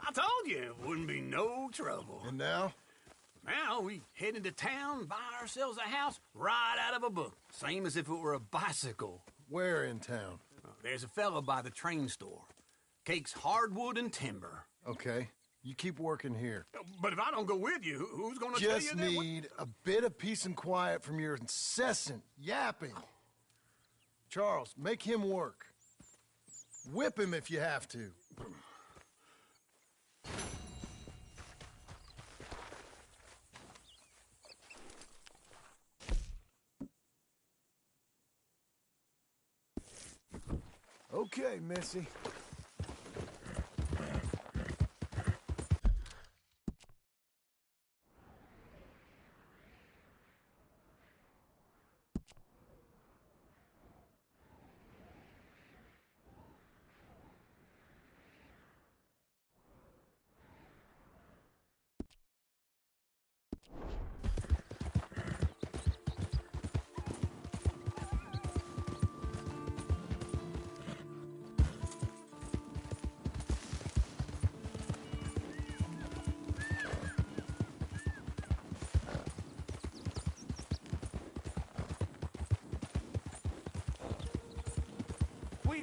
I told you it wouldn't be no trouble. And now? Now we head into town, buy ourselves a house right out of a book. Same as if it were a bicycle. Where in town? There's a fella by the train store. Cakes hardwood and timber. Okay. You keep working here. But if I don't go with you, who's gonna tell you Just that? need a bit of peace and quiet from your incessant yapping. Charles, make him work. Whip him if you have to. Okay, Missy.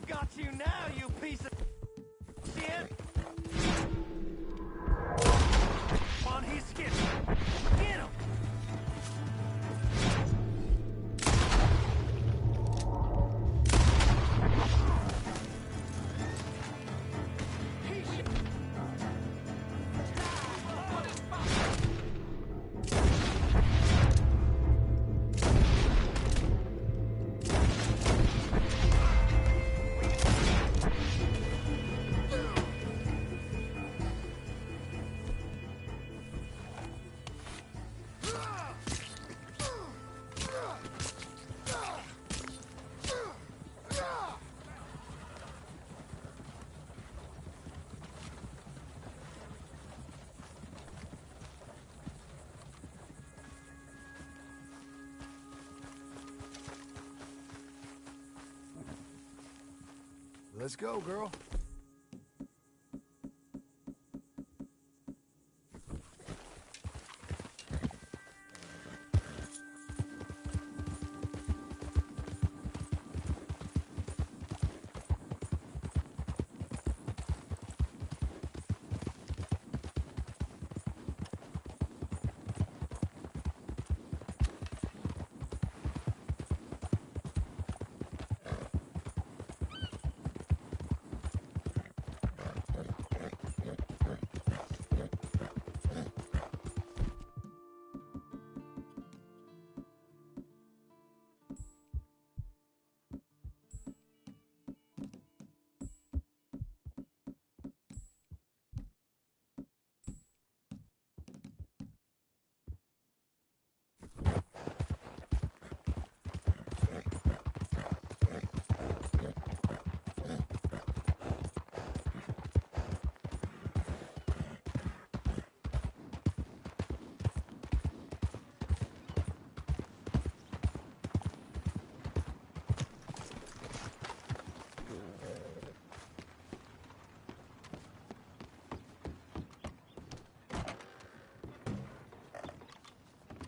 got you now, you piece of shit! Come on, he's skipping. Get him! Let's go, girl.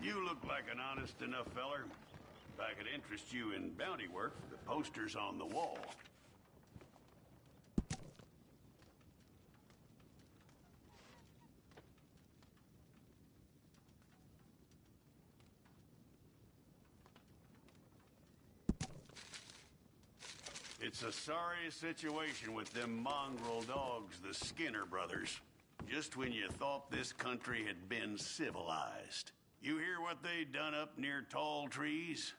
You look like an honest enough feller. If I could interest you in bounty work, the poster's on the wall. It's a sorry situation with them mongrel dogs, the Skinner brothers. Just when you thought this country had been civilized. You hear what they done up near tall trees?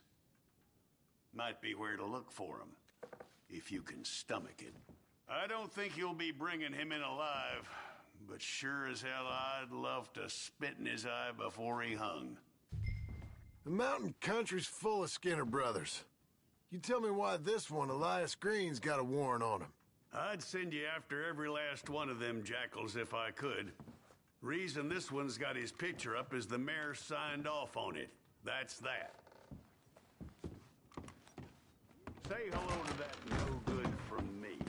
Might be where to look for 'em, if you can stomach it. I don't think you'll be bringing him in alive, but sure as hell I'd love to spit in his eye before he hung. The mountain country's full of Skinner brothers. You tell me why this one, Elias Green's got a warrant on him. I'd send you after every last one of them jackals if I could. Reason this one's got his picture up is the mayor signed off on it. That's that. Say hello to that no good from me.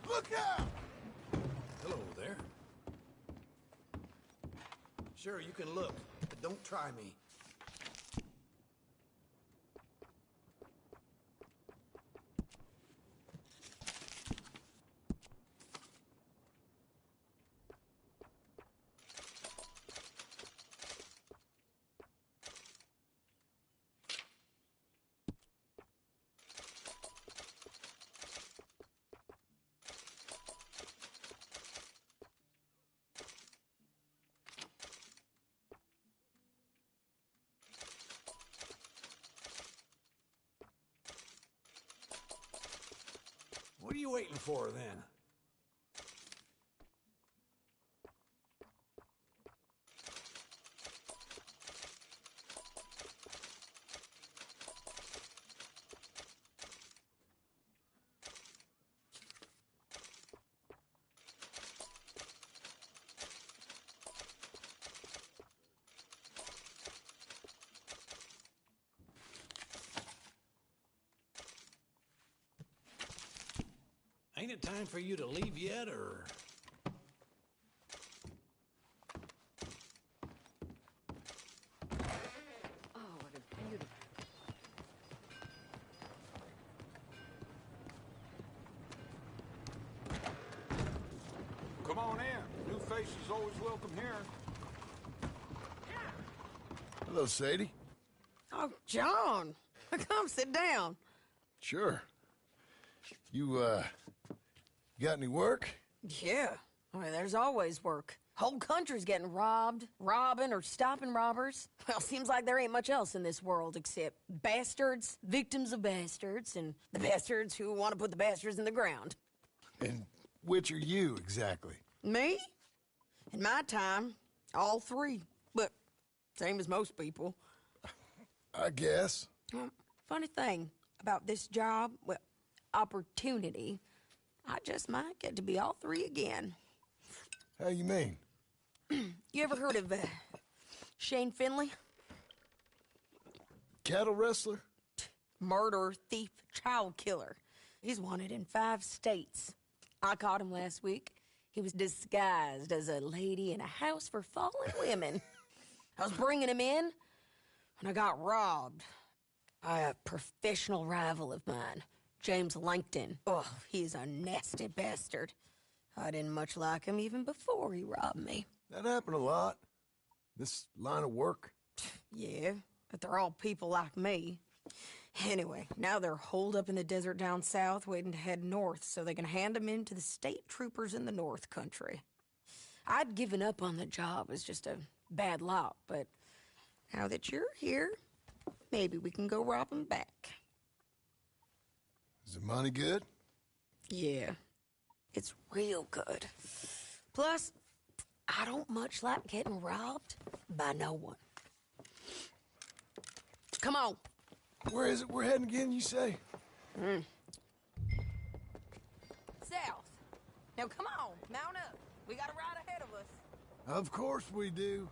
Look out! Hello there. Sure, you can look, but don't try me. What are you waiting for, then? Ain't it time for you to leave yet, or...? Oh, what a beautiful... Come on in. New faces always welcome here. Hello, Sadie. Oh, John. Come sit down. Sure. You got any work? Yeah. I mean, there's always work. Whole country's getting robbed, robbing, or stopping robbers. Well, seems like there ain't much else in this world except bastards, victims of bastards, and the bastards who want to put the bastards in the ground. And which are you, exactly? Me? In my time, all three. But same as most people. I guess. Funny thing about this job, well, opportunity, I just might get to be all three again. How you mean? You ever heard of Shane Finley? Cattle wrestler? Murderer, thief, child killer. He's wanted in 5 states. I caught him last week. He was disguised as a lady in a house for fallen women. I was bringing him in, and I got robbed by a professional rival of mine, James Langton. Oh, he's a nasty bastard. I didn't much like him even before he robbed me. That happened a lot. This line of work. Yeah, but they're all people like me. Anyway, now they're holed up in the desert down south waiting to head north so they can hand them in to the state troopers in the north country. I'd given up on the job as just a bad lot, but now that you're here, maybe we can go rob them back. Is the money good? Yeah, it's real good. Plus, I don't much like getting robbed by no one. Come on. Where is it we're heading again, you say? South. Now come on, mount up. We got a ride ahead of us. Of course we do.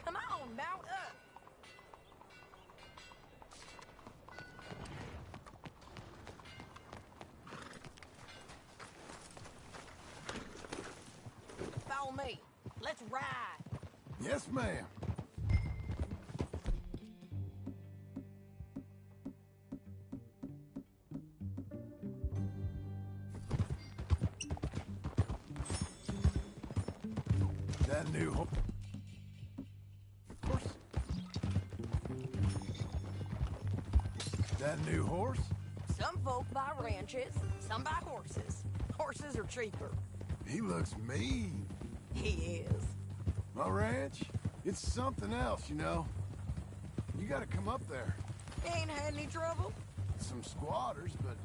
Come on, mount up. Follow me. Let's ride. Yes, ma'am. That new horse. That new horse? Some folk buy ranches, some buy horses. Horses are cheaper. He looks mean. He is. My ranch? It's something else, you know. You gotta come up there. Ain't had any trouble? Some squatters, but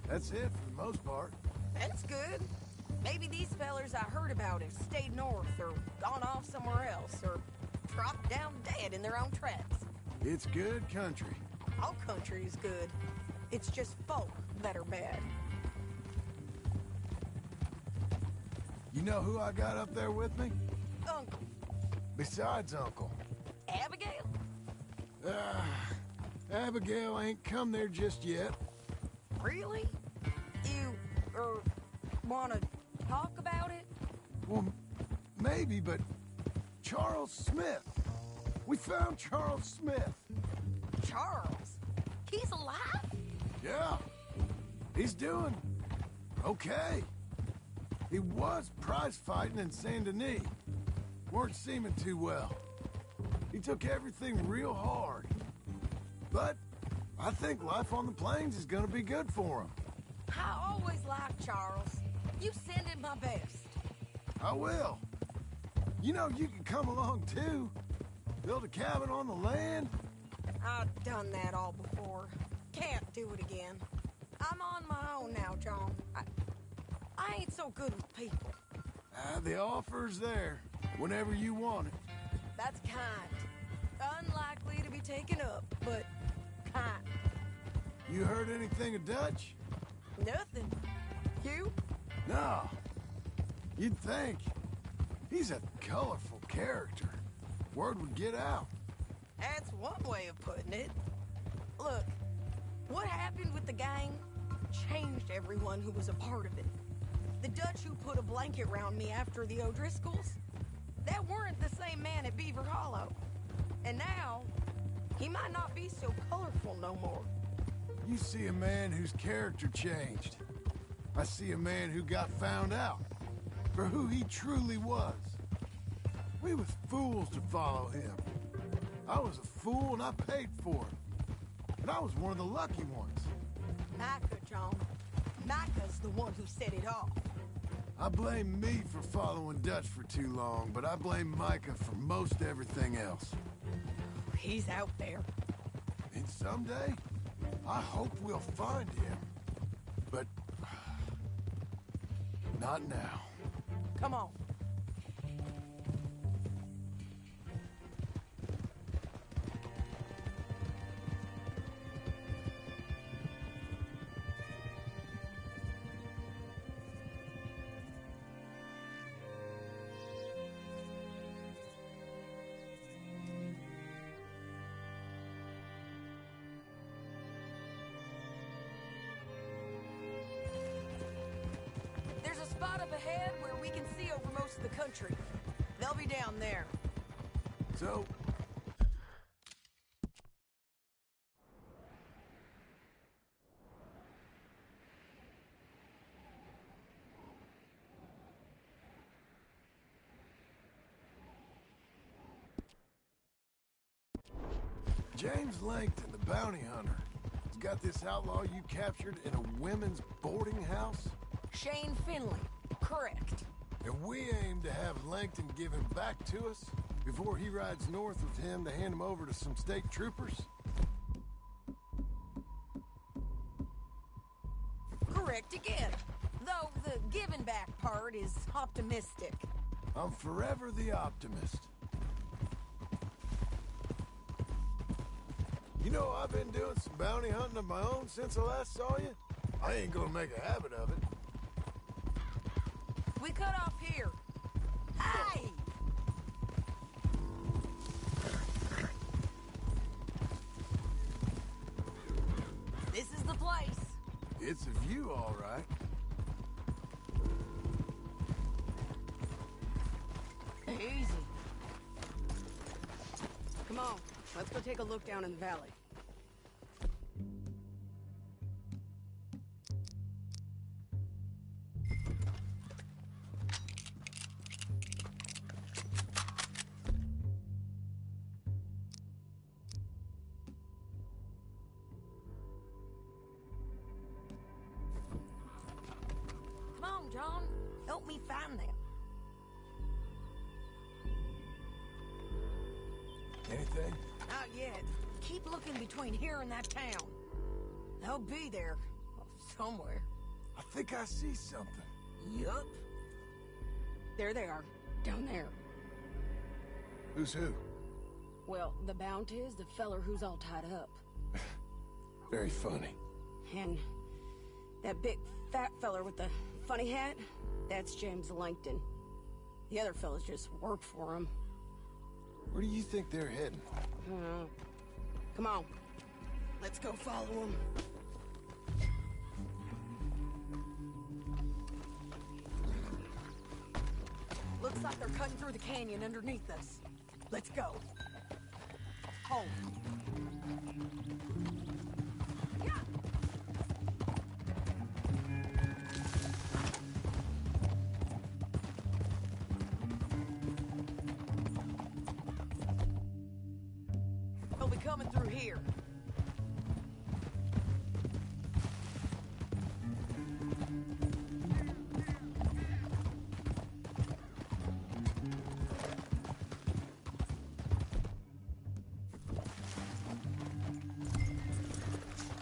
that's it for the most part. That's good. Maybe these fellers I heard about have stayed north or gone off somewhere else or dropped down dead in their own tracks. It's good country. All country is good. It's just folk that are bad. You know who I got up there with me? Uncle. Besides Uncle. Abigail? Abigail ain't come there just yet. Really? You, wanna talk about it? Well, maybe, but Charles Smith. We found Charles Smith. Charles? He's alive? Yeah. He's doing okay. He was prize fighting in Saint Denis. Weren't seeming too well. He took everything real hard. But I think life on the plains is gonna be good for him. I always liked Charles. You send him my best. I will. You know, you can come along too. Build a cabin on the land. I've done that all before. Can't do it again. I'm on my own now, John. I ain't so good with people. The offer's there, whenever you want it. That's kind. Unlikely to be taken up, but kind. You heard anything of Dutch? Nothing. You? No. You'd think. He's a colorful character. Word would get out. That's one way of putting it. Look, what happened with the gang changed everyone who was a part of it. The Dutch who put a blanket round me after the O'Driscolls, that weren't the same man at Beaver Hollow. And now, he might not be so colorful no more. You see a man whose character changed. I see a man who got found out for who he truly was. We was fools to follow him. I was a fool and I paid for it. And I was one of the lucky ones. Micah, John. Micah's the one who set it off. I blame me for following Dutch for too long, but I blame Micah for most everything else. He's out there. And someday, I hope we'll find him. But not now. Come on. There's a spot up ahead where we can see over most of the country. They'll be down there. So, James Langton, the bounty hunter, has got this outlaw you captured in a women's boarding house? Shane Finley. Correct. And we aim to have Langton give him back to us before he rides north with him to hand him over to some state troopers? Correct again. Though the giving back part is optimistic. I'm forever the optimist. You know, I've been doing some bounty hunting of my own since I last saw you. I ain't gonna make a habit of it. We cut off here. Hey! This is the place. It's a view, all right. Easy. Come on, let's go take a look down in the valley. Come on, John. Help me find them. Anything? Not yet. Keep looking between here and that town. They'll be there. Somewhere. I think I see something. Yup. There they are. Down there. Who's who? Well, the Bounty is the feller who's all tied up. Very funny. And that big fat feller with the funny hat, that's James Langton. The other fellas just work for him. Where do you think they're heading? Come on. Let's go follow them. Looks like they're cutting through the canyon underneath us. Let's go. Home. Yeah. They'll be coming through here.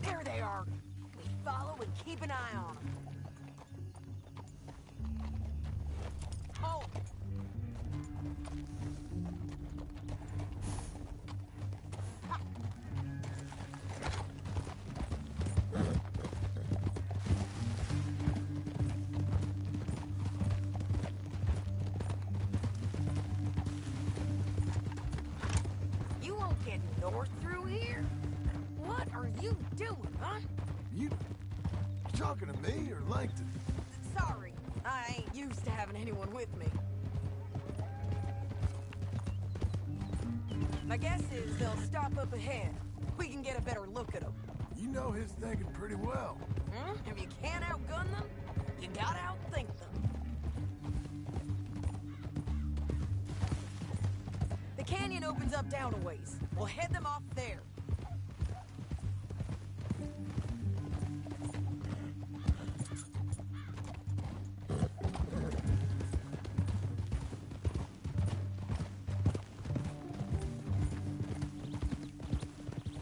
There they are. We follow and keep an eye on them. Oh. Ha. North through here? What are you doing, huh? You talking to me or Langton? Sorry, I ain't used to having anyone with me. My guess is they'll stop up ahead. We can get a better look at them. You know his thinking pretty well. If you can't outgun them, you gotta outthink them. The canyon opens up down a ways. We'll head them off there.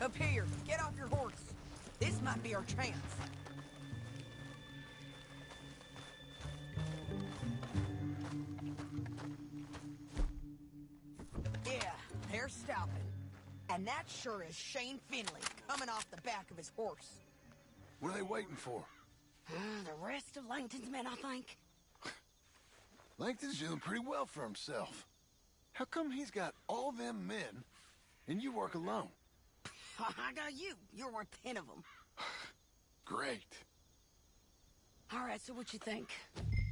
Up here, get off your horse. This might be our chance. Yeah, they're stopping. And that sure is Shane Finley coming off the back of his horse. What are they waiting for? The rest of Langton's men, I think. Langton's doing pretty well for himself. How come he's got all them men and you work alone? I got you. You're worth 10 of them. Great. All right, so what you think?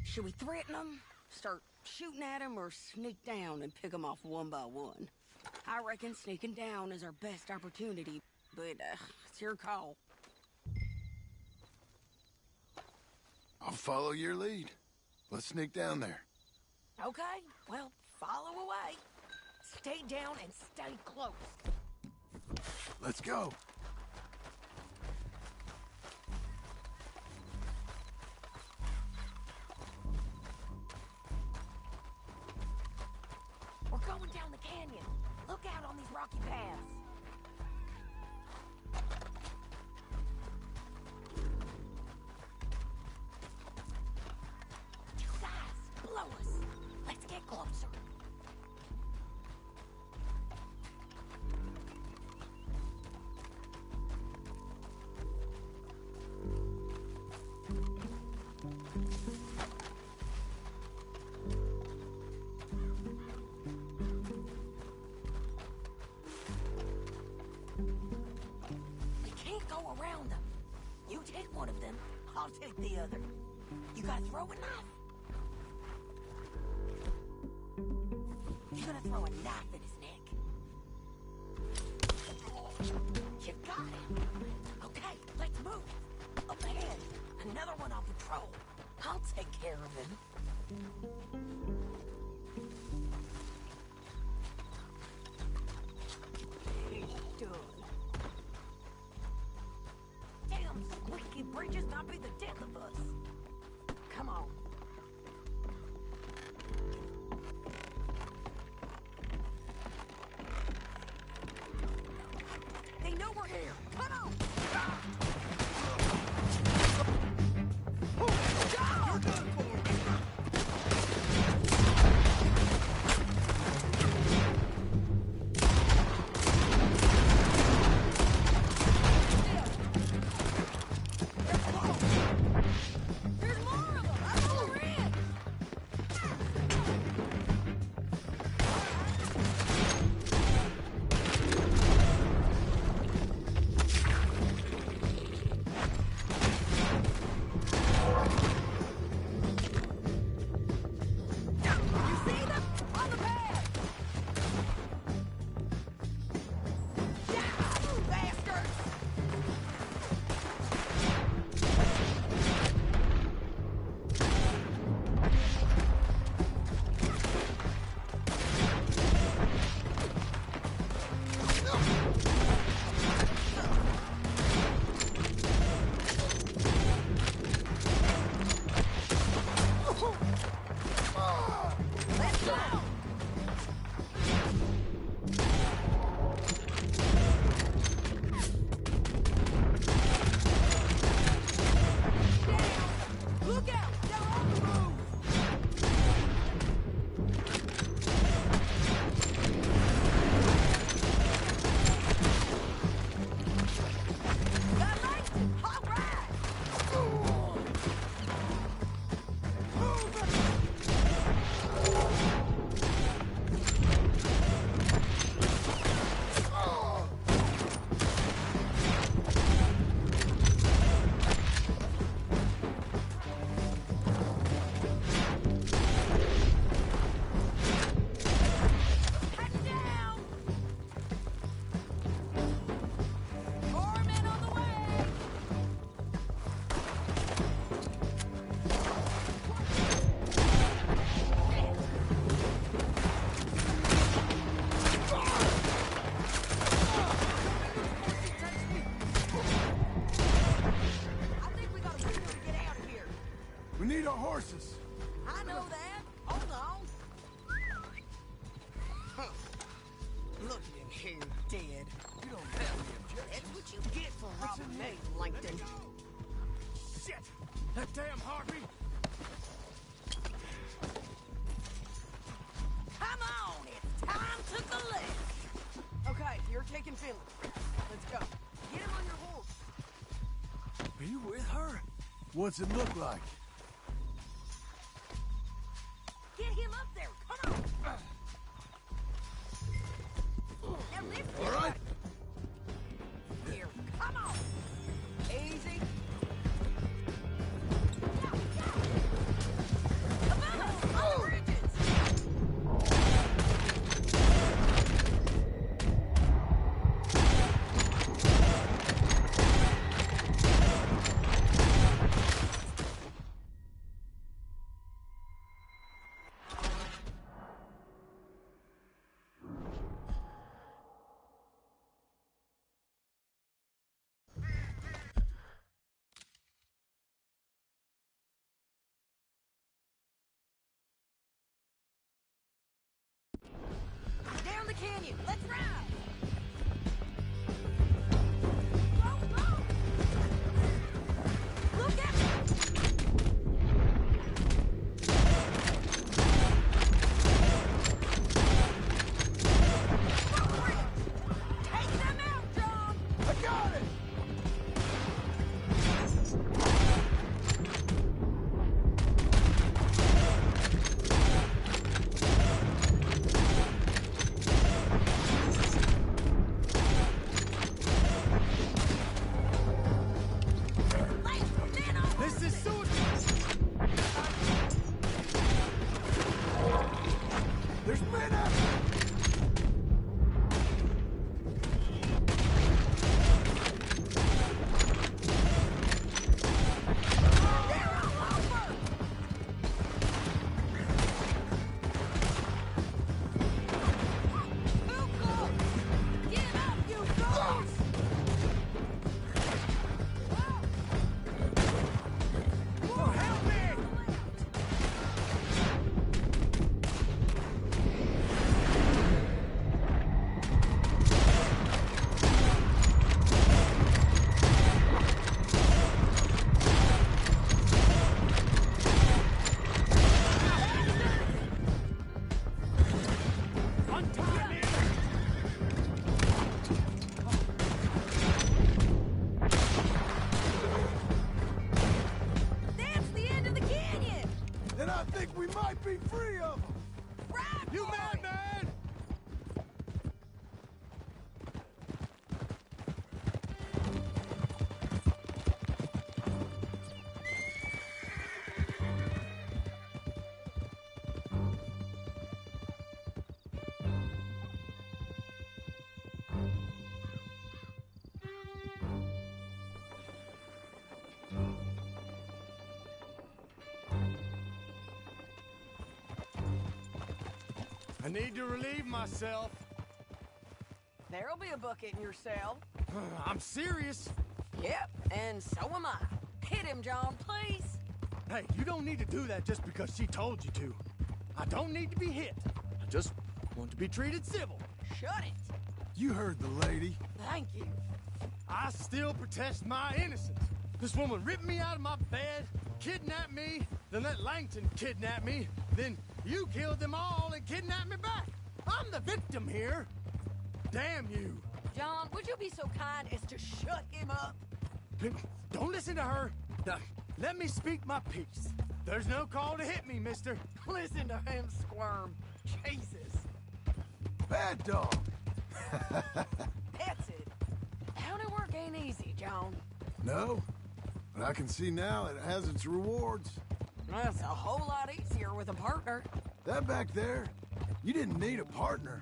Should we threaten them, start shooting at them, or sneak down and pick them off one by one? I reckon sneaking down is our best opportunity, but it's your call. I'll follow your lead. Let's sneak down there. Okay, well, follow away. Stay down and stay close. Let's go. We're going down the canyon. Look out on these rocky paths. You guys, blow us. Let's get closer. Around them. You take one of them, I'll take the other. You gotta throw a knife. You're gonna throw a knife in his neck. You got him. Okay, let's move. Up ahead, another one on patrol. I'll take care of him. He's done. Damn, squeaky bridges not be the death of us. Come on. They know we're here. Come on. You're done for. horses. I know that. Hold on. Huh. Look at him here, dead. You don't have any objections. That's what you get for robbing me, Langton. Shit! That damn Harvey! Come on, it's time to collect. Okay, you're taking Finley. Let's go. Get him on your horse. Are you with her? What's it look like? Get him up there. Come on. Now lift him. All right. Here, come on. Easy. Above us, on the bridges. Down the canyon. Let's ride. Go, go. Look out. Take them out, John. I got it! This is suicide! There's men after me! Get up, you fools! Oh, help me! Untie me! That's the end of the canyon! Then I think we might be free of them! Right, You boy. madman! I need to relieve myself. There'll be a bucket in your cell. I'm serious. Yep, and so am I. Hit him, John, please. Hey, you don't need to do that just because she told you to. I don't need to be hit. I just want to be treated civil. Shut it. You heard the lady. Thank you. I still protest my innocence. This woman ripped me out of my bed, kidnapped me, then let Langton kidnap me, then you killed them all and kidnapped me back. I'm the victim here. Damn you. John, would you be so kind as to shut him up? Don't listen to her. Let me speak my piece. There's no call to hit me, mister. Listen to him squirm. Jesus. Bad dog. That's it. County work ain't easy, John. No, but I can see now it has its rewards. That's a whole lot easier with a partner. That back there, you didn't need a partner.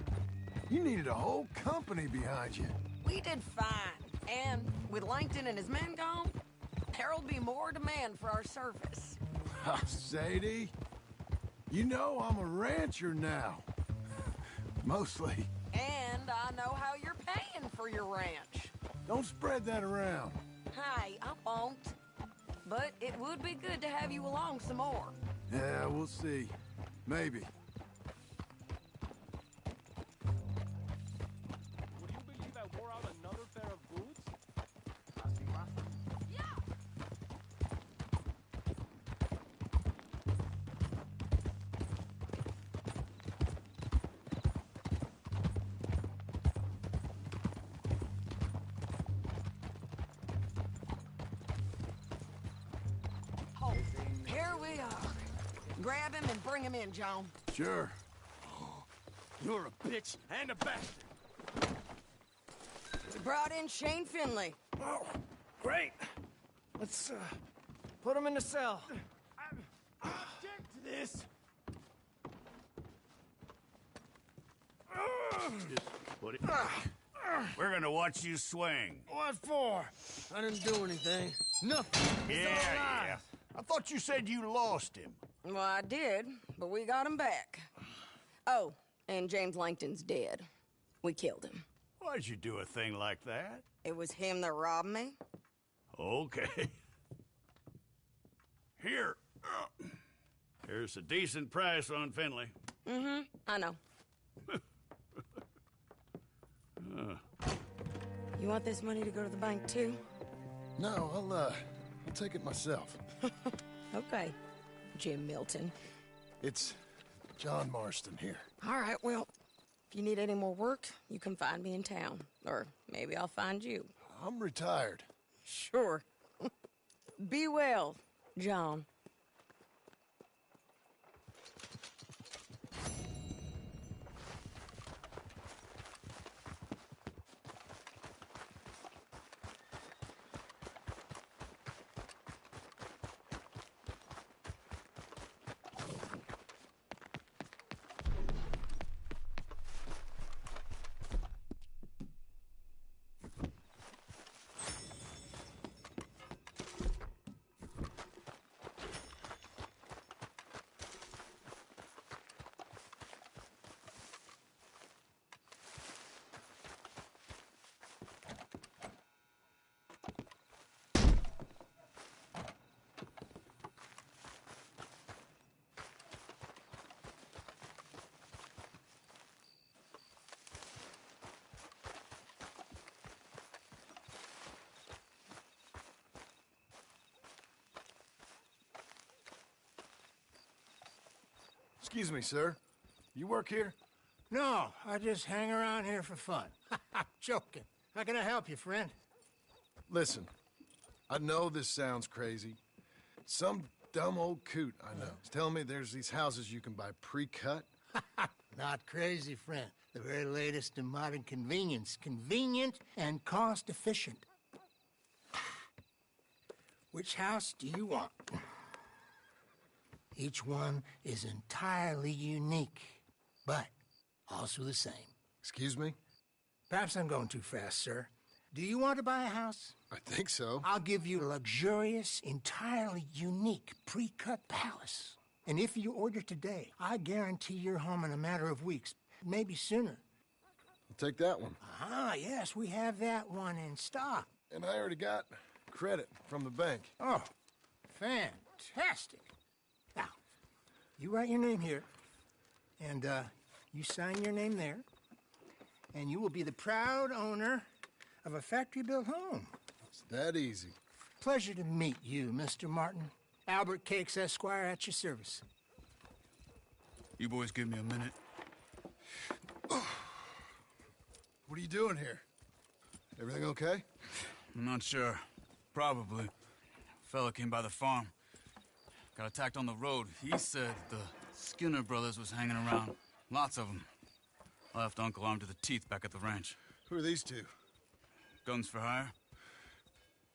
You needed a whole company behind you. We did fine. And with Langton and his men gone, there'll be more demand for our service. Sadie, you know I'm a rancher now. Mostly. And I know how you're paying for your ranch. Don't spread that around. Hey, I won't. But it would be good to have you along some more. Yeah, we'll see. Maybe. Would you believe I wore out another pair of boots? Así pasa. Oh, here we are. Grab him and bring him in, John. Sure. You're a bitch and a bastard. We brought in Shane Finley. Oh, great. Let's put him in the cell. I object to this. We're gonna watch you swing. What for? I didn't do anything. Nothing. It's all lies. I thought you said you lost him. Well, I did, but we got him back. Oh, and James Langton's dead. We killed him. Why'd you do a thing like that? It was him that robbed me. Okay. Here. Here's a decent price on Finley. Mm-hmm, I know. You want this money to go to the bank, too? No, I'll take it myself. Okay, Jim Milton. It's John Marston here. All right, well, if you need any more work, you can find me in town. Or maybe I'll find you. I'm retired. Sure. Be well, John. Excuse me, sir. You work here? No, I just hang around here for fun. Joking. How can I help you, friend? Listen, I know this sounds crazy. Some dumb old coot I know is telling me there's these houses you can buy pre-cut. Not crazy, friend. The very latest in modern convenience. Convenient and cost-efficient. Which house do you want? Each one is entirely unique, but also the same. Excuse me? Perhaps I'm going too fast, sir. Do you want to buy a house? I think so. I'll give you a luxurious, entirely unique pre-cut palace. And if you order today, I guarantee you're home in a matter of weeks, maybe sooner. I'll take that one. Ah, yes, we have that one in stock. And I already got credit from the bank. Oh, fantastic. Now, you write your name here, and you sign your name there, and you will be the proud owner of a factory-built home. It's that easy. Pleasure to meet you, Mr. Martin. Albert Cakes, Esquire, at your service. You boys give me a minute. What are you doing here? Everything okay? I'm not sure. Probably. Fella came by the farm. Got attacked on the road. He said the Skinner brothers was hanging around. Lots of them. I left Uncle armed to the teeth back at the ranch. Who are these two? Guns for hire.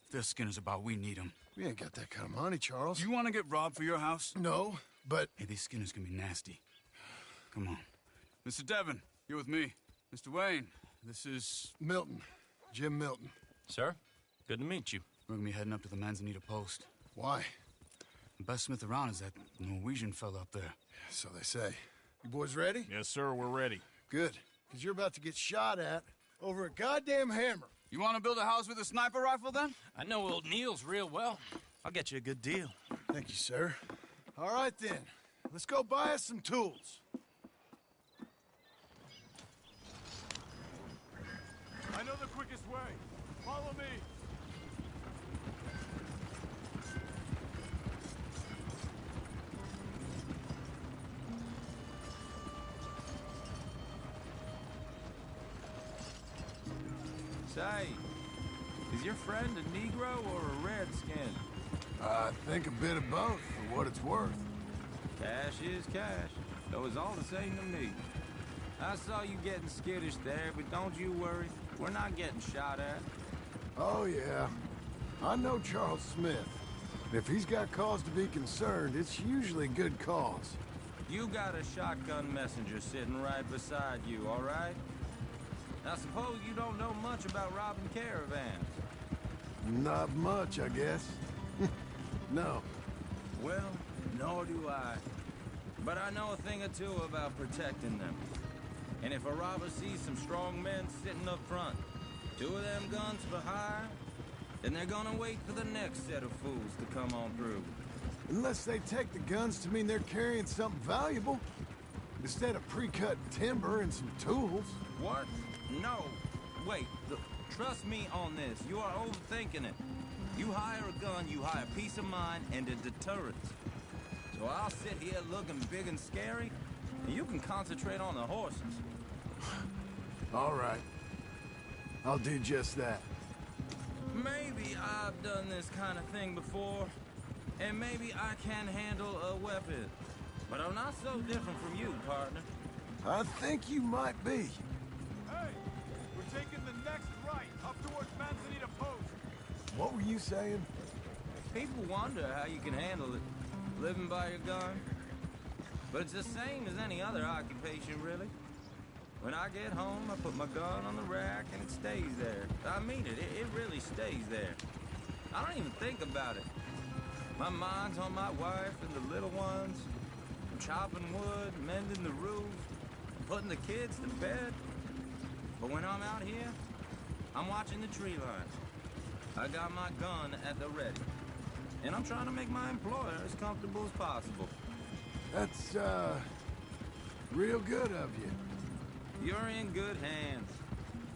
If they're Skinner's about, we need them. We ain't got that kind of money, Charles. You want to get robbed for your house? No, but... Hey, these Skinners can be nasty. Come on. Mr. Devon, you're with me. Mr. Wayne, this is... Milton. Jim Milton. Sir, good to meet you. We're gonna be heading up to the Manzanita Post. Why? The best smith around is that Norwegian fella up there. So they say. You boys ready? Yes, sir, we're ready. Good. Because you're about to get shot at over a goddamn hammer. You want to build a house with a sniper rifle, then? I know old Neil's real well. I'll get you a good deal. Thank you, sir. All right, then. Let's go buy us some tools. I know the quickest way. Follow me. Say, is your friend a Negro or a Redskin? I think a bit of both, for what it's worth. Cash is cash, though it's all the same to me. I saw you getting skittish there, but don't you worry. We're not getting shot at. Oh, yeah. I know Charles Smith. If he's got cause to be concerned, it's usually good cause. You got a shotgun messenger sitting right beside you, all right? Now, suppose you don't know much about robbing caravans. Not much, I guess. No. Well, nor do I. But I know a thing or two about protecting them. And if a robber sees some strong men sitting up front, 2 of them guns for hire, then they're gonna wait for the next set of fools to come on through. Unless they take the guns to mean they're carrying something valuable. Instead of pre-cut timber and some tools. What? No. Wait, look, trust me on this. You are overthinking it. You hire a gun, you hire peace of mind and a deterrent. So I'll sit here looking big and scary, and you can concentrate on the horses. All right. I'll do just that. Maybe I've done this kind of thing before, and maybe I can handle a weapon. But I'm not so different from you, partner. I think you might be. Hey, we're taking the next right, up towards Manzanita Post. What were you saying? People wonder how you can handle it, living by your gun. But it's the same as any other occupation, really. When I get home, I put my gun on the rack and it stays there. I mean it, it really stays there. I don't even think about it. My mind's on my wife and the little ones. I'm chopping wood, mending the roof, putting the kids to bed. But when I'm out here, I'm watching the tree lines. I got my gun at the ready. And I'm trying to make my employer as comfortable as possible. That's, real good of you. You're in good hands.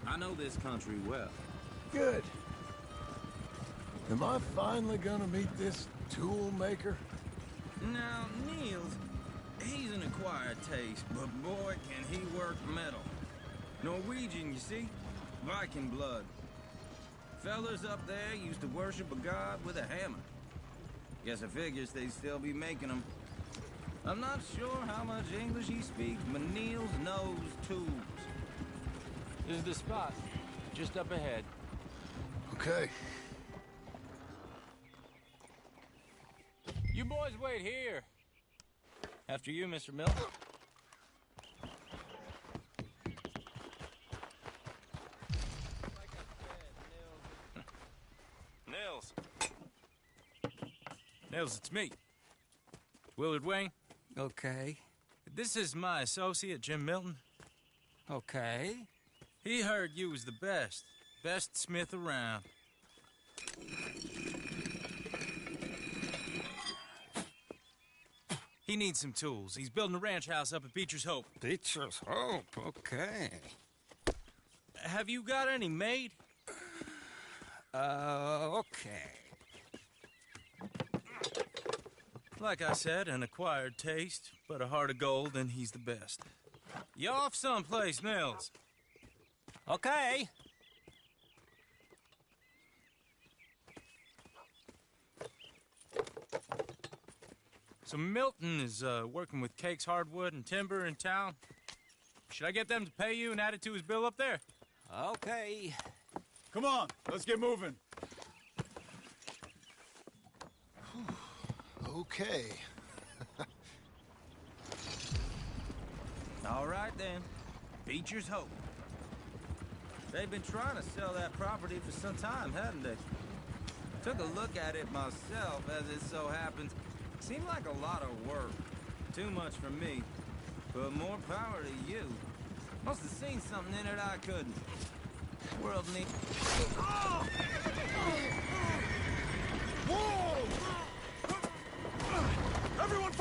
I know this country well. Good. Am I finally gonna meet this tool maker? Now, Niels, he's an acquired taste, but boy, can he work metal. Norwegian, you see? Viking blood. Fellas up there used to worship a god with a hammer. Guess I figures they'd still be making them. I'm not sure how much English he speaks, but Niels knows tools. This is the spot, just up ahead. Okay. You boys wait here. After you, Mr. Milton. Nils, it's me. Willard Wayne. Okay. This is my associate, Jim Milton. Okay. He heard you was the best smith around. He needs some tools. He's building a ranch house up at Beecher's Hope. Beecher's Hope, okay. Have you got any made? Okay. Like I said, an acquired taste, but a heart of gold, and he's the best. You off someplace, Nils? Okay. So Milton is working with Cake's Hardwood and Timber in town. Should I get them to pay you and add it to his bill up there? Okay. Come on, let's get moving. Okay. All right, then. Beecher's Hope. They've been trying to sell that property for some time, hadn't they? Took a look at it myself, as it so happens. Seemed like a lot of work. Too much for me. But more power to you. Must have seen something in it I couldn't. World needs... Oh! Whoa! Everyone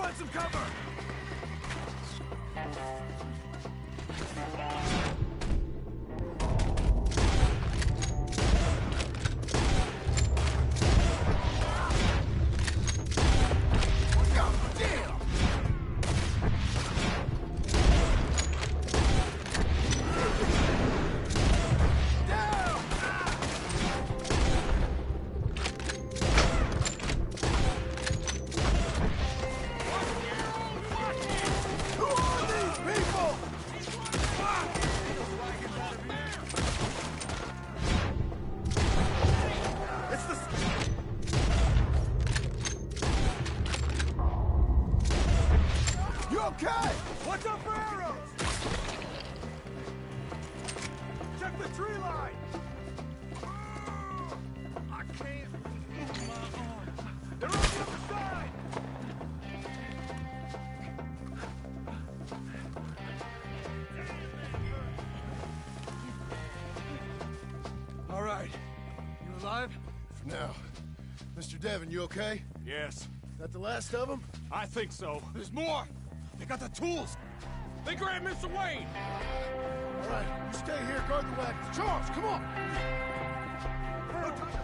okay? Watch out for arrows! Check the tree line! I can't move my arm. They're on the other side! All right. You alive? For now. Mr. Devon, you okay? Yes. That the last of them? I think so. There's more! They got the tools! They grabbed Mr. Wayne! All right, you stay here, guard the wagons. Charles, come on!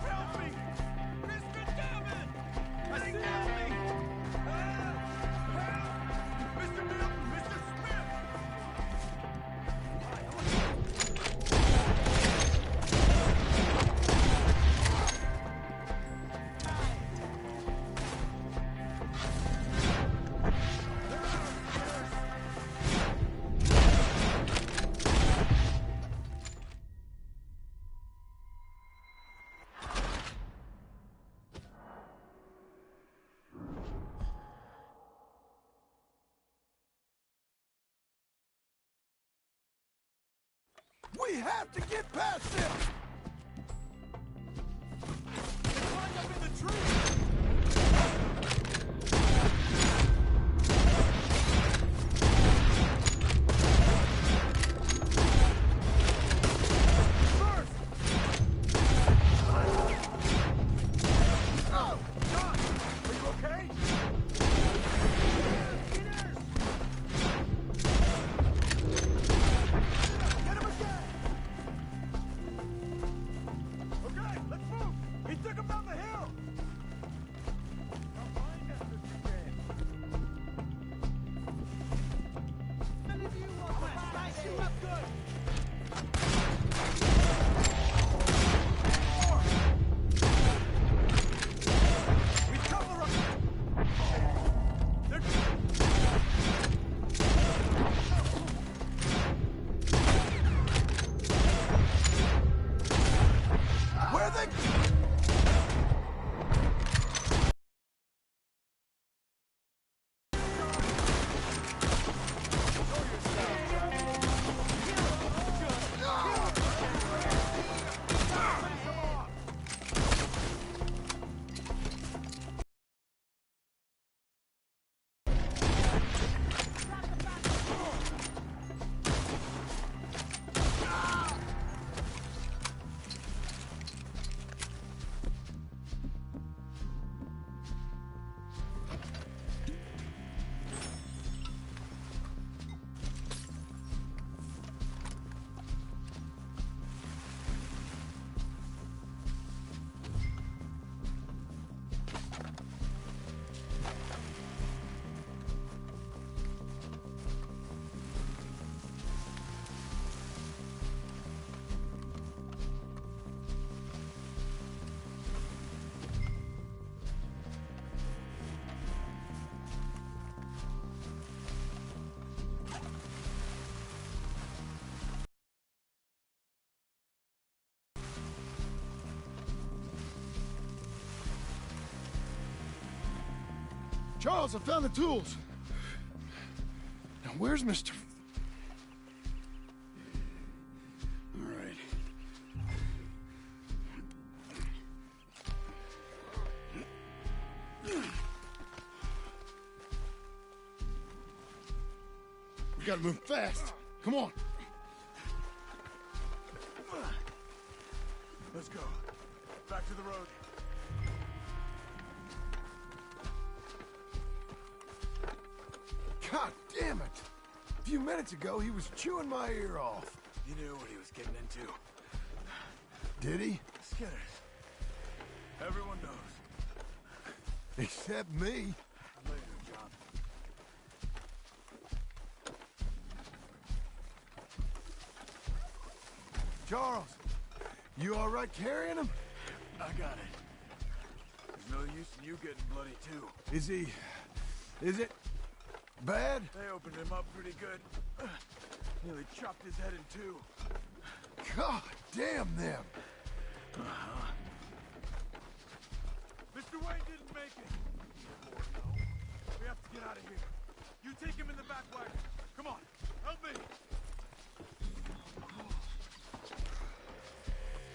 Help me! Mr. Devon! I see me! Help! Mr. Milton! Mr. Smith! We have to get past them! They climbed up in the tree! Charles, I found the tools. Now, where's Mr. All right. We gotta move fast. Come on. Let's go. Back to the road. God damn it! A few minutes ago, he was chewing my ear off. He knew what he was getting into. Did he? Skinners. Everyone knows. Except me. Later, John. Charles, you all right carrying him? I got it. There's no use in you getting bloody, too. Is it bad? They opened him up pretty good. Nearly chopped his head in two. God damn them! Mr. Wayne didn't make it. We have to get out of here. You take him in the back wagon. Come on, help me.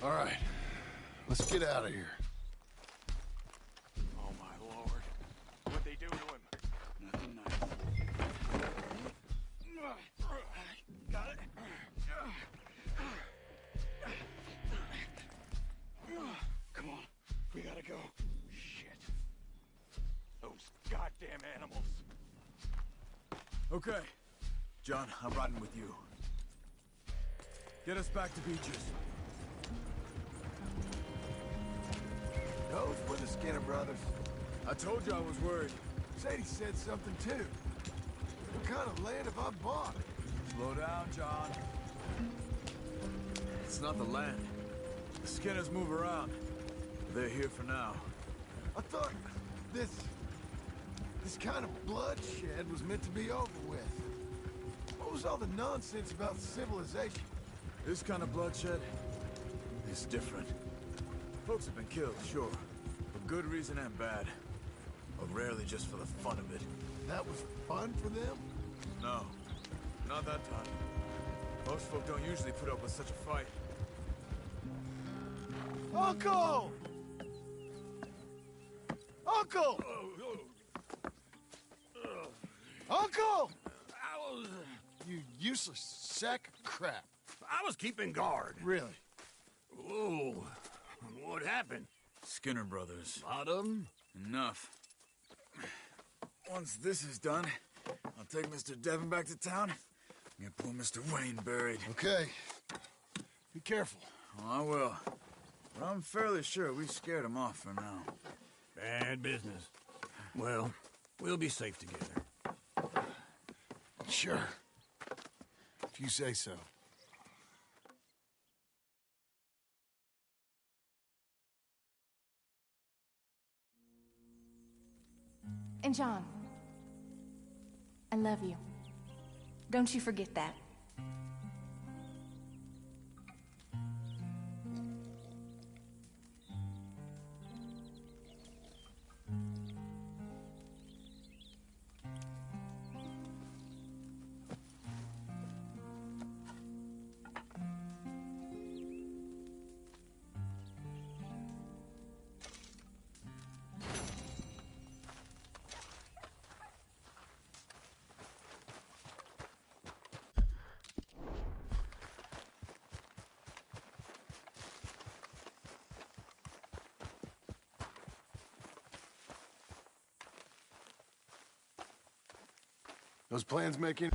All right, let's get out of here. Oh, my lord. What'd they do to him? Nothing nice. Got it? Come on, we gotta go. Shit. Those goddamn animals. Okay. John, I'm riding with you. Get us back to Beaches. Those were the Skinner brothers. I told you I was worried. Sadie said something too. What kind of land have I bought? Slow down, John. It's not the land. The Skinners move around. They're here for now. I thought this kind of bloodshed was meant to be over with. What was all the nonsense about civilization? This kind of bloodshed is different. Folks have been killed, sure. For good reason and bad. But rarely just for the fun of it. That was fun for them? No. Not that time. Most folk don't usually put up with such a fight. Uncle! Uncle! Uncle! You useless sack of crap. I was keeping guard. Really? Whoa. What happened? Skinner brothers. Lot of them? Enough. Once this is done, I'll take Mr. Devon back to town and get poor Mr. Wayne buried. Okay. Be careful. Oh, I will. But I'm fairly sure we scared him off for now. Bad business. Well, we'll be safe together. Sure. If you say so. And John, I love you. Don't you forget that. Those plans making...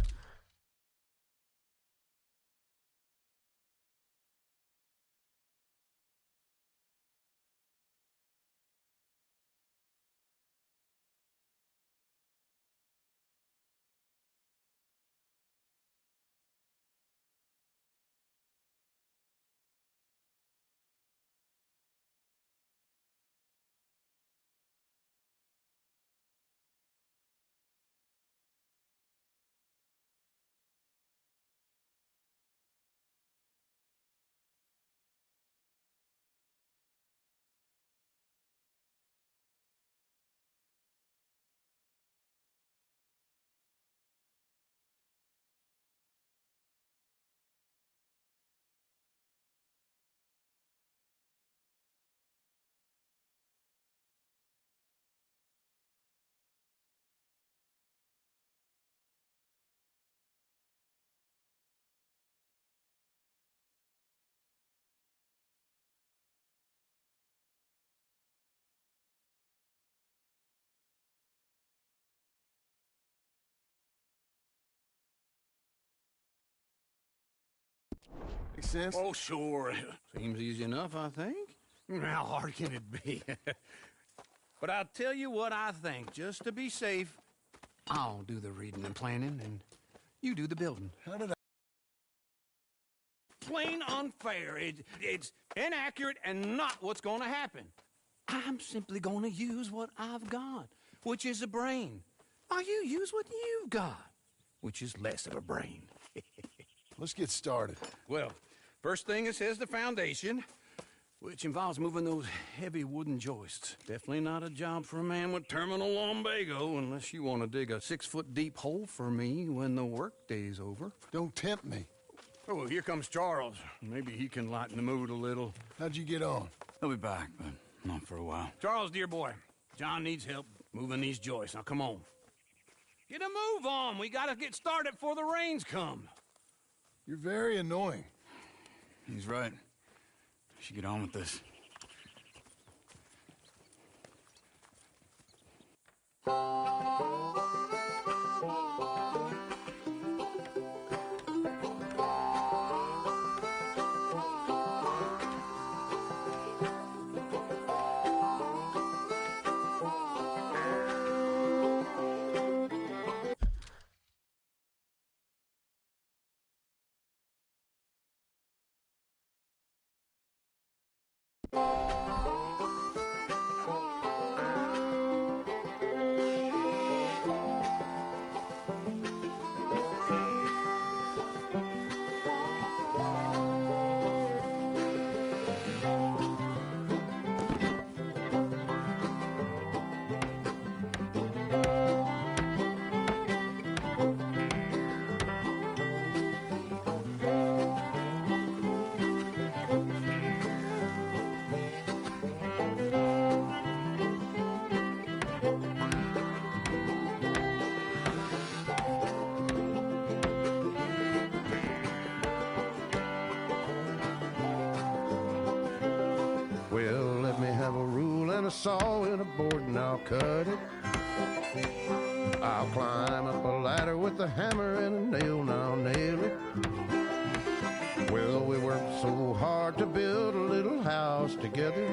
Makes sense? Oh, sure. Seems easy enough, I think. How hard can it be? But I'll tell you what I think. Just to be safe, I'll do the reading and planning, and you do the building. How did I... Plain unfair. It's inaccurate and not what's going to happen. I'm simply going to use what I've got, which is a brain. Now you use what you've got, which is less of a brain. Let's get started. Well, first thing it says the foundation. which involves moving those heavy wooden joists. Definitely not a job for a man with terminal lumbago, unless you want to dig a 6-foot deep hole for me when the workday's over. Don't tempt me. Oh, here comes Charles. Maybe he can lighten the mood a little. How'd you get on? He'll be back, but not for a while. Charles, dear boy, John needs help moving these joists. Now, come on. Get a move on. We gotta get started before the rains come. You're very annoying. He's right. We should get on with this. Well, let me have a rule and a saw and a board and I'll cut it. I'll climb up a ladder with a hammer and a nail and I'll nail it. Well, we worked so hard to build a little house together.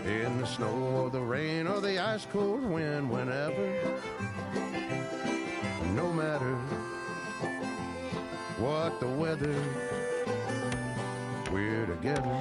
In the snow or the rain or the ice cold wind, whenever. No matter what the weather, we're together.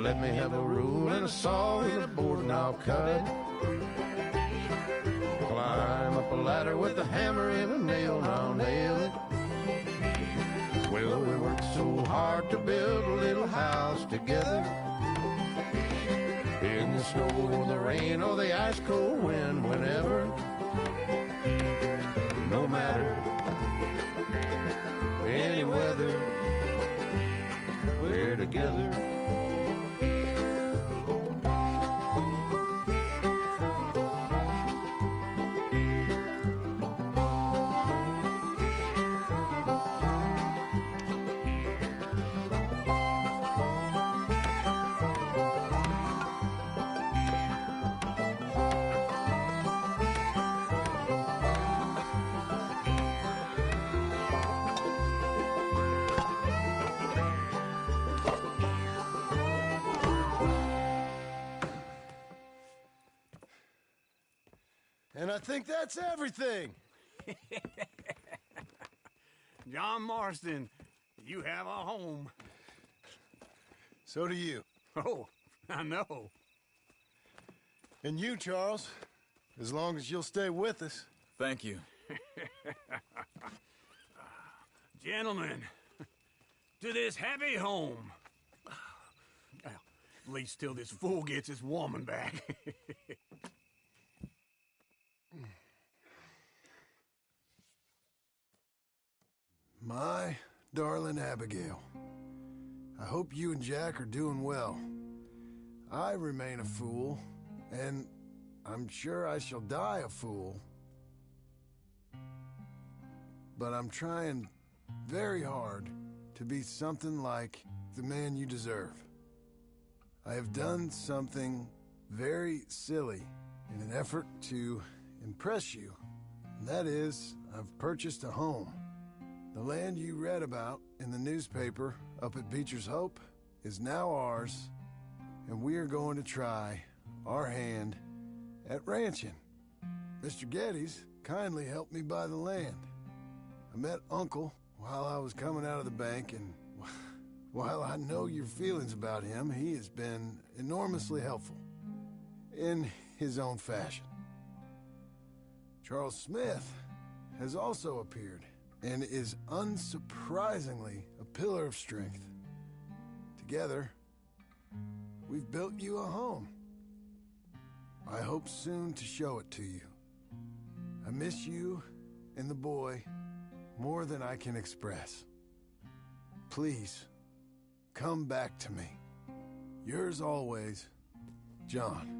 Let me have a rule and a saw and a board and I'll cut it. Climb up a ladder with a hammer and a nail and I'll nail it. Well, we worked so hard to build a little house together. In the snow or the rain or the ice cold wind, whenever. No matter any weather, we're together. And I think that's everything. John Marston, you have a home. So do you. Oh, I know. And you, Charles, as long as you'll stay with us. Thank you. Gentlemen, to this happy home. Well, at least till this fool gets his woman back. My darling Abigail, I hope you and Jack are doing well. I remain a fool, and I'm sure I shall die a fool. But I'm trying very hard to be something like the man you deserve. I have done something very silly in an effort to impress you. And that is, I've purchased a home. The land you read about in the newspaper up at Beecher's Hope is now ours, and we are going to try our hand at ranching. Mr. Geddes kindly helped me buy the land. I met Uncle while I was coming out of the bank, and while I know your feelings about him, he has been enormously helpful in his own fashion. Charles Smith has also appeared and is unsurprisingly a pillar of strength. Together, we've built you a home. I hope soon to show it to you. I miss you and the boy more than I can express. Please, come back to me. Yours always, John.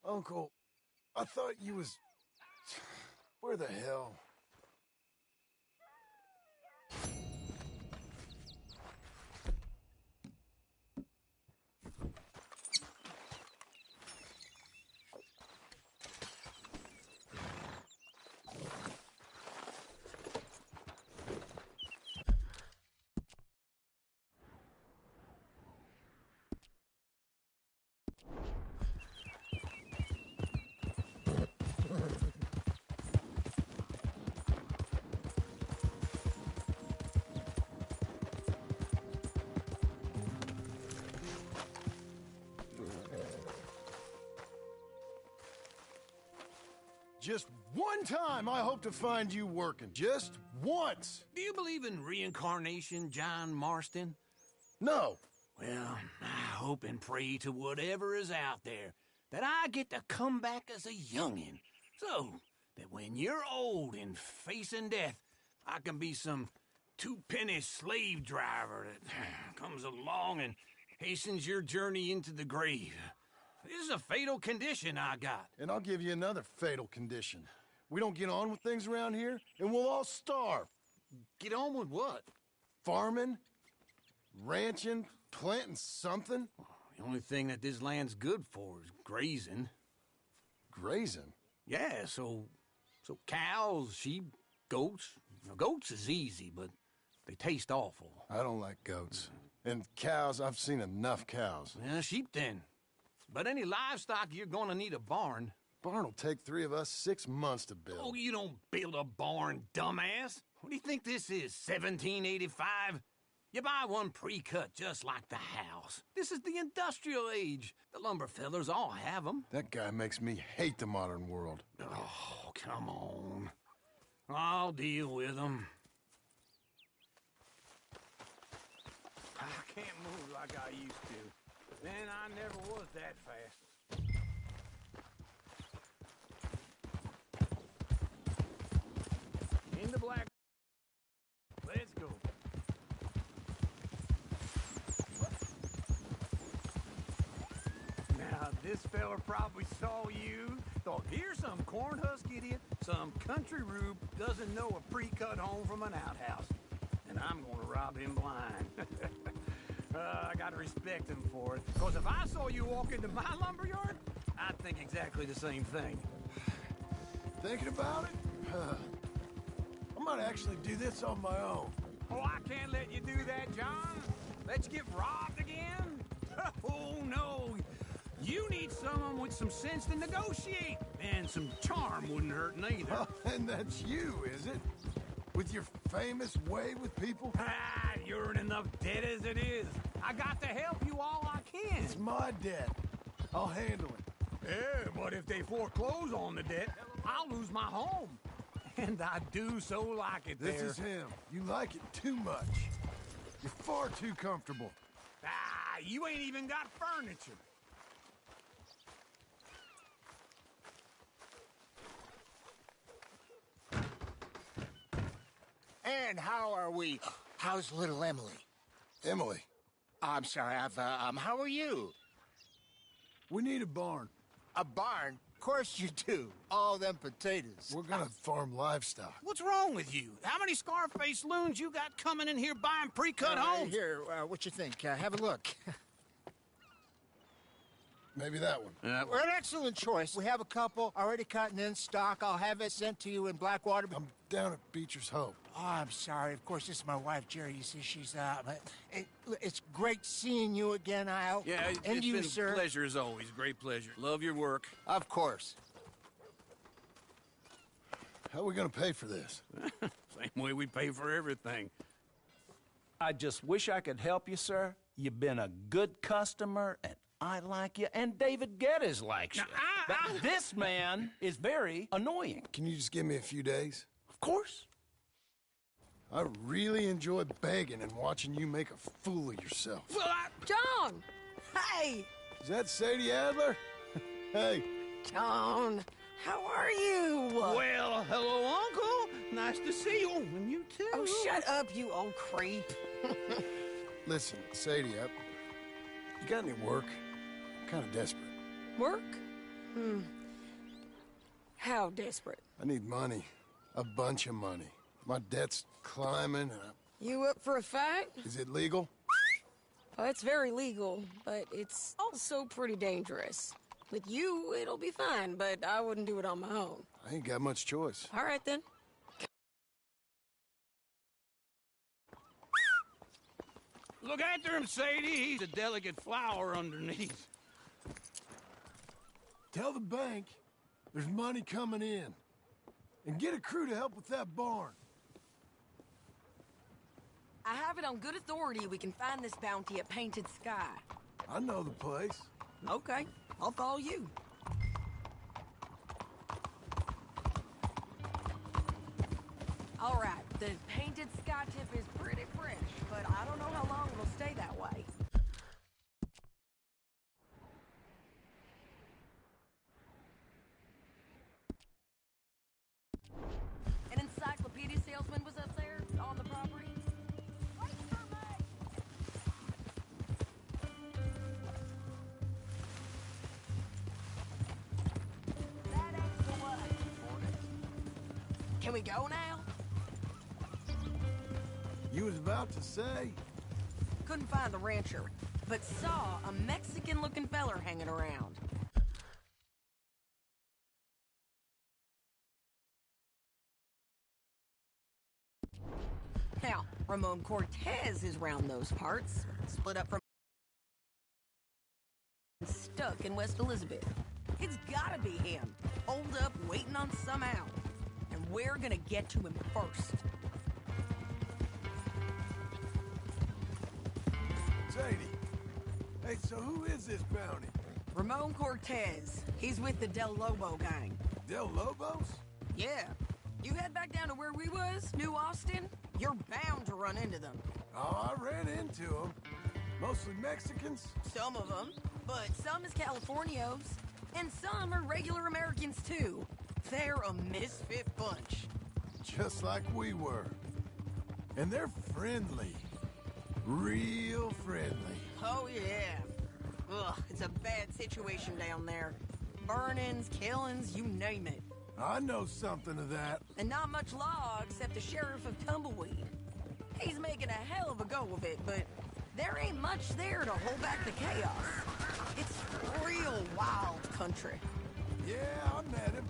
Uncle, I thought you was... Where the hell? Just one time I hope to find you working. Just once. Do you believe in reincarnation, John Marston? No. Well, I hope and pray to whatever is out there that I get to come back as a youngin', so that when you're old and facing death, I can be some two-penny slave driver that comes along and hastens your journey into the grave. This is a fatal condition I got. And I'll give you another fatal condition. We don't get on with things around here, and we'll all starve. Get on with what? Farming, ranching, planting something. The only thing that this land's good for is grazing. Grazing? Yeah, so cows, sheep, goats. Now, goats is easy, but they taste awful. I don't like goats. And cows, I've seen enough cows. Yeah, sheep then. But any livestock, you're gonna need a barn. Barn will take 3 of us 6 months to build. Oh, you don't build a barn, dumbass. What do you think this is, 1785? You buy one pre-cut just like the house. This is the industrial age. The lumber fellers all have them. That guy makes me hate the modern world. Oh, come on. I'll deal with them. I can't move like I used to. Then I never was that fast. In the black. Let's go. Now, this fella probably saw you, thought, here's some corn husk idiot, some country rube doesn't know a pre-cut home from an outhouse. And I'm gonna rob him blind. I gotta respect him for it. Because if I saw you walk into my lumberyard, I'd think exactly the same thing. Thinking about it? I might actually do this on my own. Oh, I can't let you do that, John. Let you get robbed again? Oh, no. You need someone with some sense to negotiate. And some charm wouldn't hurt neither. Oh, and that's you, is it? With your famous way with people? Ah, you're in enough debt as it is. I got to help you all I can. It's my debt. I'll handle it. Yeah, but if they foreclose on the debt, I'll lose my home. And I do so like it This there. is him. You like it too much. You're far too comfortable. Ah, you ain't even got furniture. And how are we? How's little Emily? Emily. I'm sorry, how are you? We need a barn. A barn? Of course you do. All them potatoes. We're gonna farm livestock. What's wrong with you? How many Scarface loons you got coming in here buying pre-cut homes? Here, what you think? Have a look. Maybe that one. We're an excellent choice. We have a couple already cut and in stock. I'll have it sent to you in Blackwater. I'm down at Beecher's Hope. Oh, I'm sorry. Of course, this is my wife, Jerry. You see, she's it's great seeing you again, Al. Yeah, and it's you, been sir. a pleasure as always. Great pleasure. Love your work. Of course. How are we gonna pay for this? Same way we pay for everything. I just wish I could help you, sir. You've been a good customer, and I like you, and David Geddes likes you. But this man is very annoying. Can you just give me a few days? Of course. I really enjoy begging and watching you make a fool of yourself. Well, John! Hey! Is that Sadie Adler? Hey. John, how are you? Well, hello, Uncle. Nice to see you. And you too. Oh, shut up, you old creep. Listen, Sadie, you got any work? I'm kind of desperate. Work? How desperate? I need money. A bunch of money. My debt's climbing. You up for a fight? Is it legal? Oh, it's very legal, but it's also pretty dangerous. With you, it'll be fine, but I wouldn't do it on my own. I ain't got much choice. All right, then. Look after him, Sadie. He's a delicate flower underneath. Tell the bank there's money coming in. And get a crew to help with that barn. I have it on good authority we can find this bounty at Painted Sky. I know the place. Okay, I'll follow you. All right, the Painted Sky tip is pretty fresh, but I don't know how long it'll stay that way. An encyclopedia salesman was up there on the property. Wait for me! That ain't the way. Can we go now? You was about to say? Couldn't find the rancher, but saw a Mexican-looking feller hanging around. Now, Ramon Cortez is round those parts, split up from stuck in West Elizabeth. It's gotta be him, holed up waiting on some out. And we're gonna get to him first. Sadie. Hey, so who is this bounty? Ramon Cortez. He's with the Del Lobo gang. Del Lobos? Yeah. You head back down to where we was, New Austin, you're bound to run into them. Oh, I ran into them. Mostly Mexicans? Some of them, but some is Californios, and some are regular Americans too. They're a misfit bunch. Just like we were. And they're friendly. Real friendly. Oh yeah. Ugh, it's a bad situation down there. Burnings, killings, you name it. I know something of that. And not much law except the sheriff of Tumbleweed. He's making a hell of a go of it, but There ain't much there to hold back the chaos. It's real wild country. Yeah, I met him.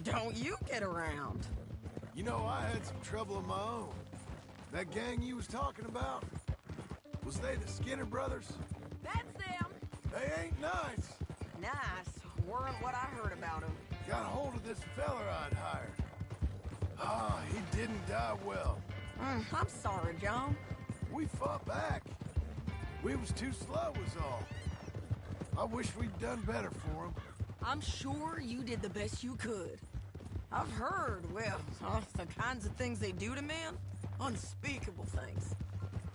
Don't you get around. You know, I had some trouble of my own. That gang you was talking about, was they the Skinner brothers? That's them. They ain't nice. Nice. Weren't what I heard about them. Got a hold of this feller I'd hired. Ah, he didn't die well. I'm sorry, John. We fought back. We was too slow was all. I wish we'd done better for him. I'm sure you did the best you could. I've heard, well, the kinds of things they do to men. Unspeakable things.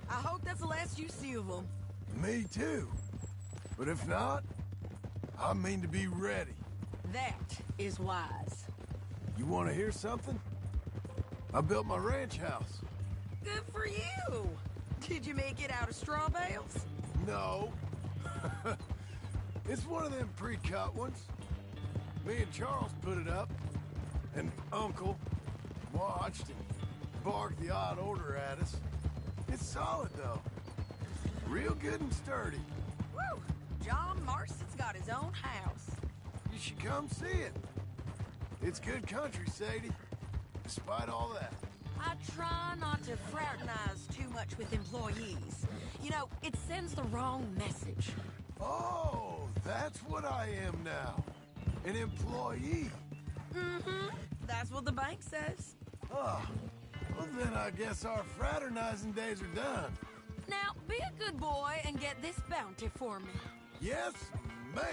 I hope that's the last you see of them. Me too. But if not, I mean to be ready. That is wise. You want to hear something? I built my ranch house. Good for you. Did you make it out of straw bales? No. It's one of them pre-cut ones. Me and Charles put it up, and Uncle watched and barked the odd order at us. It's solid, though. Real good and sturdy. Woo! John Marston's got his own house. You should come see it. It's good country, Sadie. Despite all that. I try not to fraternize too much with employees. You know, it sends the wrong message. Oh, that's what I am now. An employee. Mm-hmm. That's what the bank says. Oh, well then I guess our fraternizing days are done. Now, be a good boy and get this bounty for me. Yes, ma'am.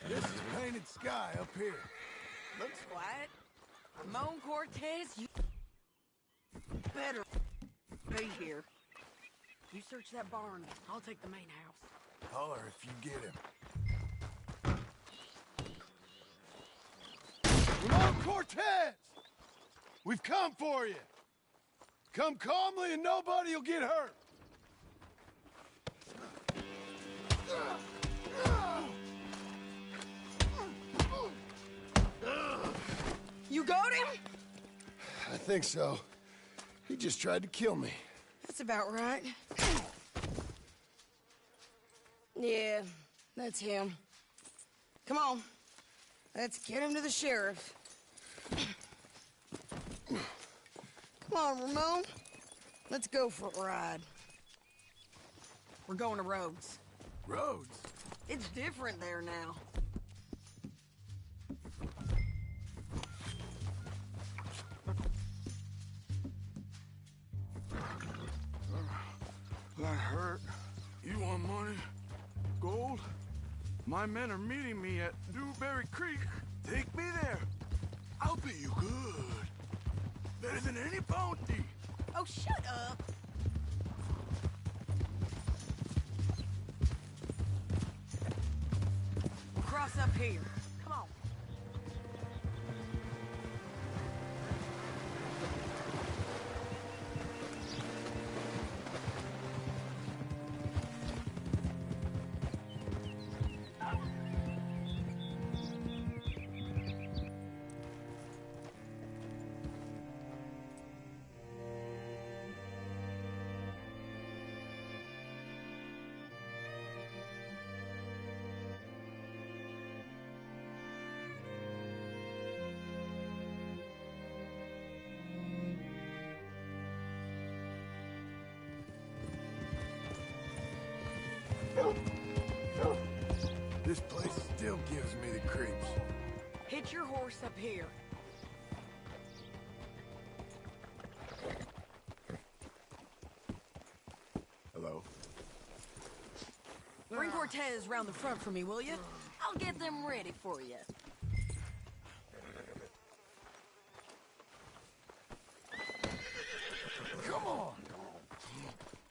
This is painted sky up here. Looks quiet. Ramon Cortez, you better be here. You search that barn. I'll take the main house. Holler if you get him. Ramon Cortez! We've come for you. Come calmly and nobody will get hurt. You got him? I think so. He just tried to kill me. That's about right. Yeah, that's him. Come on. Let's get him to the sheriff. Come on, Ramon. Let's go for a ride. We're going to Rhodes. Rhodes? It's different there now. That hurt. You want money? Gold? My men are meeting me at Dewberry Creek. Take me there. I'll pay you good. Better than any bounty. Oh, shut up. We'll cross up here. Come on. This place still gives me the creeps. Hitch your horse up here. Hello? Bring Cortez round the front for me, will you? I'll get them ready for you. Come on!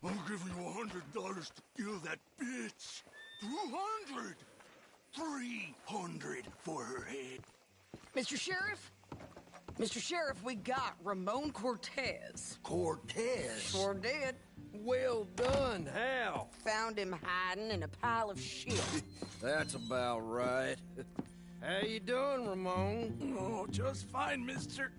I'll give you $100 to kill that bitch. 200! 300 for her head. Mr. Sheriff? Mr. Sheriff, we got Ramon Cortez. Cortez? Sure did. Well done. How? Found him hiding in a pile of shit. That's about right. How you doing, Ramon? Oh, just fine, mister.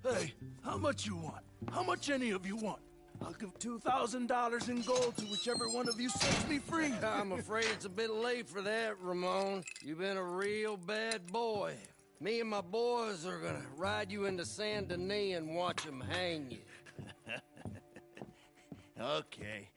Hey, how much you want? How much any of you want? I'll give $2,000 in gold to whichever one of you sets me free. I'm afraid it's a bit late for that, Ramon. You've been a real bad boy. Me and my boys are gonna ride you into Saint Denis and watch them hang you. Okay.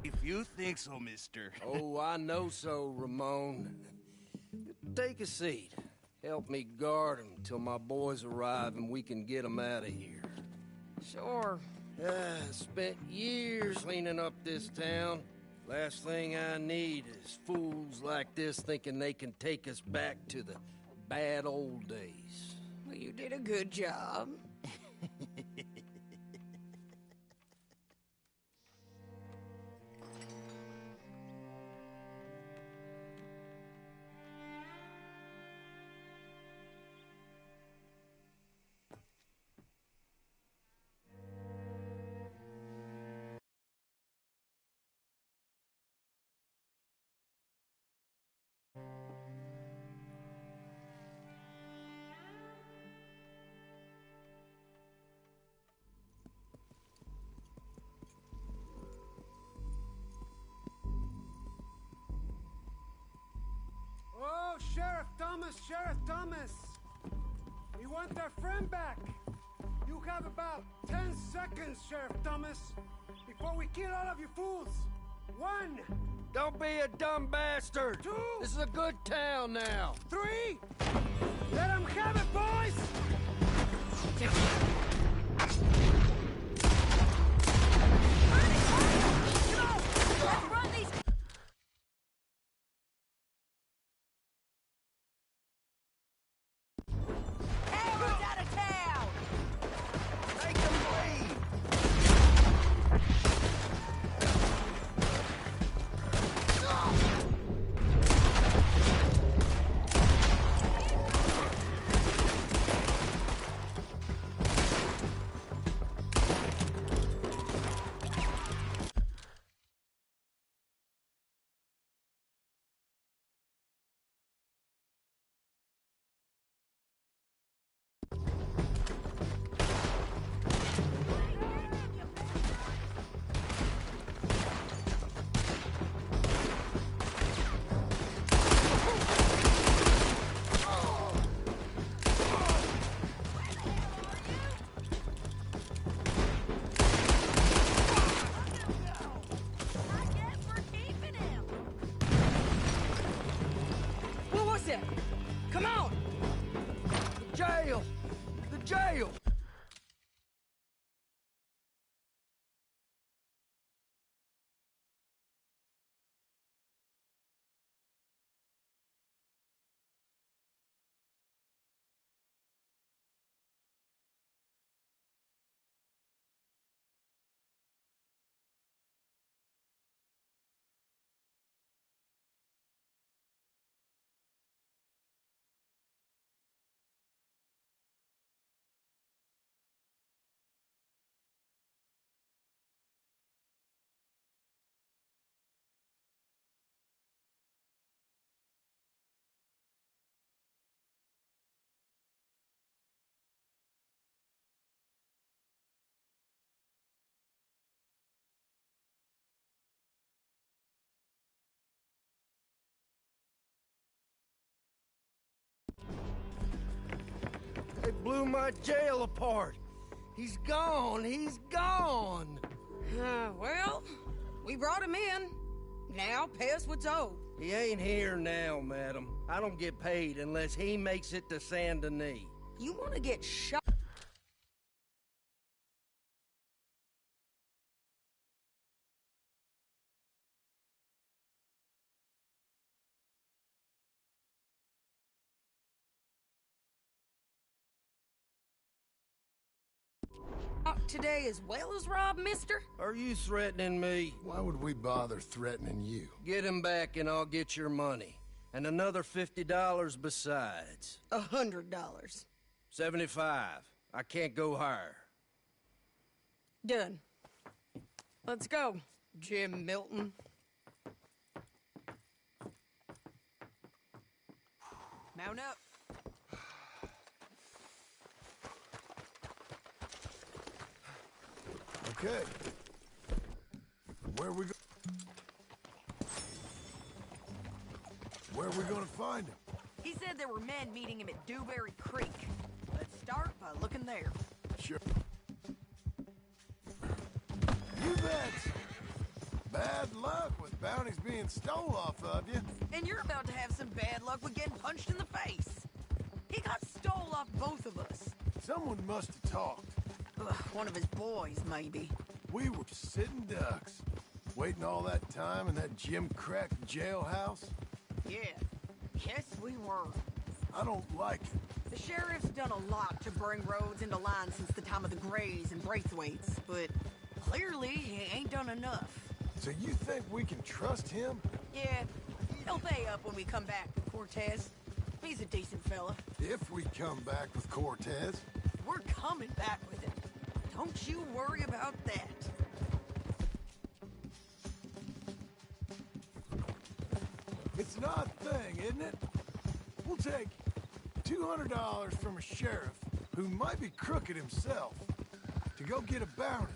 If you think so, mister. Oh, I know so, Ramon. Take a seat. Help me guard them till my boys arrive and we can get them out of here. Sure. Spent years cleaning up this town. Last thing I need is fools like this thinking they can take us back to the bad old days. Well, you did a good job. Oh, Sheriff Thomas! We want our friend back! You have about 10 seconds, Sheriff Thomas, before we kill all of you fools! 1! Don't be a dumb bastard! 2! This is a good town now! 3! Let them have it, boys! Let's run these... Everyone's out of town! Make them bleed! What was it? Come on! The jail! The jail! blew my jail apart. He's gone. He's gone. Well, we brought him in. Now pay us what's owed. He ain't here now, madam. I don't get paid unless he makes it to Saint Denis. You want to get shot? Today as well as Rob, mister? Are you threatening me? Why would we bother threatening you? Get him back and I'll get your money. And another $50 besides. $100. 75. I can't go higher. Done. Let's go, Jim Milton. Mount up. Okay. Where we gonna find him? He said there were men meeting him at Dewberry Creek. Let's start by looking there. Sure. You bet. Bad luck with bounties being stole off of you. And you're about to have some bad luck with getting punched in the face. He got stole off both of us. Someone must have talked. Ugh, one of his boys, maybe. We were sitting ducks, waiting all that time in that Jim Crack jailhouse. Yeah, yes we were. I don't like it. The sheriff's done a lot to bring roads into line since the time of the Grays and Braithwaites, but clearly he ain't done enough. So you think we can trust him? Yeah, he'll pay up when we come back with Cortez. He's a decent fella. If we come back with Cortez. We're coming back with him. Don't you worry about that. It's an odd thing, isn't it? We'll take $200 from a sheriff who might be crooked himself to go get a bounty,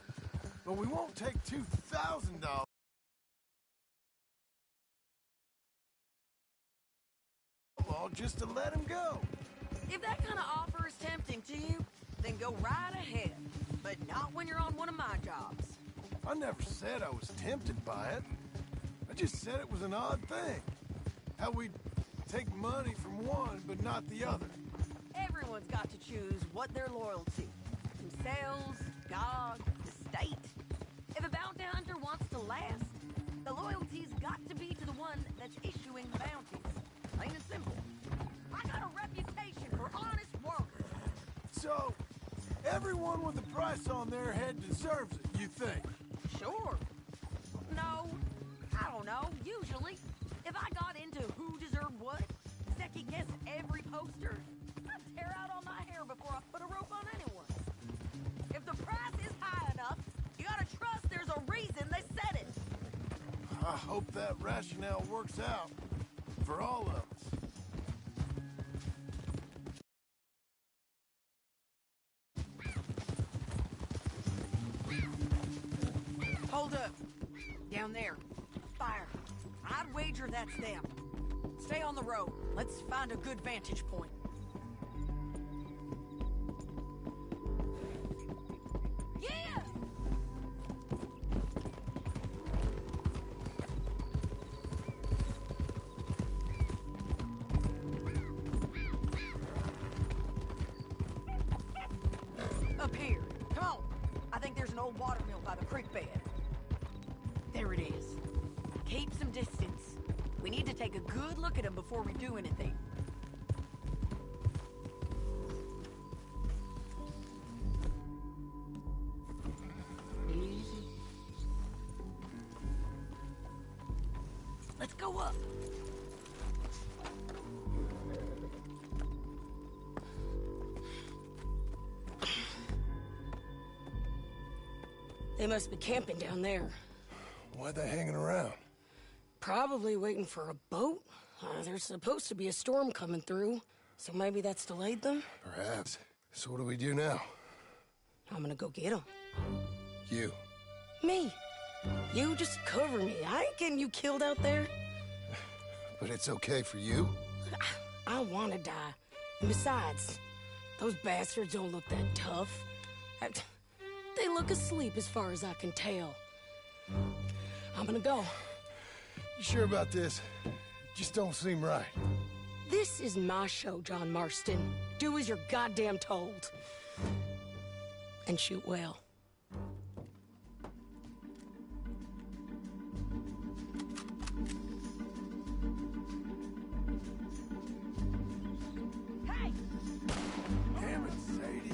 but we won't take $2,000 just to let him go. If that kind of offer is tempting to you, then go right ahead. But not when you're on one of my jobs. I never said I was tempted by it. I just said it was an odd thing. How we'd take money from one, but not the other. Everyone's got to choose what they're loyal to. Themselves, God, the state. If a bounty hunter wants to last, the loyalty's got to be to the one that's issuing the bounties. Plain and simple. I got a reputation for honest work. So, everyone with a price on their head deserves it, you think? Sure. No, I don't know. Usually, if I got into who deserved what, second guess every poster, I'd tear out all my hair before I put a rope on anyone. If the price is high enough, you gotta trust there's a reason they set it. I hope that rationale works out for all of us. Hold up. Down there. Fire. I'd wager that's them. Stay on the road. Let's find a good vantage point. Yeah! Up here. Come on. I think there's an old water mill by the creek bed. There it is. Keep some distance. We need to take a good look at him before we do anything. Easy. Let's go up. They must be camping down there. Why are they hanging around? Probably waiting for a boat. There's supposed to be a storm coming through, so maybe that's delayed them? Perhaps. So what do we do now? I'm gonna go get them. You. Me. You just cover me. I ain't getting you killed out there. But it's okay for you? I wanna die. And besides, Those bastards don't look that tough. They look asleep as far as I can tell. I'm gonna go. You sure about this? Just don't seem right. This is my show, John Marston. Do as you're goddamn told. And shoot well. Damn it, Sadie.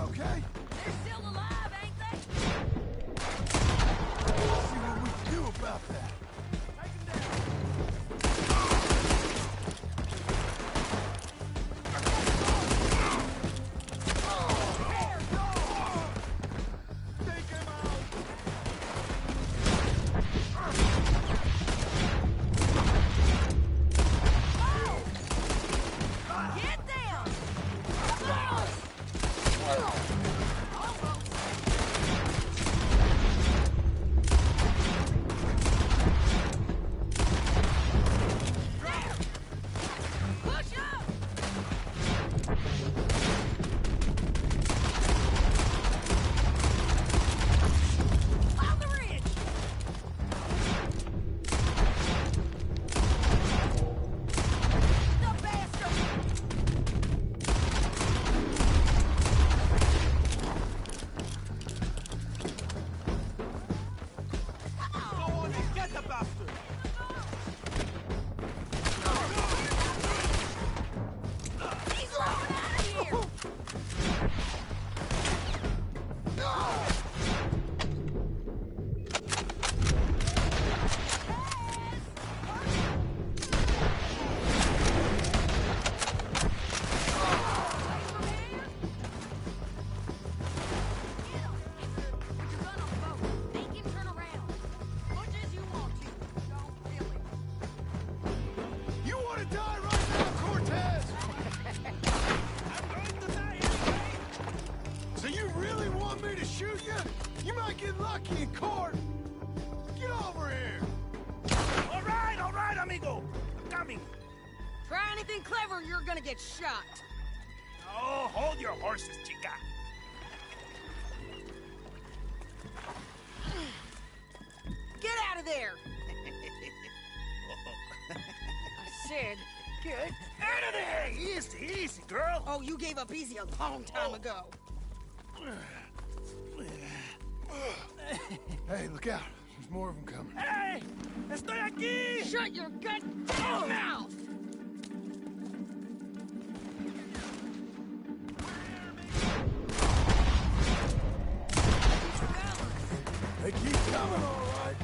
Okay? They're still alive, ain't they? Let's see what we can do about that. Get shot. Oh, hold your horses, chica. Get out of there. I said, get out of there. Easy, easy, girl. Oh, you gave up easy a long time ago. Hey, look out. There's more of them coming. Hey! Estoy aquí! Shut your goddamn mouth! They keep coming, all right.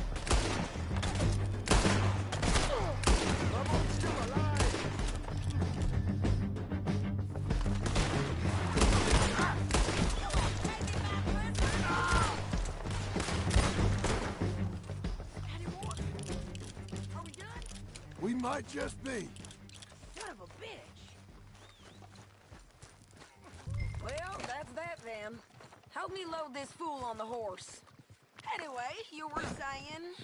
Someone's still alive. Are we done? We might just be. Son of a bitch. Well, that's that then. Help me load this fool on the horse. Anyway, you were saying?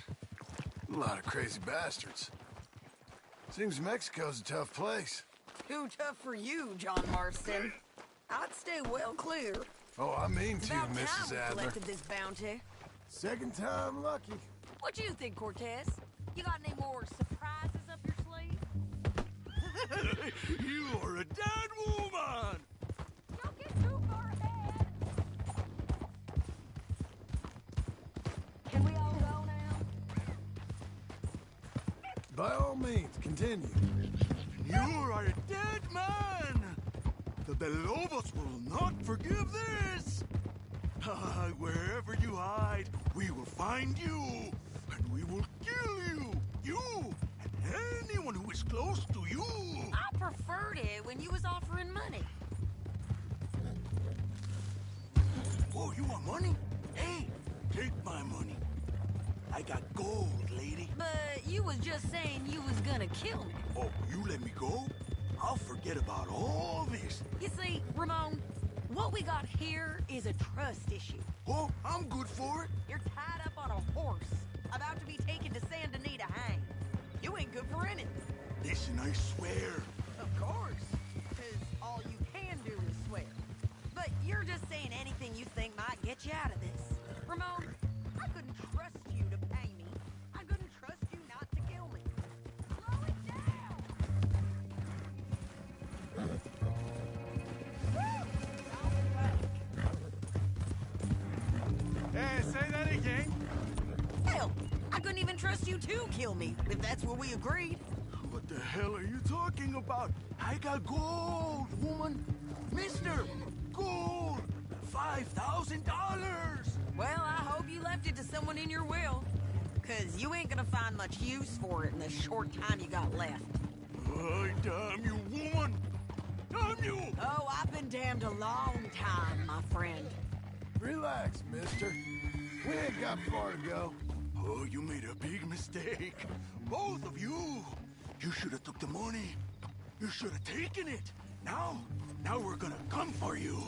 A lot of crazy bastards. Seems Mexico's a tough place. Too tough for you, John Marston. I'd stay well clear. Oh, I mean It's to, about Mrs. time we Adler. collected this bounty. Second time lucky. What you think, Cortez? You got any more surprises up your sleeve? You are a dead woman! Don't get too far ahead. Continue. You are a dead man! The Lobos will not forgive this! Wherever you hide, we will find you, and we will kill you! You, and anyone who is close to you! I preferred it when you was offering money. Oh, you want money? Hey, take my money. I got gold, lady. But you was just saying you was gonna kill me. Oh, you let me go? I'll forget about all this. You see, Ramon, what we got here is a trust issue. Oh, I'm good for it. You're tied up on a horse, about to be taken to Saint Denis to hang. You ain't good for anything. Listen, I swear. Of course, because all you can do is swear. But you're just saying anything you think might get you out of this. Ramon, I couldn't trust you to pay me. I couldn't trust you not to kill me. Slow it down! Hey, say that again. Hell, I couldn't even trust you to kill me, if that's what we agreed. What the hell are you talking about? I got gold, woman. Mister, gold. $5,000. Well, I hope you left it to someone in your will. Because you ain't gonna find much use for it in the short time you got left. Oh, damn you, woman. Damn you. Oh, I've been damned a long time, my friend. Relax, mister. We ain't got far to go. Oh, you made a big mistake. Both of you. You should have took the money. You should have taken it. Now we're gonna come for you.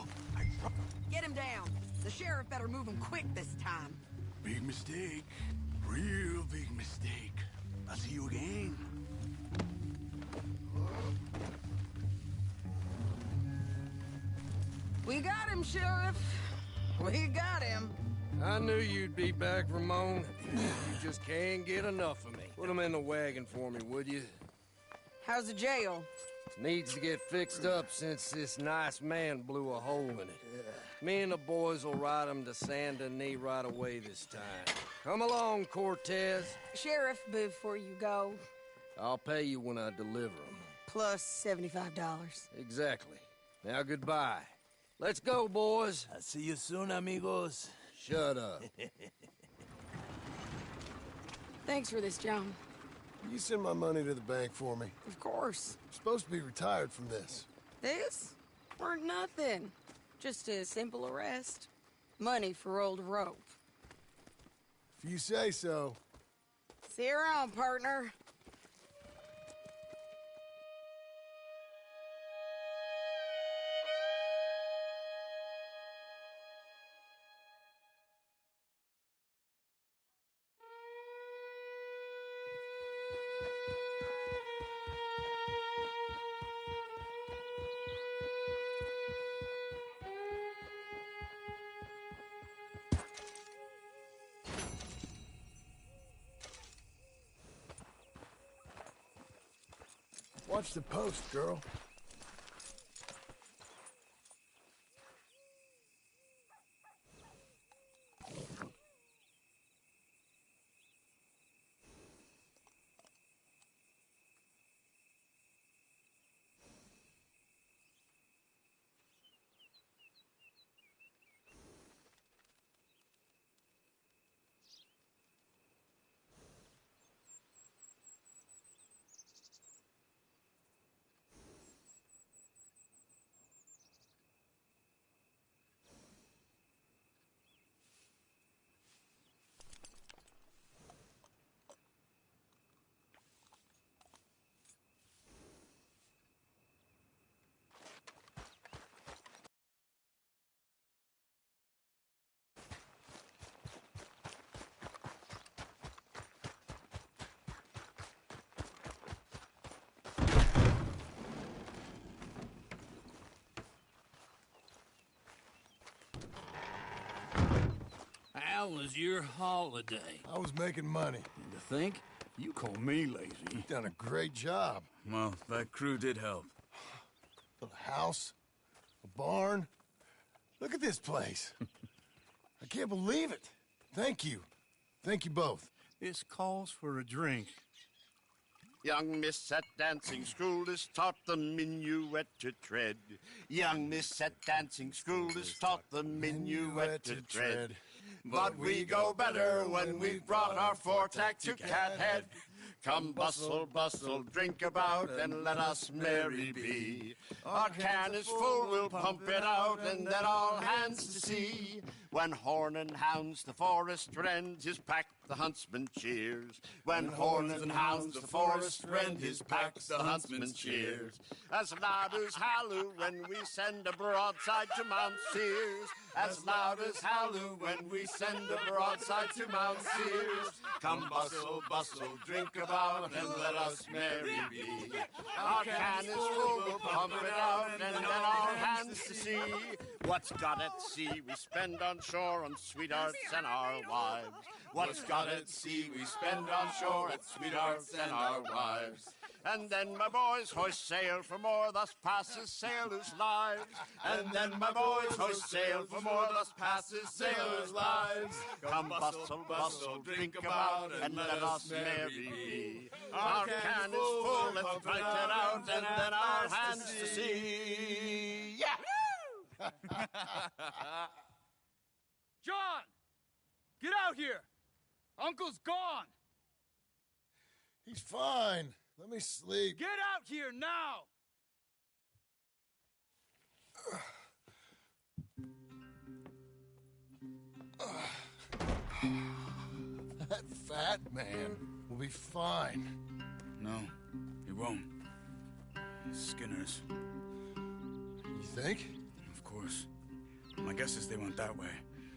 Get him down. The sheriff better move him quick this time. Big mistake. Real big mistake. I'll see you again. We got him, Sheriff. We got him. I knew you'd be back, Ramon. You just can't get enough of me. Put him in the wagon for me, would you? How's the jail? Needs to get fixed up since this nice man blew a hole in it. Me and the boys will ride him to Saint Denis right away this time. Come along, Cortez. Sheriff, before you go... I'll pay you when I deliver him. Plus $75. Exactly. Now goodbye. Let's go, boys. I'll see you soon, amigos. Shut up. Thanks for this, John. You send my money to the bank for me. Of course. I'm supposed to be retired from this. This? Weren't nothing. Just a simple arrest. Money for old rope. If you say so. See you around, partner. Watch the post, girl. How was your holiday? I was making money. And to think, you call me lazy. You've done a great job. Well, that crew did help. Little house, a barn. Look at this place. I can't believe it. Thank you. Thank you both. This calls for a drink. Young miss at dancing school is taught the minuet to tread. Young miss at dancing school is taught the minuet to tread. But we go better when we've brought our four-tack to Cathead. Come bustle, bustle, drink about, and let us merry be. Our can is full, we'll pump it out, and then all hands to sea. When horn and hounds the forest rend, his pack the huntsman cheers. When horn and hounds the forest rend, his pack the huntsman cheers. As loud as halloo when we send a broadside to Mount Sears. As loud as halloo when we send a broadside to Mount Sears. Come bustle, bustle, drink about, and let us merry be. Our can is full, we'll pump it out, and then all hands to sea. What's got at sea we spend on shore on sweethearts and our wives. What's got at sea we spend on shore at sweethearts and our wives. And then my boys hoist sail for more, thus passes sailors' lives. And then my boys hoist sail for more, thus passes sailors' lives. Come bustle, bustle, drink about, and let us merry be. Our can is full, let's fight it out, and then our hands to sea. Yeah! John! Get out here! Uncle's gone! He's fine. Let me sleep. Get out here now! That fat man will be fine. No, he won't. Skinner's. You think? Of course. My guess is they went that way.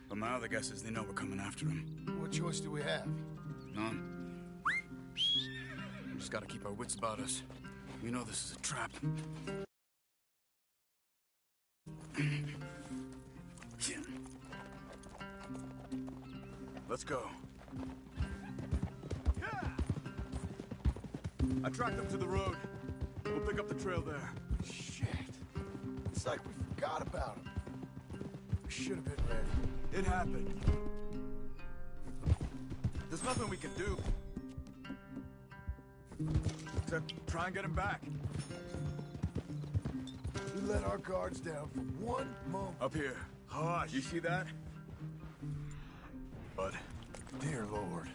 But my other guess is they know we're coming after him. What choice do we have? None. We just gotta keep our wits about us. We know this is a trap. Let's go. I tracked them to the road. We'll pick up the trail there. Shit. It's like we forgot about him. We should have been ready. It happened. There's nothing we can do. Except try and get him back. We let our guards down for one moment. Up here. Hush. You see that? Bud. Dear Lord.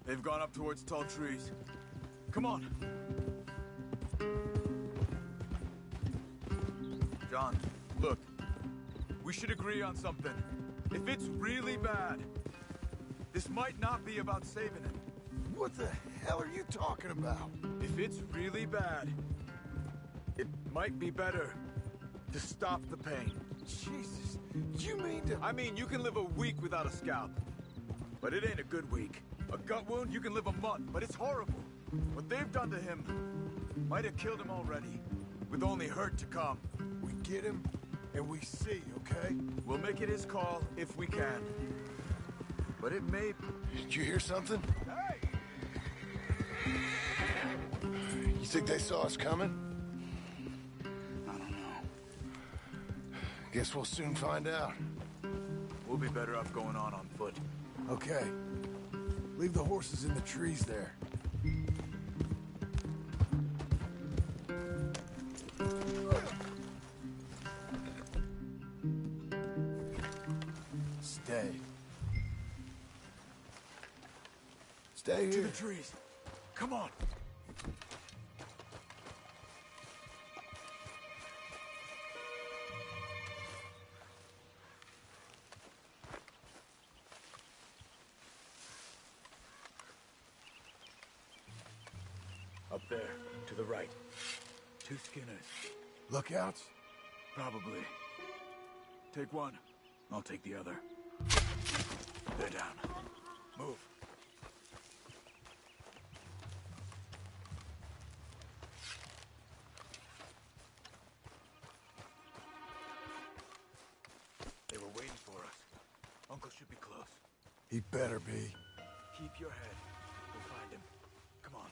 They've gone up towards tall trees. Come on. John, look. We should agree on something. If it's really bad, this might not be about saving him. What the hell are you talking about? If it's really bad, it might be better to stop the pain. Jesus, you mean to... I mean, you can live a week without a scalp, but it ain't a good week. A gut wound, you can live a month, but it's horrible. What they've done to him might have killed him already, with only hurt to come. We get him, and we see, okay? We'll make it his call if we can. But it may... Did you hear something? Hey! You think they saw us coming? I don't know. Guess we'll soon find out. We'll be better off going on foot. Okay. Leave the horses in the trees there. Stay. Stay here. To the trees. Come on. Up there, to the right. 2 Skinners. Lookouts? Probably. Take one. I'll take the other. They're down. Move. They were waiting for us. Uncle should be close. He better be. Keep your head. We'll find him. Come on.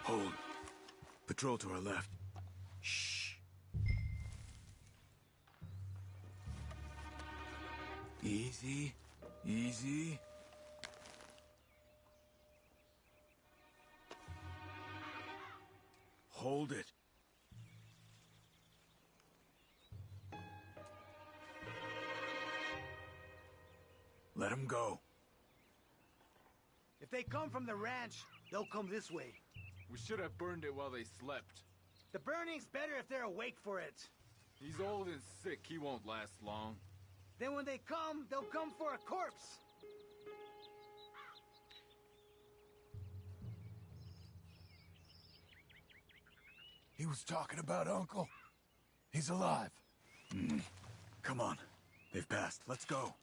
Hold. Patrol to our left. Shh. Easy, easy. Hold it. Let him go. If they come from the ranch, they'll come this way. We should have burned it while they slept. The burning's better if they're awake for it. He's old and sick. He won't last long. Then when they come, they'll come for a corpse. He was talking about Uncle. He's alive. Come on. They've passed. Let's go.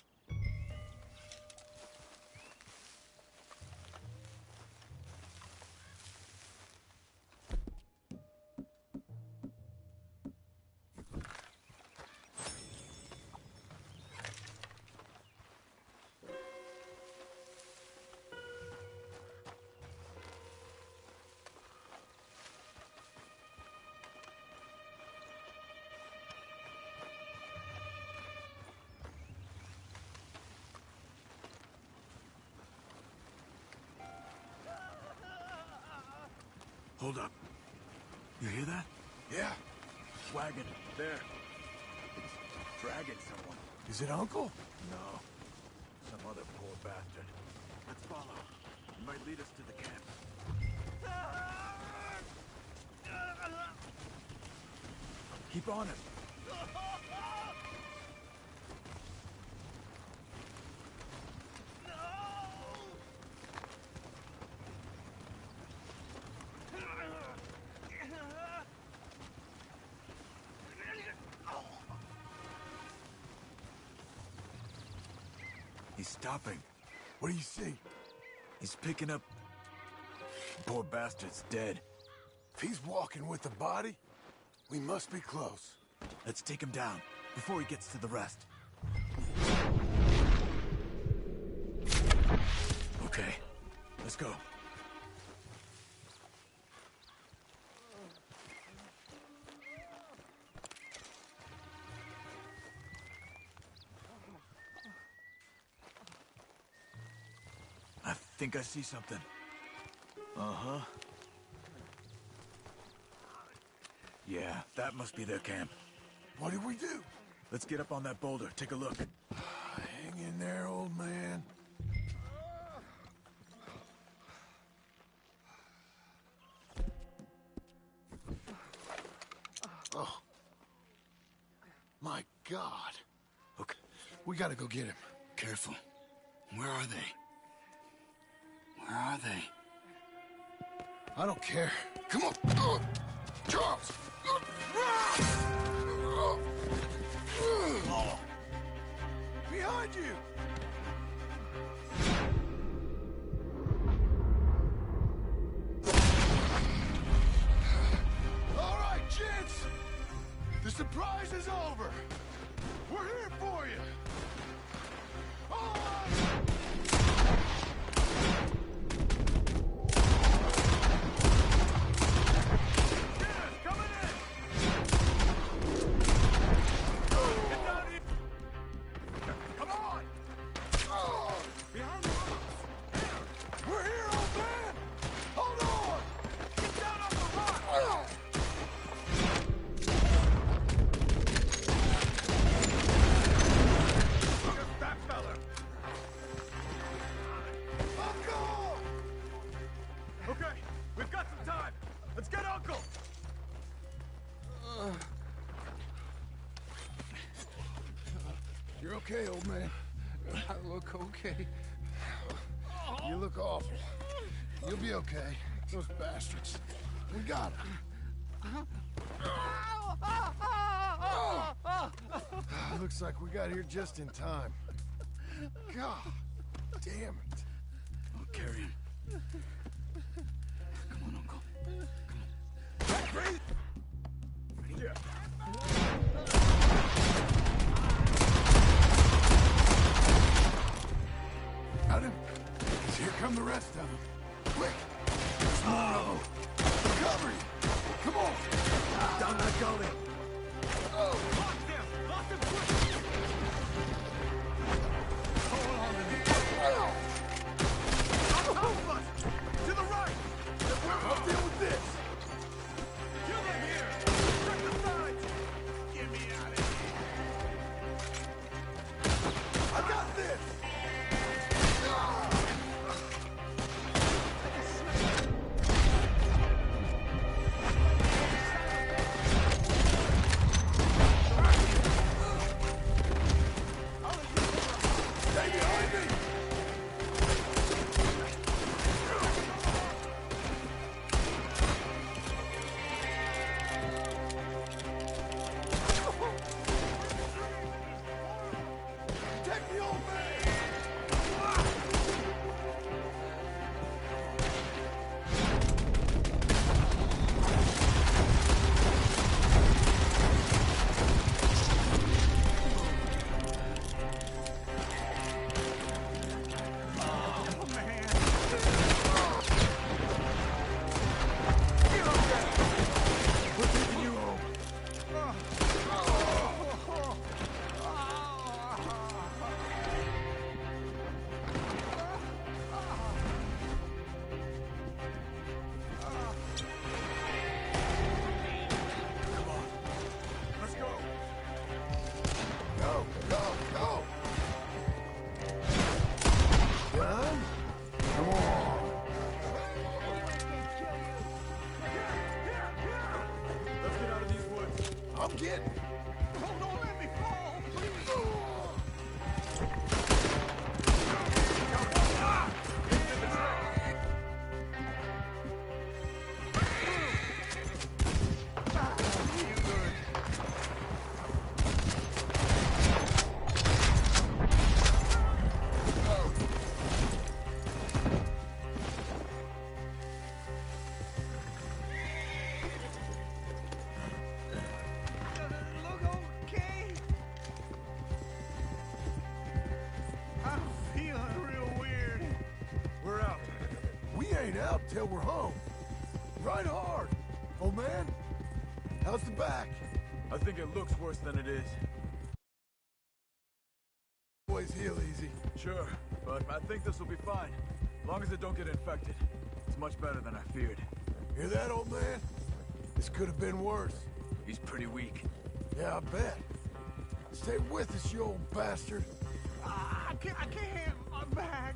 Hold up. You hear that? Yeah. Wagon. There. It's dragging someone. Is it Uncle? No. Some other poor bastard. Let's follow. He might lead us to the camp. Keep on him. He's stopping. What do you see? He's picking up... Poor bastard's dead. If he's walking with the body, we must be close. Let's take him down before he gets to the rest. Okay, let's go. I think I see something. Uh-huh. Yeah, that must be their camp. What did we do? Let's get up on that boulder. Take a look. Hang in there, old man. Oh. My God. Okay. We gotta go get him. Careful. Where are they? Where are they? I don't care. Come on. Charles! Behind you! All right, gents! The surprise is over! We're here for you! All right! You're okay, old man. I look okay. You look awful. You'll be okay. Those bastards. We got them. Looks like we got here just in time. God damn it. I'll carry him. Come on, Uncle. Come on. Breathe! Yeah. Got him. Here come the rest of them. Quick! There's more of them. Cover you! Come on! Down that gully! Oh! Lock them! Lock them quick! Oh, don't let me fall, please! Out till we're home. Right hard. Old man, how's the back? I think it looks worse than it is. Boys heal easy. Sure, but I think this will be fine. As long as it don't get infected. It's much better than I feared. Hear that, old man? This could have been worse. He's pretty weak. Yeah, I bet. Stay with us, you old bastard. I can't. My back.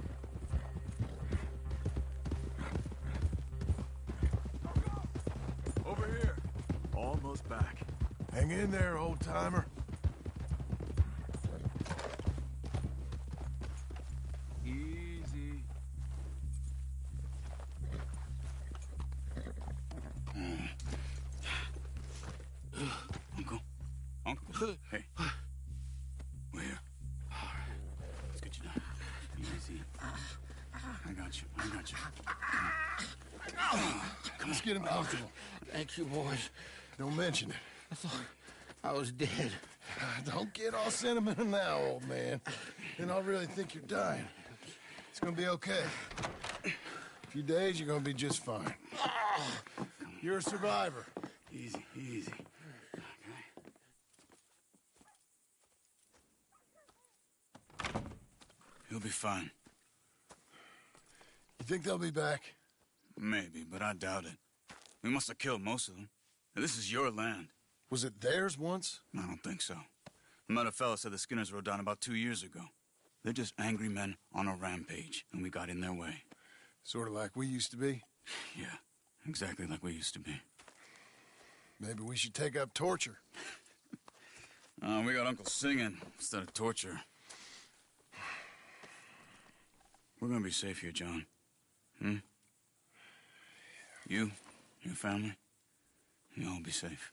Over here. Almost back. Hang in there, old-timer. Easy. Uncle. Hey. We're here. Let's get you down. Easy. I got you. Come on, get him comfortable. Thank you, boys. Don't mention it. I thought I was dead. Don't get all sentimental now, old man. Then I'll really think you're dying. It's gonna be okay. A few days, you're gonna be just fine. You're a survivor. Easy. Okay. He'll be fine. You think they'll be back? Maybe, but I doubt it. We must have killed most of them. And this is your land. Was it theirs once? I don't think so. I met a fella said the Skinners rode down about 2 years ago. They're just angry men on a rampage, and we got in their way. Sort of like we used to be? Yeah, exactly like we used to be. Maybe we should take up torture. We got Uncle singing instead of torture. We're gonna be safe here, John. You, your family, you'll all be safe.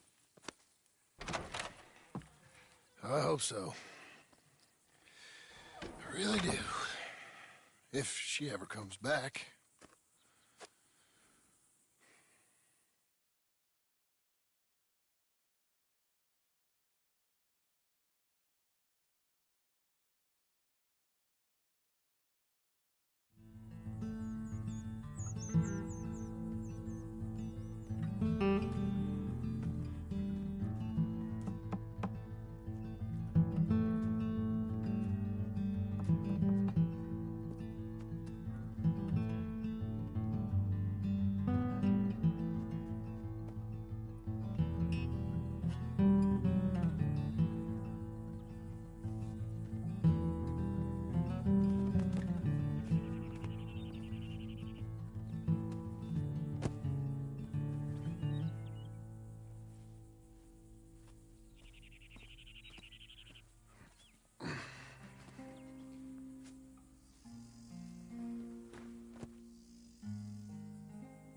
I hope so. I really do. If she ever comes back.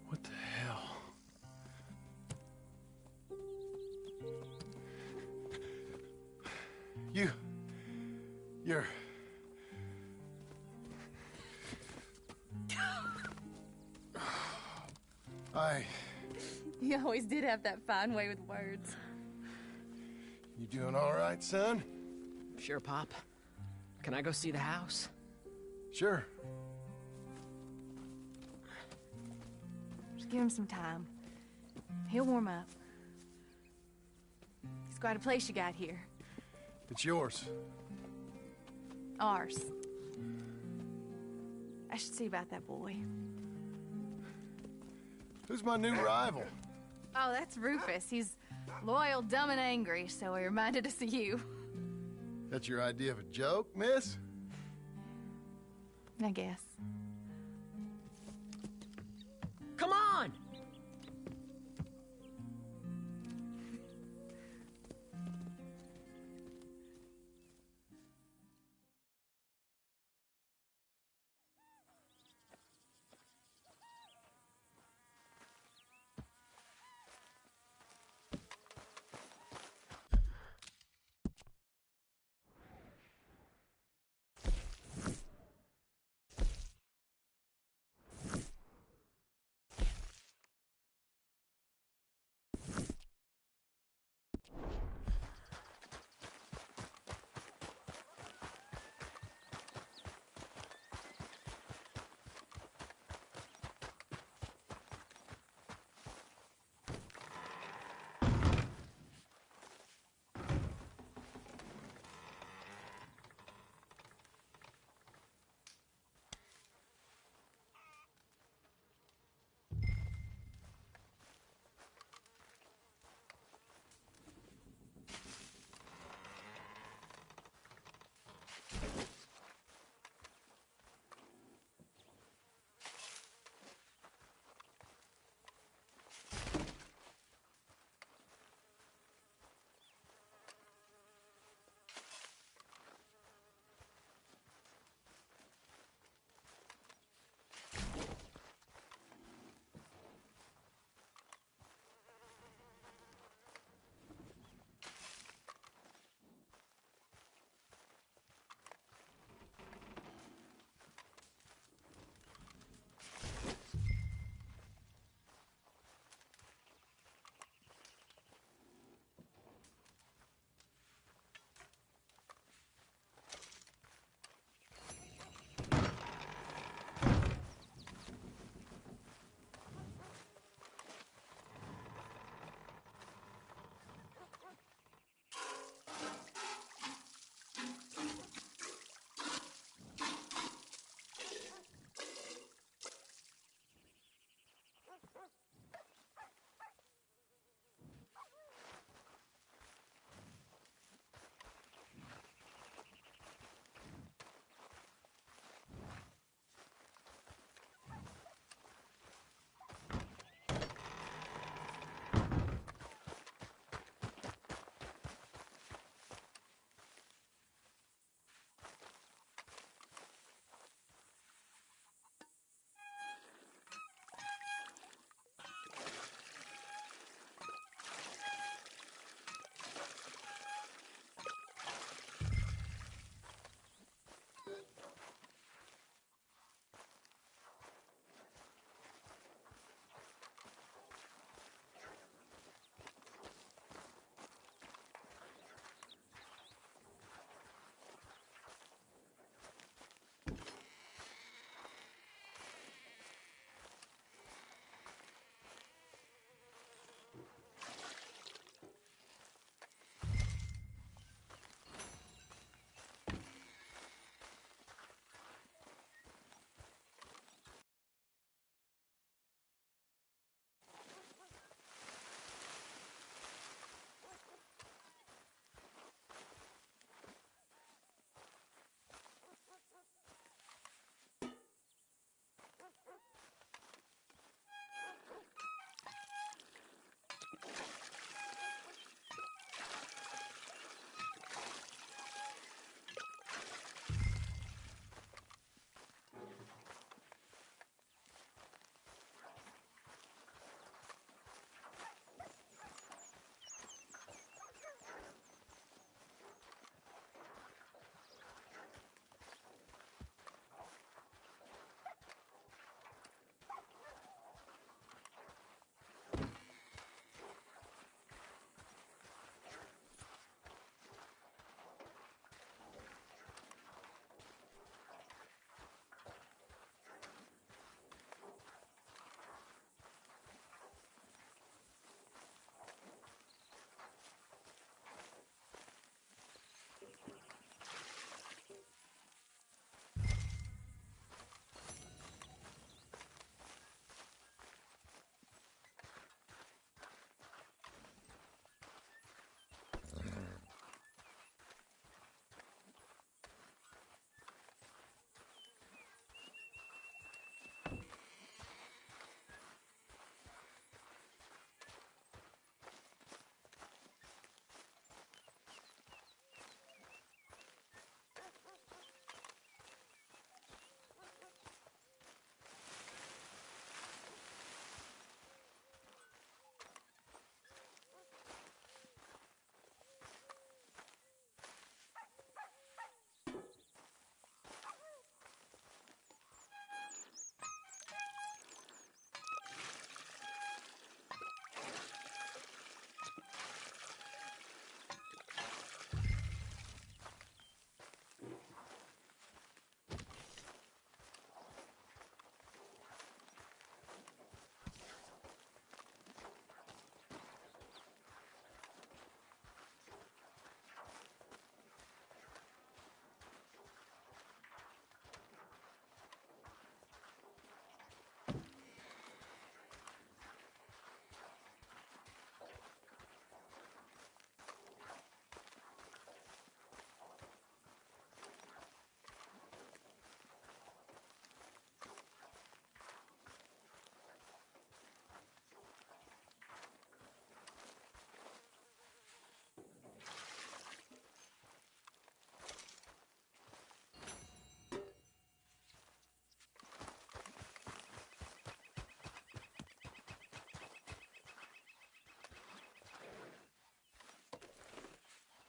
What the hell? You're... You always did have that fine way with words. You doing all right, son? Sure, Pop. Can I go see the house? Sure. Just give him some time. He'll warm up. It's quite a place you got here. It's yours. Ours. I should see about that boy. Who's my new rival? Oh, that's Rufus. He's loyal, dumb, and angry, so he reminded us of you. That's your idea of a joke, miss? I guess. Come on!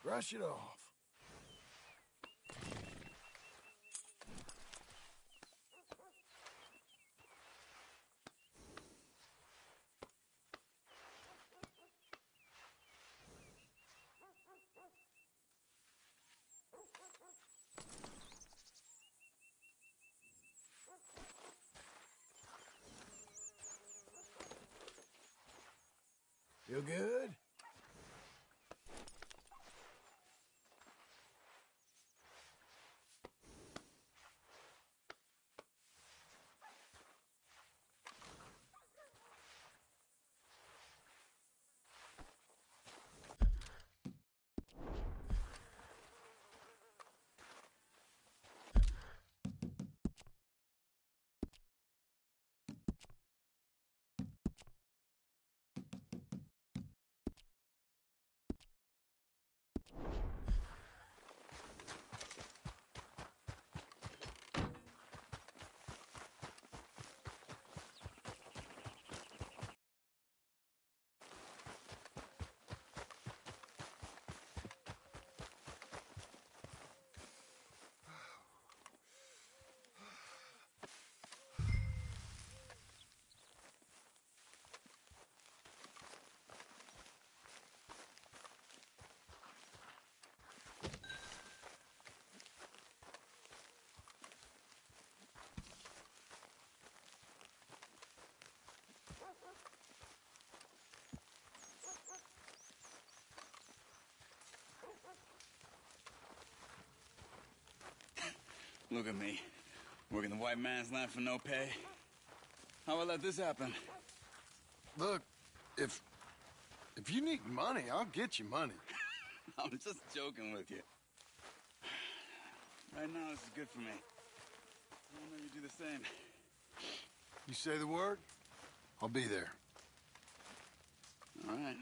Brush it off. Feel good? Look at me, working the white man's land for no pay. How will I let this happen? Look, if you need money, I'll get you money. I'm just joking with you. Right now, this is good for me. I know you do the same. You say the word, I'll be there. All right.